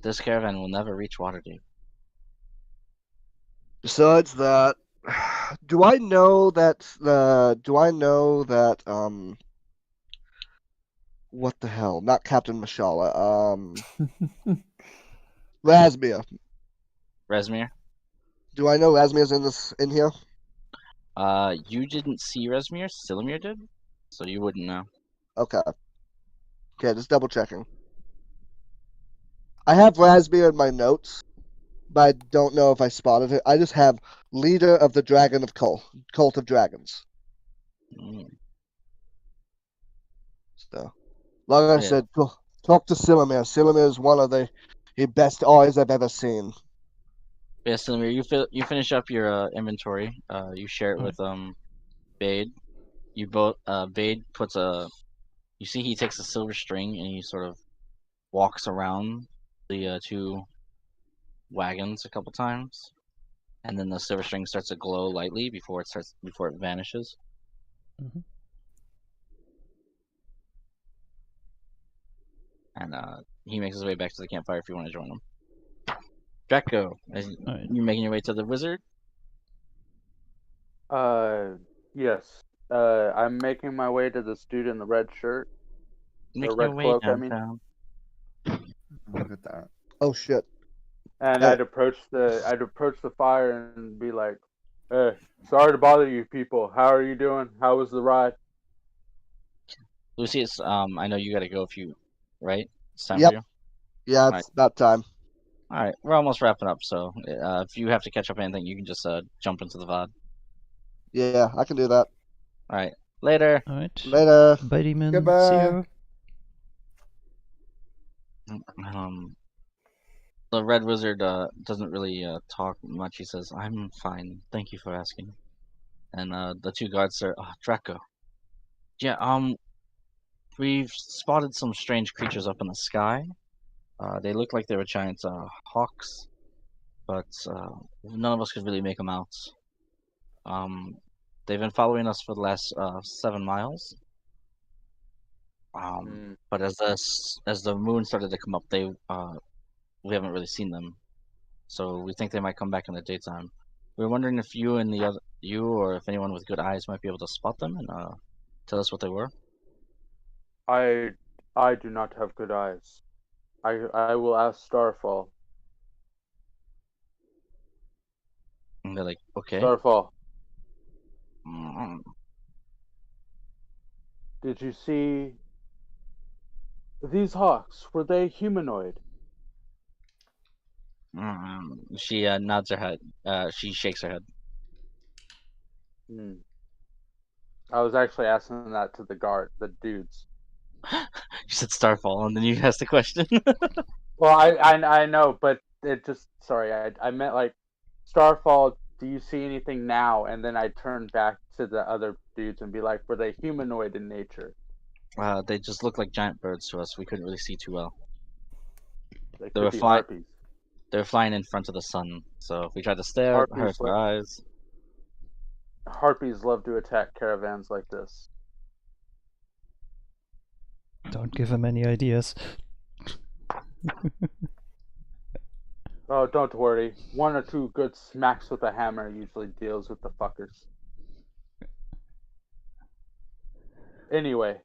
this caravan will never reach Watergate." Besides that, do I know that what the hell? Not Captain Mashallah. Rasmia. Resmir, Do I know Rasmia's in here? you didn't see Resmir. Silmir did, so you wouldn't know. Okay. Okay, just double checking. I have Rasmia in my notes, but I don't know if I spotted it. I just have leader of the Dragon of Cult of Dragons. Mm. So, like I Yeah. said, talk to Silmir. Silmir is one of the best eyes I've ever seen. Yeah, Silmir, you finish up your inventory. You share it with Bade. You both Bade puts a. You see, he takes a silver string and he sort of walks around the two wagons a couple times, and then the silver string starts to glow lightly before it vanishes. Mhm. And he makes his way back to the campfire if you want to join him. Draco, Alright. you making your way to the wizard? Yes. I'm making my way to this dude in the red shirt. Making red your way cloak, I mean. downtown. Look at that. Oh shit. And Yeah. I'd approach the fire and be like, "Hey, sorry to bother you people. How are you doing? How was the ride?" Lucius, I know you got to go right? It's time Yep. for you. Yeah, it's about time. All right, we're almost wrapping up, so if you have to catch up anything, you can just jump into the VOD. Yeah, I can do that. All right, later. Alright. Later. Bye, Demon. See Goodbye. you. The red wizard doesn't really talk much. He says, "I'm fine. Thank you for asking." And the two guards say, "Draco. Yeah, we've spotted some strange creatures up in the sky. They look like they were giant hawks, but none of us could really make them out. They've been following us for the last 7 miles. But as the moon started to come up, we haven't really seen them. So we think they might come back in the daytime. We were wondering if you and you or if anyone with good eyes might be able to spot them and tell us what they were. I do not have good eyes. I will ask Starfall. And they're like, okay. Starfall, Mm, did you see these hawks? Were they humanoid? She nods her head. She shakes her head. Hmm. I was actually asking that to the dudes. You said Starfall, and then you asked the question. Well, I know, but it just sorry, I meant like Starfall. Do you see anything now? And then I turn back to the other dudes and be like, were they humanoid in nature? They just look like giant birds to us. We couldn't really see too well. They They were could be fly- harpies. They were flying in front of the sun, so if we tried to stare, it hurts our eyes. Harpies love to attack caravans like this. Don't give him any ideas. Oh, don't worry. One or two good smacks with a hammer usually deals with the fuckers. Anyway,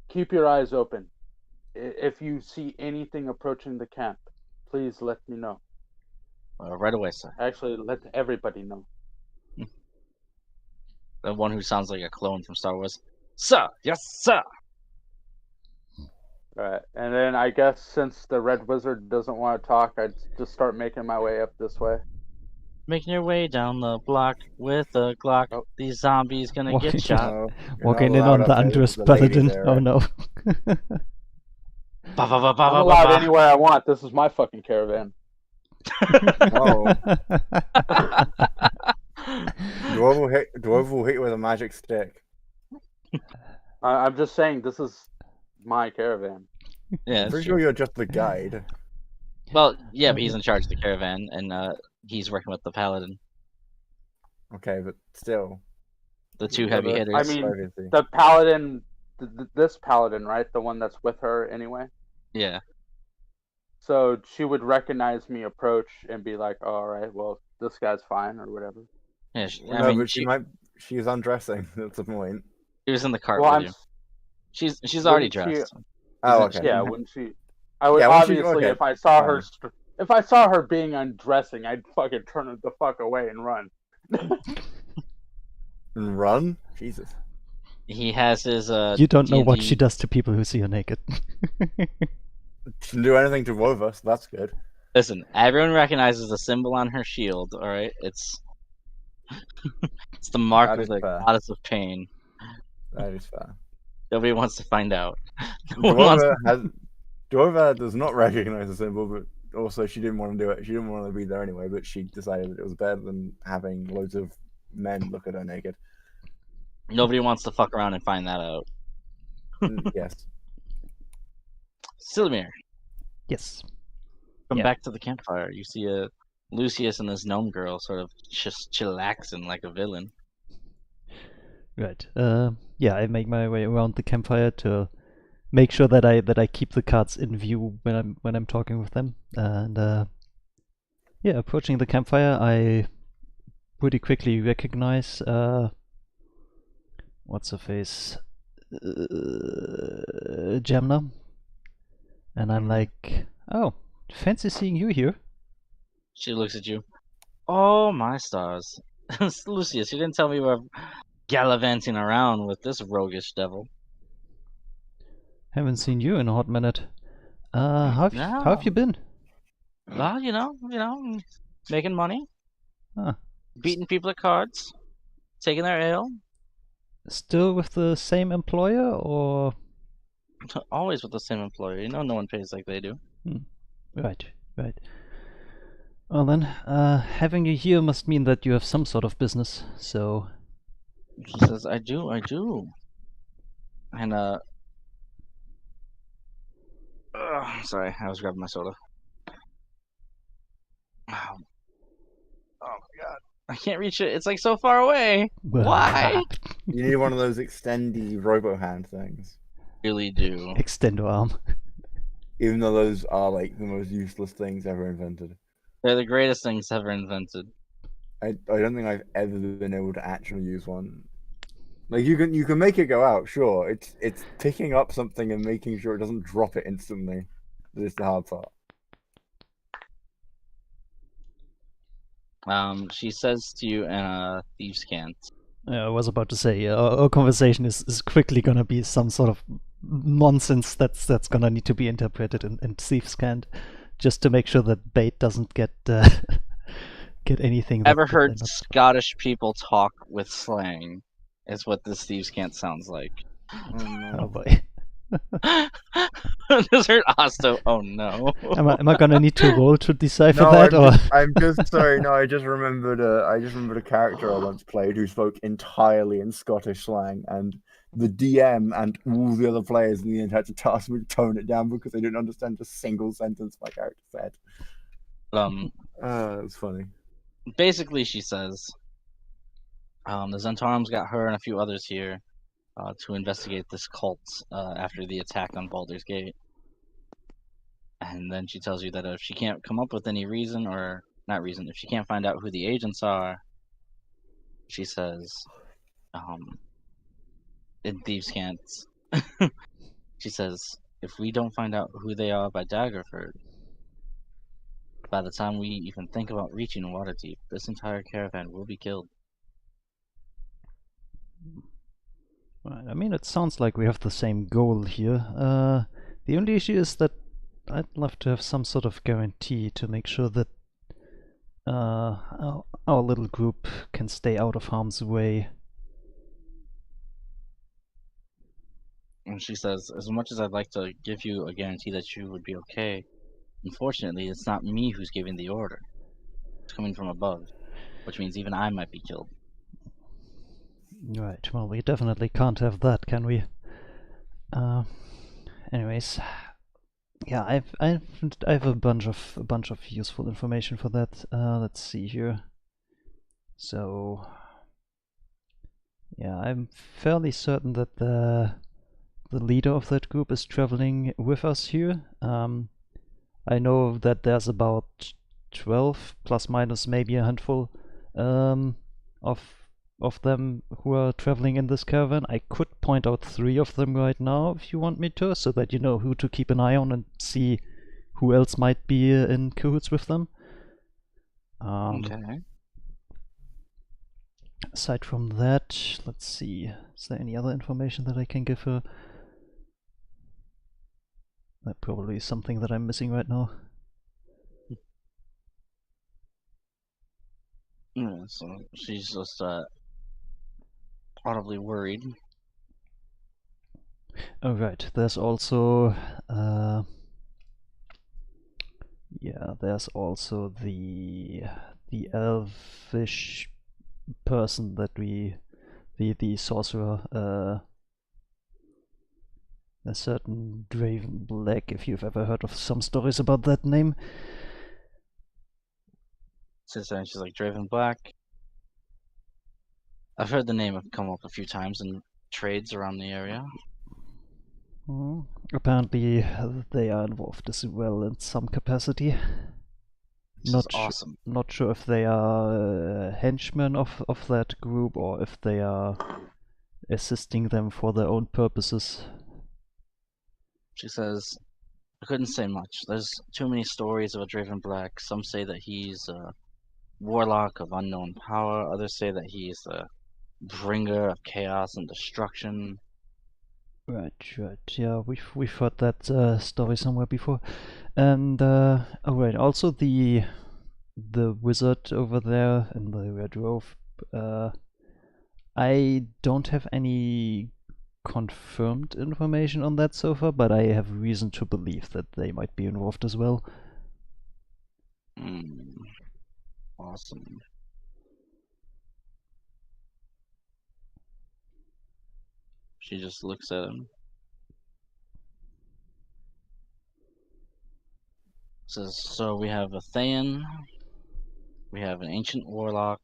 keep your eyes open. If you see anything approaching the camp, please let me know. Right away, sir. Actually, let everybody know. The one who sounds like a clone from Star Wars. Sir! Yes, sir! Alright, and then I guess since the Red Wizard doesn't want to talk, I'd just start making my way up this way. Making your way down the block with a Glock. Oh. These zombies gonna Walking- get shot. No, you're Walking not in allowed on up the there, Andrus there's a ladies' Paladin. area. Oh no. Ba, ba, ba, ba, I'm ba, allowed ba. anywhere I want. This is my fucking caravan. No. Dwarf will hit you with a magic stick. I'm just saying, this is my caravan. Yeah, I'm it's pretty true. sure you're just the guide. Well, yeah, but he's in charge of the caravan, and he's working with the paladin. Okay, but still. The two Yeah, heavy but- hitters. I mean, Privacy. the paladin, this paladin, right? The one that's with her anyway. Yeah. So she would recognize me approach and be like, oh, all right, well, this guy's fine or whatever. Yeah, I No, mean, but she's undressing. That's the point. she was in the cart Well, with I'm. you. She's already Wouldn't she- dressed. Oh, Isn't okay. Yeah, when she. I would Yeah, when she- obviously, okay, if I saw fine. her, if I saw her being undressing, I'd fucking turn the fuck away and run. And run? Jesus. He has his You don't know what D&D she does to people who see her naked. Didn't do anything to Wova, so that's good. Listen, everyone recognizes the symbol on her shield, alright? It's it's the mark That of is the fair. goddess of pain. That is fair. Nobody wants to find out. No one wants Dwarva does not recognize the symbol, but also she didn't want to do it. She didn't want to be there anyway, but she decided that it was better than having loads of men look at her naked. Nobody wants to fuck around and find that out. Yes. Silmir, Yes. come Yeah. back to the campfire. You see Lucius and this gnome girl sort of just chillaxing like a villain. Right. Yeah, I make my way around the campfire to make sure that I keep the cards in view when I'm talking with them. And yeah, approaching the campfire, I pretty quickly recognize what's her face, Gemna, and I'm like, oh, fancy seeing you here. She looks at you. Oh my stars. Lucius, you didn't tell me we were gallivanting around with this roguish devil. Haven't seen you in a hot minute. How have you been? Well, you know, making money, Huh. beating people at cards, taking their ale, Still with the same employer, or always with the same employer. You know, no one pays like they do. right? Well then, having you here must mean that you have some sort of business. So, She says, I do. And, sorry, I was grabbing my soda. Oh my god. I can't reach it. It's like so far away. Why? You need one of those extendy robo hand things. Really do. Extendo arm. Even though those are like the most useless things ever invented. They're the greatest things ever invented. I don't think I've ever been able to actually use one. Like you can make it go out, sure. It's picking up something and making sure it doesn't drop it instantly. That is the hard part. She says to you in a thieves' cant. I was about to say, our conversation is quickly gonna be some sort of nonsense that's gonna need to be interpreted in Thieves' Cant, just to make sure that Bait doesn't get get anything. Ever that heard they're not- Scottish people talk with slang? Is what this thieves' cant sounds like. Oh no. Oh boy. Just heard Osto. Oh no. Am I gonna need to roll to decipher No, that, or I'm just sorry. No, I just remembered a character I once played who spoke entirely in Scottish slang, and the DM and all the other players in the end had to task me to tone it down because they didn't understand a single sentence my character said. It was funny. Basically, she says, the Zentarum got her and a few others here to investigate this cult after the attack on Baldur's Gate. And then she tells you that if she can't come up with any reason, or not reason, if she can't find out who the agents are, she says, in Thieves' Cants, she says, if we don't find out who they are by Daggerford, by the time we even think about reaching Waterdeep, this entire caravan will be killed. Right, I mean, it sounds like we have the same goal here. The only issue is that I'd love to have some sort of guarantee to make sure that our little group can stay out of harm's way. And she says, as much as I'd like to give you a guarantee that you would be okay, unfortunately, it's not me who's giving the order. It's coming from above, which means even I might be killed. Right, well, we definitely can't have that, can we? Anyways, yeah, I have a bunch of useful information for that. Let's see here. So, yeah, I'm fairly certain that the leader of that group is traveling with us here. I know that there's about 12 plus minus maybe a handful of them who are traveling in this caravan. I could point out 3 of them right now if you want me to, so that you know who to keep an eye on and see who else might be in cahoots with them. Okay. Aside from that, let's see, is there any other information that I can give her? That probably is something that I'm missing right now. Yeah, so she's just audibly worried. Oh right, there's also yeah, there's also the elvish person that the sorcerer, a certain Draven Black, if you've ever heard of some stories about that name. She's like, Draven Black. I've heard the name come up a few times in trades around the area. Apparently, they are involved as well in some capacity. Awesome. Not sure if they are henchmen of that group or if they are assisting them for their own purposes. She says, I couldn't say much. There's too many stories about Draven Black. Some say that he's a warlock of unknown power. Others say that he's a bringer of chaos and destruction. Right. Yeah, we've heard that story somewhere before. And oh right, also the wizard over there in the Red Rove. I don't have any confirmed information on that so far, but I have reason to believe that they might be involved as well. Awesome. She just looks at him. Says, so we have a Thayan, we have an ancient warlock,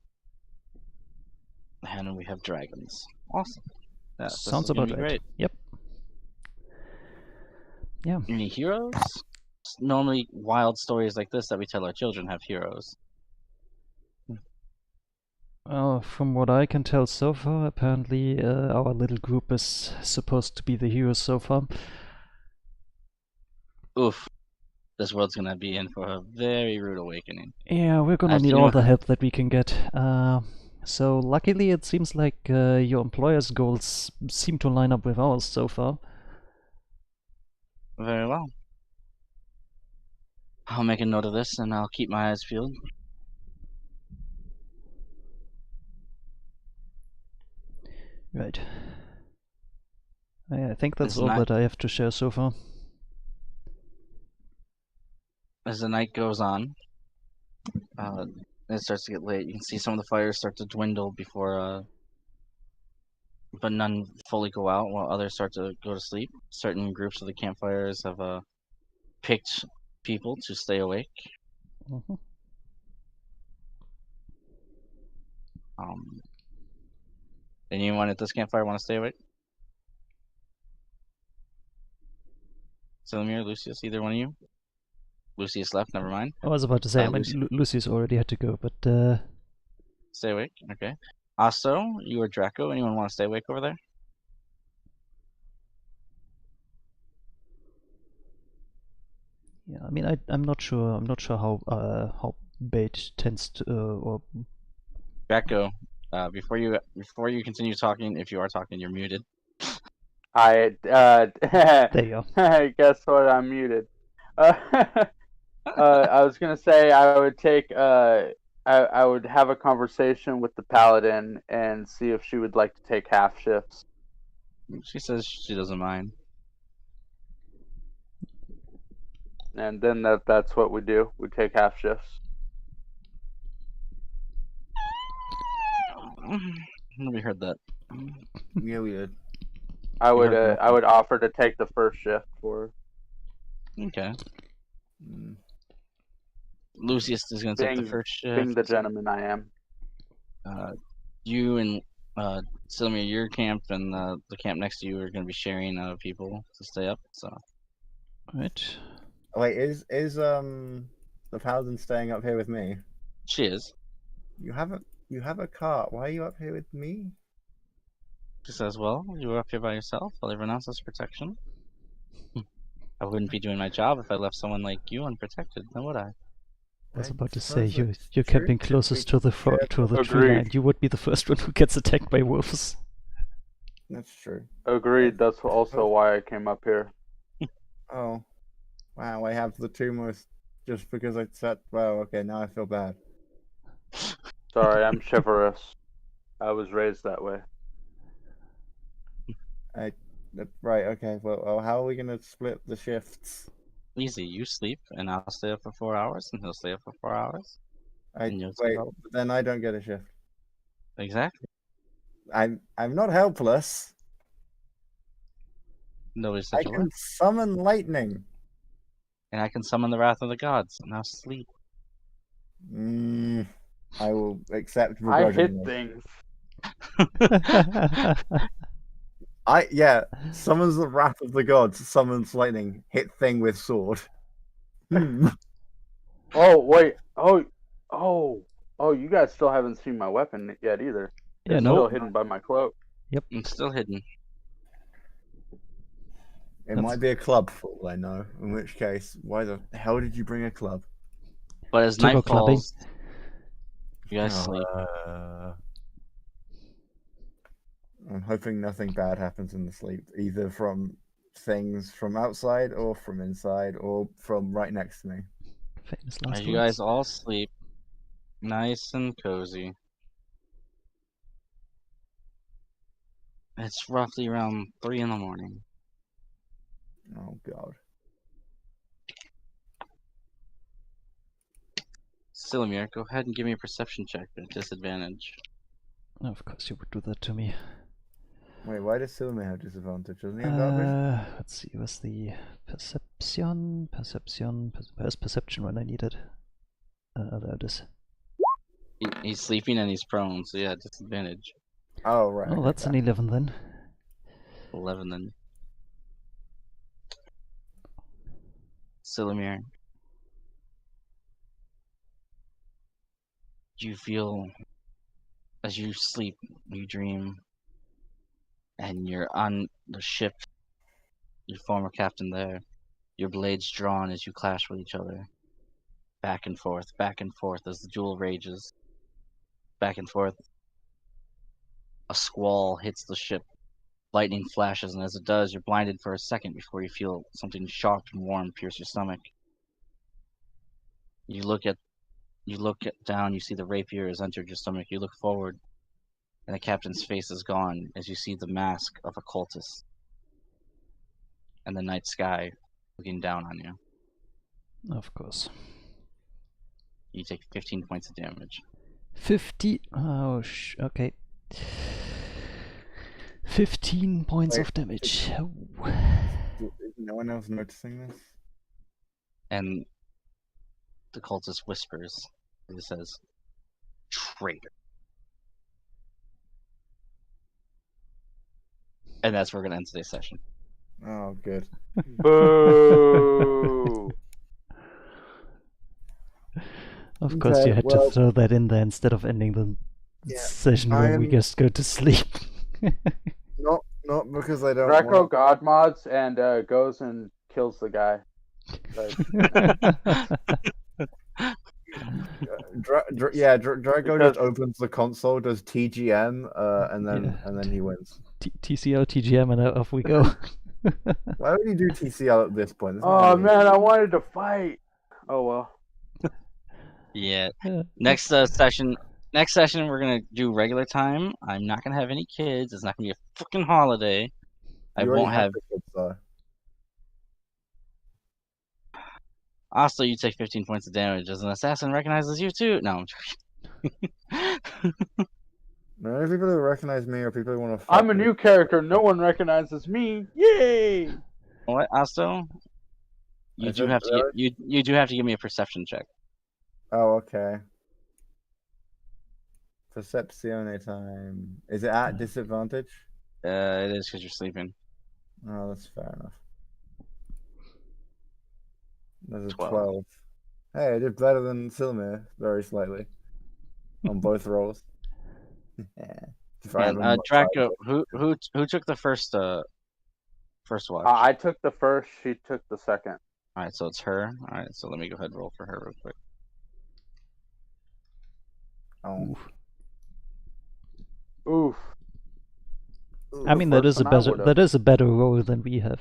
and we have dragons. Awesome. Yeah, Sounds about right. Great. Yep. Yeah. Any heroes? Normally, wild stories like this that we tell our children have heroes. From what I can tell so far, apparently our little group is supposed to be the heroes so far. Oof. This world's gonna be in for a very rude awakening. Yeah, we're gonna need all the help that we can get. So luckily it seems like your employer's goals seem to line up with ours so far. Very well. I'll make a note of this and I'll keep my eyes peeled. Right. I think that's It's all not- that I have to share so far. As the night goes on, it starts to get late. You can see some of the fires start to dwindle before, but none fully go out while others start to go to sleep. Certain groups of the campfires have picked people to stay awake. Mhm. Anyone at this campfire want to stay awake? Silmir, Lucius, either one of you? Lucius left, never mind. I was about to say, I mean, Lucy- Lucy's already had to go, but Stay awake, okay. Also, you or Draco, anyone want to stay awake over there? yeah, I mean, I'm not sure. I'm not sure how Bait tends to or Draco, before you continue talking, if you are talking, you're muted. there you are. Guess what? I'm muted. I was gonna say I would take I would have a conversation with the paladin and see if she would like to take half shifts. She says she doesn't mind. And then that's what we do. We take half shifts. We heard that. Yeah, we did. I would heard I would offer to take the first shift for Okay. Mm. Lucius is going to take the Being- first shift. being the gentleman I am. You and Silmir, your camp and the camp next to you are going to be sharing people to stay up. So Right. Wait, is the paladin staying up here with me? she is. You have a cart. Why are you up here with me? She says, "Well, you were up here by yourself. Well, everyone else has protection. I wouldn't be doing my job if I left someone like you unprotected, now would I?" I was I about to say suppose you're that's camping true. closest to the Yeah, to the tree agreed. line. You would be the first one who gets attacked by wolves. That's true. Agreed. That's also why I came up here. Oh, wow! I have the tumors just because I said. Well, okay, now I feel bad. Sorry, I'm chivalrous. I was raised that way. Right. Okay. Well, how are we gonna split the shifts? Easy. You sleep, and I'll stay up for 4 hours, and he'll stay up for 4 hours. And you'll Wait. go- Then I don't get a shift. Exactly. I'm not helpless. Nobody I said you were. can summon lightning. And I can summon the wrath of the gods. Now sleep. I will accept I hit begrudgingly. things. Summons the wrath of the gods, summons lightning, hit thing with sword. Oh wait. Oh! You guys still haven't seen my weapon yet either. Yeah, It's no. still hidden by my cloak. It's still hidden. It might be a club for all I know, in which case, why the hell did you bring a club? But as To go night clubbing. falls, you guys sleep. I'm hoping nothing bad happens in the sleep, either from things from outside or from inside or from right next to me. Famous As last you words. guys all sleep, nice and cozy. It's roughly around 3 in the morning. Oh god. Silmir, go ahead and give me a perception check at disadvantage. Of course you would do that to me. Wait, why does Silmy have disadvantage? Doesn't he have dark vision? Let's see, what's the perception? Where's perception when I need it? There it is. He's sleeping and he's prone, so yeah, disadvantage. Oh right. Oh, okay, that's an fine. 11 then. 11 then. Silmir, you feel As you sleep, you dream, and you're on the ship, your former captain there, your blades drawn as you clash with each other. Back and forth as the duel rages. Back and forth. A squall hits the ship. Lightning flashes, and as it does, you're blinded for a second before you feel something sharp and warm pierce your stomach. You look down, you see the rapier has entered your stomach. You look forward, and the captain's face is gone as you see the mask of a cultist and the night sky looking down on you. Of course. You take 15 points of damage. 50. Oh, okay. 15 points Wait, of damage. Is no one else noticing this? And the cultist whispers. It says, "Traitor." And that's where we're going to end today's session. Oh, good. Boo! Of course, Okay, you had well- to throw that in there instead of ending the Yeah, session where we just go to sleep. Not because I don't Draco want. God mods and goes and kills the guy. Like, Drago just opens the console, does TGM, and then he wins. TCL, TGM, and off we go. Why would you do TCL at this point? This oh is- man, I wanted to fight. Oh well. Yeah. Yeah. Next session, we're going to do regular time. I'm not going to have any kids. It's not going to be a freaking holiday. I You already won't have. the kids, though. Also, you take 15 points of damage as an assassin recognizes you too. No, I'm joking. No, only people who recognize me are people who want to fight. I'm a new character. No one recognizes me. Yay! What, Asto? You Is do it have to really? you do have to give me a perception check. Oh, okay. Percepzione time. Is it at disadvantage? It is because you're sleeping. Oh, that's fair enough. There's a 12. 12. Hey, I did better than Silmir, very slightly. On both rolls. If I And haven't Draco, who took the first watch? I took the first. She took the second. All right, so it's her. All right, so let me go ahead and roll for her real quick. Oh. Oof. I mean, that first is one I a would've. better roll than we have.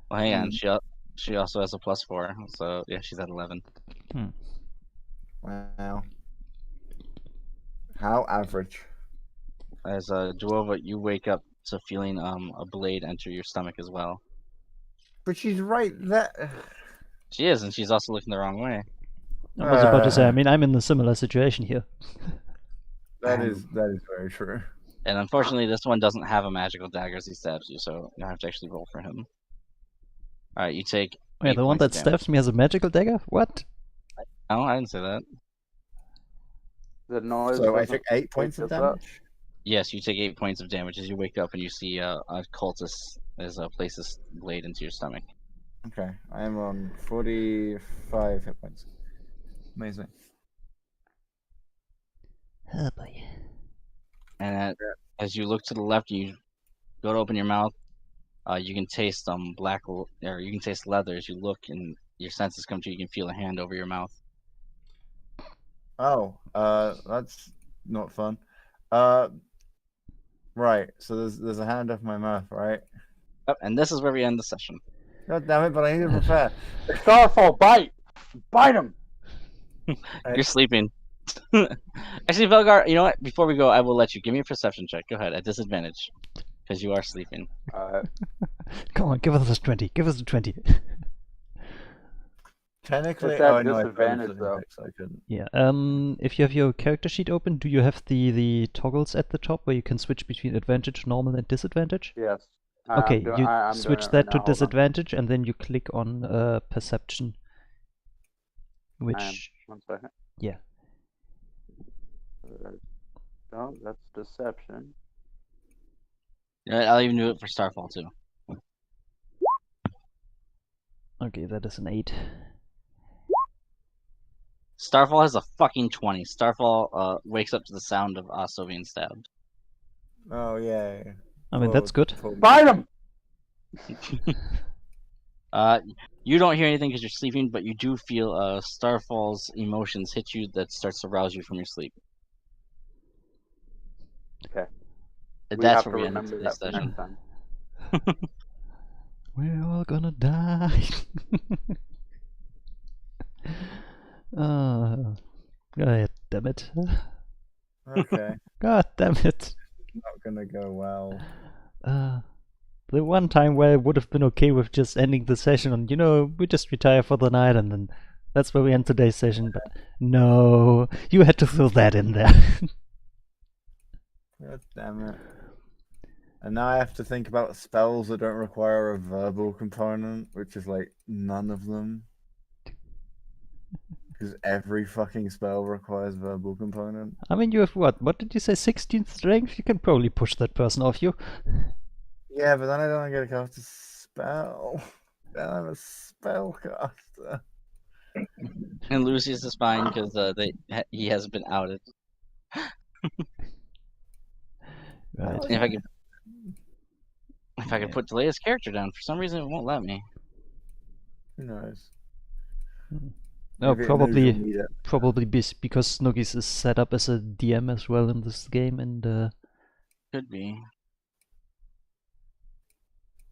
Well, hang on. She also has a +4, so yeah, she's at 11. Wow. How average. As Duova, you wake up to feeling a blade enter your stomach as well. But she's right there. She is, and she's also looking the wrong way. I was about to say, I mean, I'm in a similar situation here. That is very true. And unfortunately, this one doesn't have a magical dagger as he stabs you, so you have to actually roll for him. All right, you take. Wait, 8 the one points that of damage. stabs me has a magical dagger? What? Oh, I didn't say that. The noise. So I doesn't took 8 points of pick us up? damage. Yes, you take 8 points of damage as you wake up and you see a cultist as places blade into your stomach. Okay, I am on 45 hit points. Amazing. Oh boy. And as you look to the left, you go to open your mouth. You can taste or you can taste leather. As you look and your senses come to you, you can feel a hand over your mouth. Oh, that's not fun. Right. So there's a hand off my mouth, right? Yep, and this is where we end the session. God damn it! But I need to prepare. Starfall, bite him. You're sleeping. Actually, Velgar, you know what? Before we go, I will let you give me a perception check. Go ahead, at disadvantage, because you are sleeping. Come on, give us a 20. Give us a 20. Technically, It's at I disadvantage, couldn't, though. so I couldn't. Yeah. If you have your character sheet open, do you have the toggles at the top where you can switch between advantage, normal, and disadvantage? Yes. Okay, I'm you doing switch it that right to now, hold on. disadvantage, and then you click on perception. Which, 1 second. yeah. No, that's deception. Yeah, I'll even do it for Starfall too. Okay, that is an 8. Starfall has a fucking 20. Starfall wakes up to the sound of Aso being stabbed. Oh yeah. I mean, that's good. Fight him! You don't hear anything because you're sleeping, but you do feel Starfall's emotions hit you that starts to rouse you from your sleep. Okay. And We that's have where to we end remember today's that for session. next time. We're all gonna die. God damn it. Okay. God damn it. Not gonna go well. The one time where I would have been okay with just ending the session on, we just retire for the night and then that's where we end today's session, but no, you had to throw that in there. God damn it. And now I have to think about spells that don't require a verbal component, which is like none of them. Because every fucking spell requires verbal component. I mean, you have what? What did you say? 16th strength? You can probably push that person off you. Yeah, but then I don't get to cast a spell. Then I'm a spellcaster. And Lucius is fine because he hasn't been outed. Right. And if I could put Delea's character down, for some reason it won't let me. Who knows? No, Maybe it knows you'll need it. probably because Snuggies is set up as a DM as well in this game, and Could be.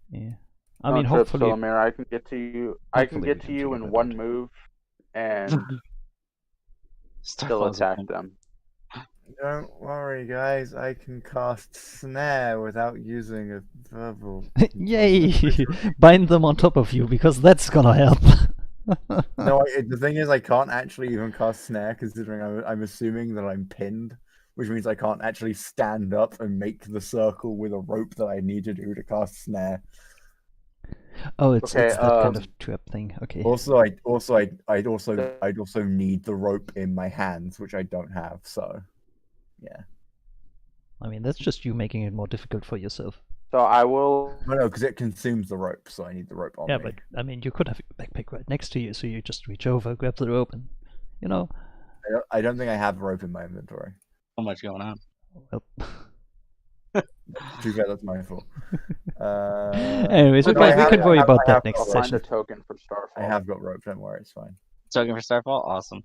yeah. I No mean, trip, hopefully. Solomir, I can get to you. I can Hopefully get we to can you figure in that one out. move, and still Starfall's attack open. them. Don't worry, guys. I can cast Snare without using a verbal. Yay! Bind them on top of you because that's gonna help. No, the thing is, I can't actually even cast Snare considering I'm assuming that I'm pinned, which means I can't actually stand up and make the circle with a rope that I need to do to cast Snare. Oh, it's Okay, that kind of trap thing. Okay. Also, I'd also need the rope in my hands, which I don't have. So, yeah. I mean, that's just you making it more difficult for yourself. So I will. No, because it consumes the rope, so I need the rope on Yeah, me. but I mean, you could have your backpack right next to you, so you just reach over, grab the rope, and I don't think I have rope in my inventory. So much going on. Well. Too bad, that's my fault. Anyways, we can worry about that next I'll find session. a token for Starfall. I have got rope. Don't worry, it's fine. Token for Starfall? Awesome.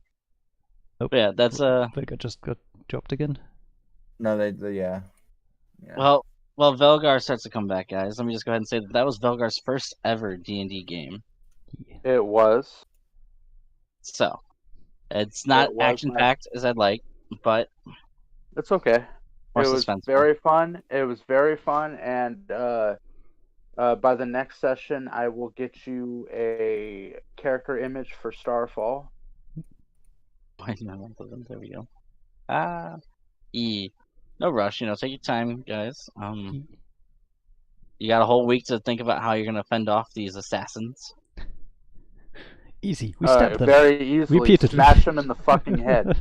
Oh, But yeah, that's Vega just got dropped again. No, yeah. Well, Velgar starts to come back, guys. Let me just go ahead and say that was Velgar's first ever D&D game. It was. So, it's not It was action-packed as I'd like, but It's okay. more It was suspenseful. very fun. It was very fun, and by the next session, I will get you a character image for Starfall. There we go. No rush, take your time, guys. You got a whole week to think about how you're gonna fend off these assassins. Easy. We stabbed them. Very easily. Repeatedly. Smash them in the fucking head.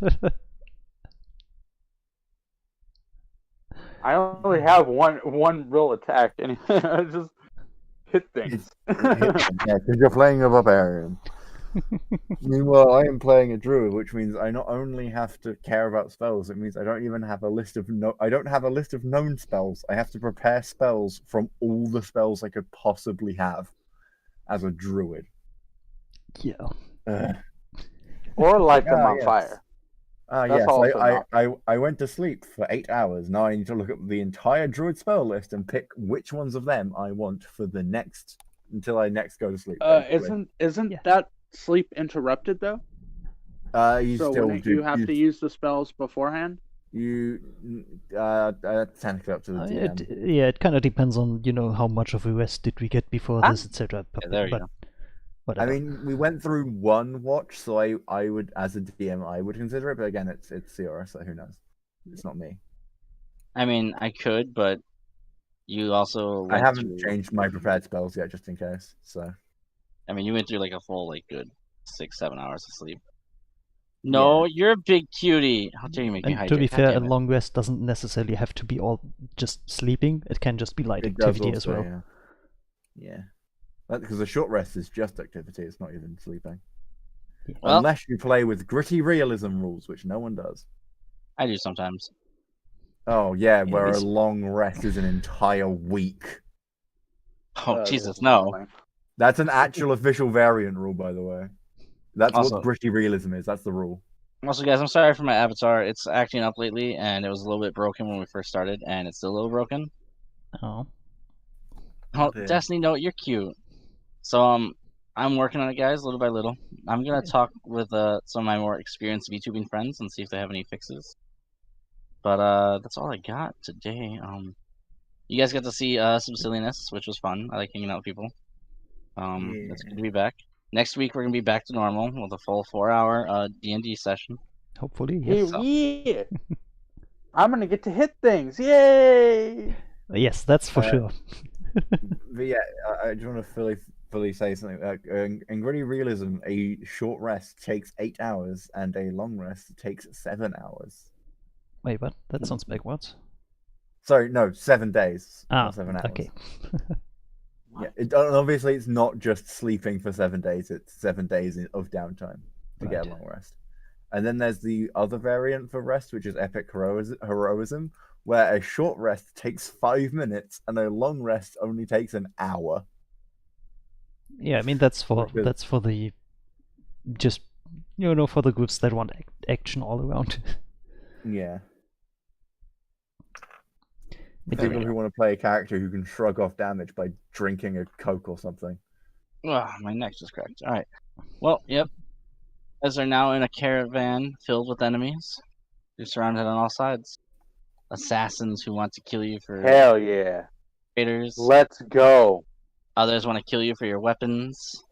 I only have one real attack, and I just hit things. Yeah, because you're playing a barbarian. Meanwhile, I am playing a druid, which means I not only have to care about spells, it means I don't even have a list of known spells. I have to prepare spells from all the spells I could possibly have as a druid. Yeah. Or light them on yes. fire. Yes, also an I went to sleep for 8 hours. Now I need to look at the entire druid spell list and pick which ones of them I want for the next until I next go to sleep. Isn't Yeah. that sleep interrupted though? You So still wouldn't do. you have to use the spells beforehand? Technically up to the DM. It kind of depends on how much of a rest did we get before this, etc. Yeah, there you go. Whatever. I mean, we went through one watch, so I would, as a DM, I would consider it. But again, it's Ciora, so who knows? It's not me. I mean, I could, but you also. I haven't changed my prepared spells yet, just in case. So. I mean, you went through like a full, good 6-7 hours of sleep. No, you're a big cutie. How dare you make me And hydrate? to be God fair, a damn it. long rest doesn't necessarily have to be all just sleeping. It can just be light It does activity as also, well. Yeah. Because a short rest is just activity. It's not even sleeping. Well, Unless you play with gritty realism rules, which no one does. I do sometimes. Oh yeah, Yeah, where a these- long rest is an entire week. Oh, this Jesus, is no. annoying. That's an actual official variant rule, by the way. That's Also- what gritty realism is. That's the rule. Also, guys, I'm sorry for my avatar. It's acting up lately, and it was a little bit broken when we first started, and it's still a little broken. Oh. Oh, dear. Destiny, no, you're cute. So, I'm working on it, guys, little by little. I'm gonna talk with some of my more experienced VTubing friends and see if they have any fixes. But that's all I got today. You guys got to see some silliness, which was fun. I like hanging out with people. It's good to be back. Next week we're gonna be back to normal with a full 4-hour DnD session. Hopefully, Hey, yes. yeah. I'm gonna get to hit things. Yay! Yes, that's for sure. But yeah, I just want to fully say something. In gritty realism, a short rest takes 8 hours, and a long rest takes 7 hours. Wait, what? That sounds backwards. Sorry, no, 7 days, Ah, not 7 hours. okay. Yeah, obviously it's not just sleeping for 7 days; it's 7 days of downtime to get a Right. long rest. And then there's the other variant for rest, which is epic heroism, where a short rest takes 5 minutes and a long rest only takes an hour. Yeah, I mean that's for Because- the just for the groups that want action all around. Yeah, But people yeah, who want to play a character who can shrug off damage by drinking a Coke or something. Ugh, my neck just cracked. All right. Well, yep. As they're now in a caravan filled with enemies. You're surrounded on all sides. Assassins who want to kill you for Hell yeah! traitors. Let's go. Others want to kill you for your weapons.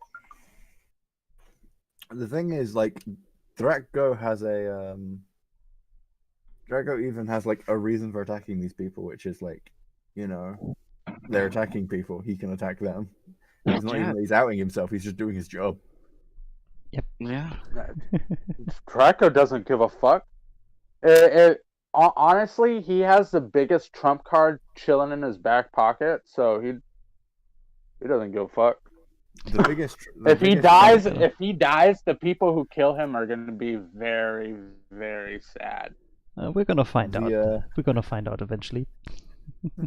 The thing is, like, Draco has a Draco even has like a reason for attacking these people, which is like, they're attacking people. He can attack them. He's not Yeah. even that he's outing himself. He's just doing his job. Yeah. Draco doesn't give a fuck. Honestly, he has the biggest trump card chilling in his back pocket, so he doesn't give a fuck. The biggest. If he dies, the people who kill him are going to be very, very sad. we're gonna find out. The We're gonna find out eventually.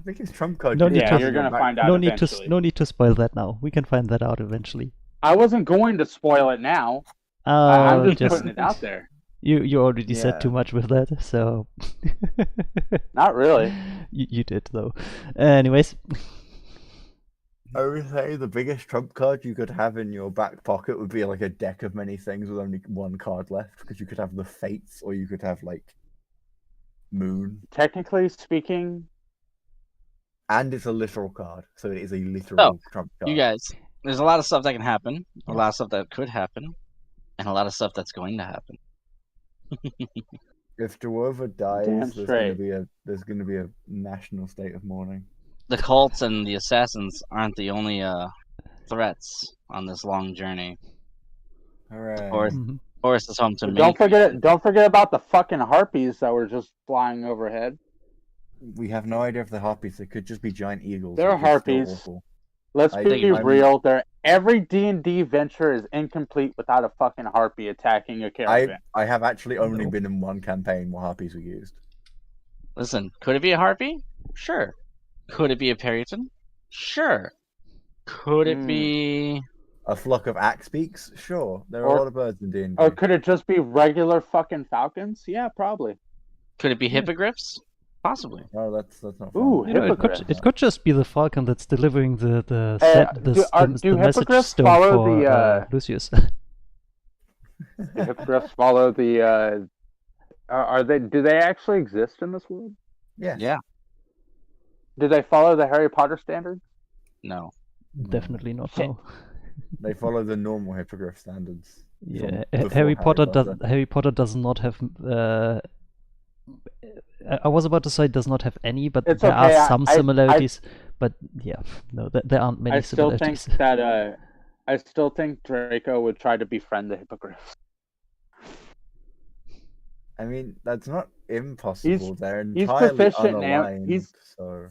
biggest trump card. No you need can to- have Yeah, in you're your gonna back- find out No eventually. need to spoil that now. We can find that out eventually. I wasn't going to spoil it now. I'm Oh, just putting it out there. You already said too Yeah. much with that, so Not really. you did though. Anyways, I would say the biggest trump card you could have in your back pocket would be like a deck of many things with only one card left, because you could have the Fates, or you could have like Moon, Technically speaking, and it's a literal card, so it is a literal trump card. You guys, there's a lot of stuff that can happen, a lot of stuff that could happen, and a lot of stuff that's going to happen. If Dwarva dies, Damn there's straight. going to be a national state of mourning. The cults and the assassins aren't the only threats on this long journey. Hooray! Or- mhm. Forest is home to don't many. forget about the fucking harpies that were just flying overhead. We have no idea if they're harpies. They could just be giant eagles. They're which is still harpies. awful. Let's I be think I'm- real. Every D&D venture is incomplete without a fucking harpy attacking a caravan. I have actually only been in one campaign where harpies were used. Listen, could it be a harpy? Sure. Could it be a Peryton? Sure. Could it be? A flock of axe beaks? Sure. There are Or- a lot of birds in D&D. Or could it just be regular fucking falcons? Yeah, probably. Could it be Yeah. hippogriffs? Possibly. No, that's not fun. Ooh, You know, hippogriffs. it could just be the falcon that's delivering the do message hippogriffs stone follow for the, Lucius. The hippogriffs follow the. Are they? Do they actually exist in this world? Yes. Yeah. Do they follow the Harry Potter standards? No. Definitely not. Shit. No. They follow the normal hippogriff standards. Yeah, From before Harry Potter does. Potter. Harry Potter does not have. I was about to say does not have any, but It's there okay, are some I- similarities. But yeah, no, there aren't many I still think similarities. that. I still think Draco would try to befriend the hippogriffs. I mean, that's not impossible. They're he's entirely proficient in unaligned, so...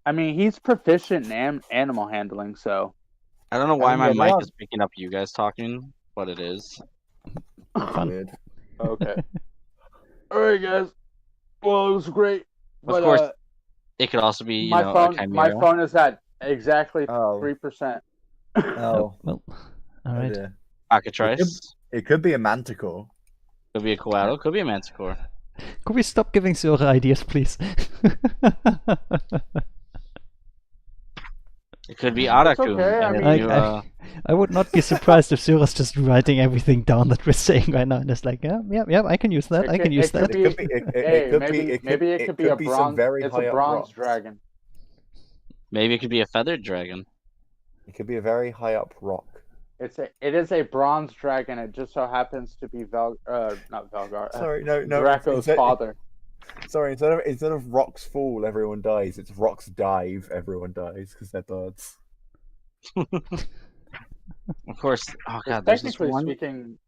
I mean, he's proficient in animal handling, so I don't know why I my mean, mic yeah. is picking up you guys talking, but it is. Fun. Weird. Okay. All right, guys. Well, it was great. But, course, It could also be, my a phone, chimera. my phone is at exactly Oh. 3%. Oh. Well, Oh alright. dear. Cockatrice. It could be a manticore. Could be a koala. Could be a manticore. Could we stop giving Zora ideas, please? It could be It's Arakun. okay, I and mean- you, I would not be surprised if Zora's just writing everything down that we're saying right now, and it's like, yeah, I can use that. I can use that. It could be. Maybe it could be a some bronze. very It's high a up bronze rocks. dragon. maybe it could be a feathered dragon. It could be a very high up rock. It is a bronze dragon. It just so happens to be not Valgar. Sorry, no. Draco's father. Sorry, instead of rocks fall, everyone dies. It's rocks dive, everyone dies because they're birds. Of course. Oh god, there's this Technically one. speaking,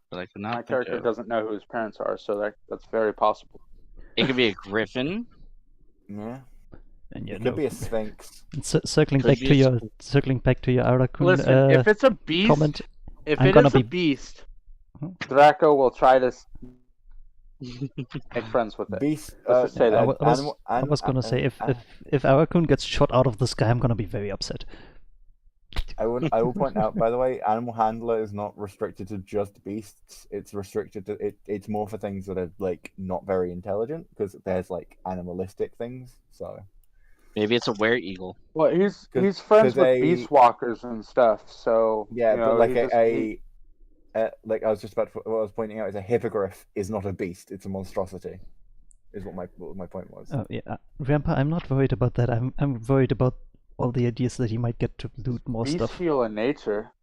But I could my not think character of. doesn't know who his parents are, so that's very possible. It could be a griffin. Yeah. And It could be a sphinx. circling Could back be to a your Arakun Listen, if it's a beast, comment. if I'm it gonna is a be- beast, Draco will try to make friends with it. Beast. Let's just say that. I was gonna say if Arakun gets shot out of the sky, I'm gonna be very upset. I will point out, by the way, Animal Handler is not restricted to just beasts. It's restricted to it's more for things that are like not very intelligent because there's like animalistic things. So Maybe it's a were eagle. Well, he's 'Cause- friends 'cause with a- beast walkers and stuff. So yeah, you know, but like he just- like I was just about to, what I was pointing out is a hippogriff is not a beast; it's a monstrosity. Is what my point was. Oh yeah, Grandpa, I'm not worried about that. I'm worried about all the ideas that he might get to loot more stuff. bestial in nature.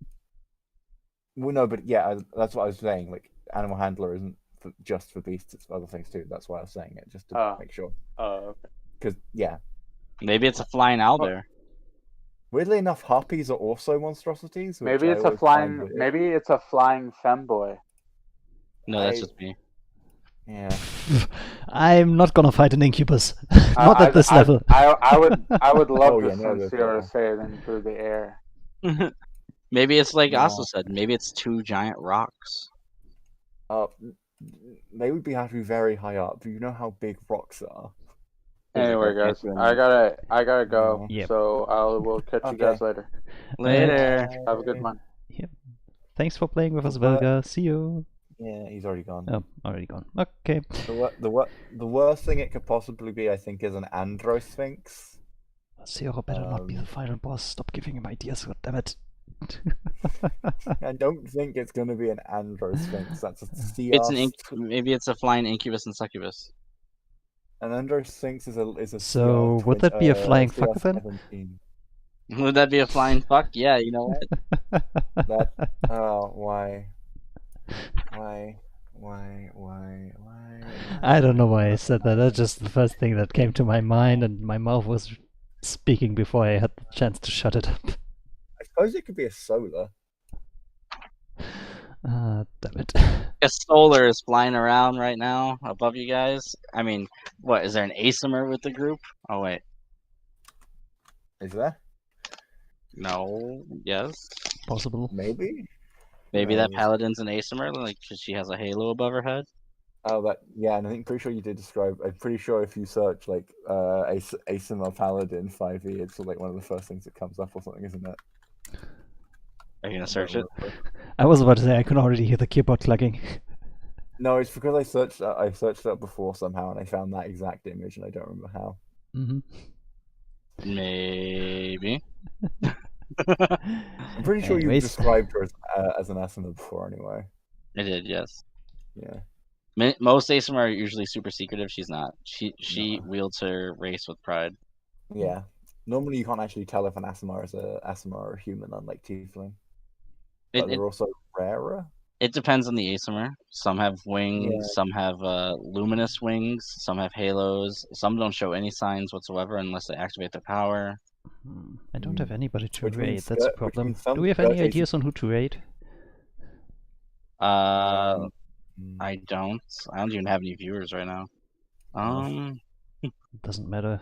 Well, no, but yeah, that's what I was saying. Like, Animal Handler isn't just for beasts; it's for other things too. That's why I was saying it, just to make sure. Okay. Because yeah, Maybe it's a flying owlbear. weirdly enough, harpies are also monstrosities. which Maybe I it's a always find flying. weird. Maybe it's a flying femboy. No, that's I- just me. Yeah. I'm not gonna fight an incubus. Not at this level. I would love Oh, to yeah, no, send there's Sierra that. sailing through the air. Maybe it's like No. Asa said. Maybe it's two giant rocks. They would have to be very high up. You know how big rocks are. Anyway, guys, Gargantuan. I gotta go. Yep. So we'll catch you Okay. guys later. Later. Have a good one. Thanks for playing with us, Goodbye. Velga. See you. Yeah, he's already gone. Oh, already gone. Okay. The worst thing it could possibly be, I think, is an androsphinx. Zero better not be the final boss. Stop giving him ideas, goddammit. I don't think it's going to be an androsphinx. That's a It's an maybe it's a flying incubus and succubus. An androsphinx is a So, CR would that be a flying CR fuck then? 17. Would that be a flying fuck? Yeah, you know what? Why? I don't know why I said that. That's just the first thing that came to my mind, and my mouth was speaking before I had the chance to shut it up. I suppose it could be a solar. Damn it. A solar is flying around right now above you guys. I mean, what is there an Asimir with the group? Oh wait, Is there? no. Yes, Possible. Maybe. maybe that Nice. paladin's an Asimir, like 'cause she has a halo above her head. Oh, yeah, and I'm pretty sure you did describe. I'm pretty sure if you search like Asimir Paladin 5e, it's like one of the first things that comes up or something, isn't it? Are you gonna search it? I was about to say I can already hear the keyboard clucking. No, it's because I searched it up before somehow, and I found that exact image, and I don't remember how. Mm-hmm. Maybe. I'm pretty sure you Anyways. described her as an Asimir before, anyway. I did, yes. Yeah. Most Asimir are usually super secretive. She's not. She wields her race with pride. Yeah. Normally, you can't actually tell if an Asimir is a Asimir or a human, unlike Tiefling. But they're also rarer. It depends on the Asimir. Some have wings, Yeah. some have luminous wings, some have halos. Some don't show any signs whatsoever unless they activate their power. I don't have anybody to Which raid, means that's a that- which problem. means some Do we have any skirt ideas on who to raid? I Mm. don't. I don't even have any viewers right now. Doesn't matter.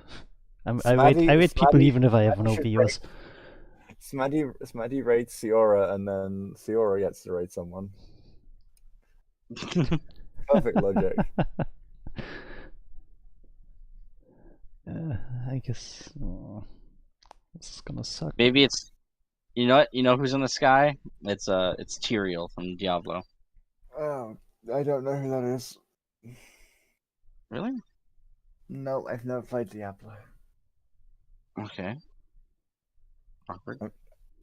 I Smaddy- rate people Smaddy- even if I have Smaddy no should viewers. Smaddy raids Ciora, and then Ciora gets to raid someone. Perfect logic. I guess this is gonna suck. Maybe it's, you know what? You know who's in the sky? It's Tyrael from Diablo. Oh, I don't know who that is. Really? No, I've never played Diablo. Okay. Awkward.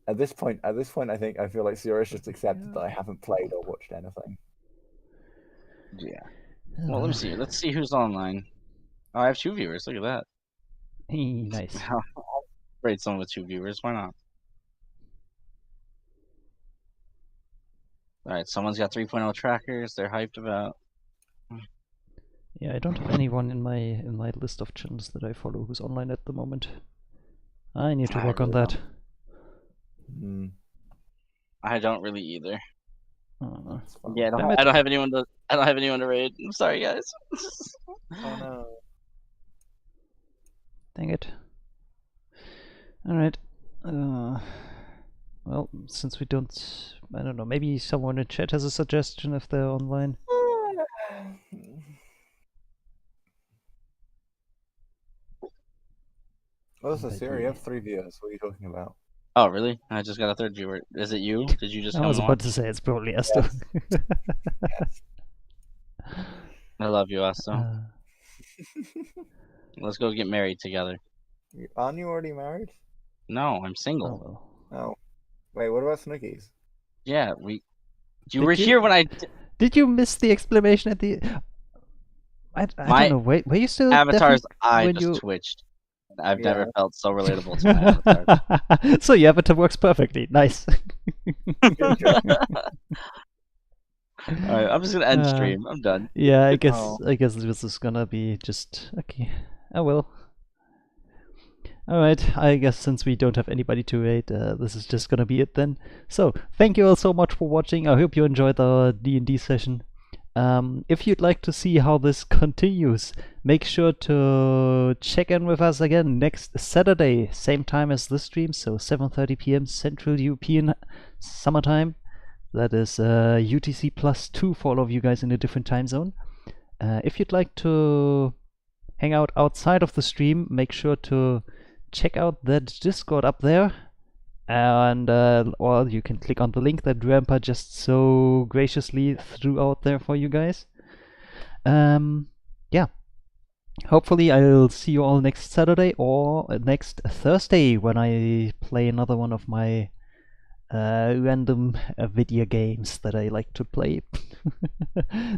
At this point, I think I feel like Sierra's just accepted that I haven't played or watched anything. Yeah. Well, let me see. Let's see who's online. Oh, I have 2 viewers. Look at that. Hey, nice. I'll raid someone with 2 viewers. Why not? All right, someone's got 3.0 trackers. They're hyped about. Yeah, I don't have anyone in my list of channels that I follow who's online at the moment. I need to I work on really that. I don't really either. That's fine. Yeah, Damn it. I don't have anyone to. I don't have anyone to raid. I'm sorry, guys. Oh no. Dang it. Alright. Well, since we don't... I don't know, maybe someone in chat has a suggestion if they're online. Oh, so Sierra, you have 3 viewers. What are you talking about? Oh, really? I just got a 3rd viewer. Is it you? Did you just I come was on? about to say it's probably Asto. I love you, Asto. Let's go get married together. Aren't you already married? No, I'm single. well. Oh. Wait, what about Snookies? Yeah, you Did were you- here when I. Did you miss the explanation at the... I My don't know, were you still Avatar's deafened eye when just you... twitched. I've Yeah. never felt so relatable to my avatar. So your avatar works perfectly, nice. Alright, I'm just gonna end stream. I'm done. Yeah, I Oh. guess this is gonna be just okay. Oh well. Alright, I guess since we don't have anybody to raid, this is just gonna be it then. So, thank you all so much for watching. I hope you enjoyed our D&D session. If you'd like to see how this continues, make sure to check in with us again next Saturday, same time as this stream, so 7:30 p.m. Central European Summertime. That is UTC +2 for all of you guys in a different time zone. If you'd like to hang out outside of the stream, make sure to check out that Discord up there. And or you can click on the link that Grandpa just so graciously threw out there for you guys. Yeah. Hopefully I'll see you all next Saturday or next Thursday when I play another one of my random video games that I like to play.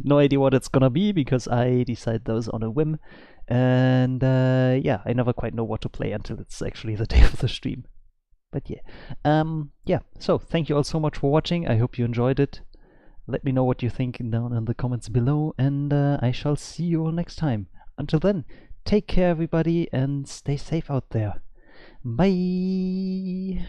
No idea what it's gonna be because I decide those on a whim. And yeah, I never quite know what to play until it's actually the day of the stream. But yeah, so thank you all so much for watching. I hope you enjoyed it. Let me know what you think down in the comments below, and I shall see you all next time. Until then, take care everybody and stay safe out there. Bye!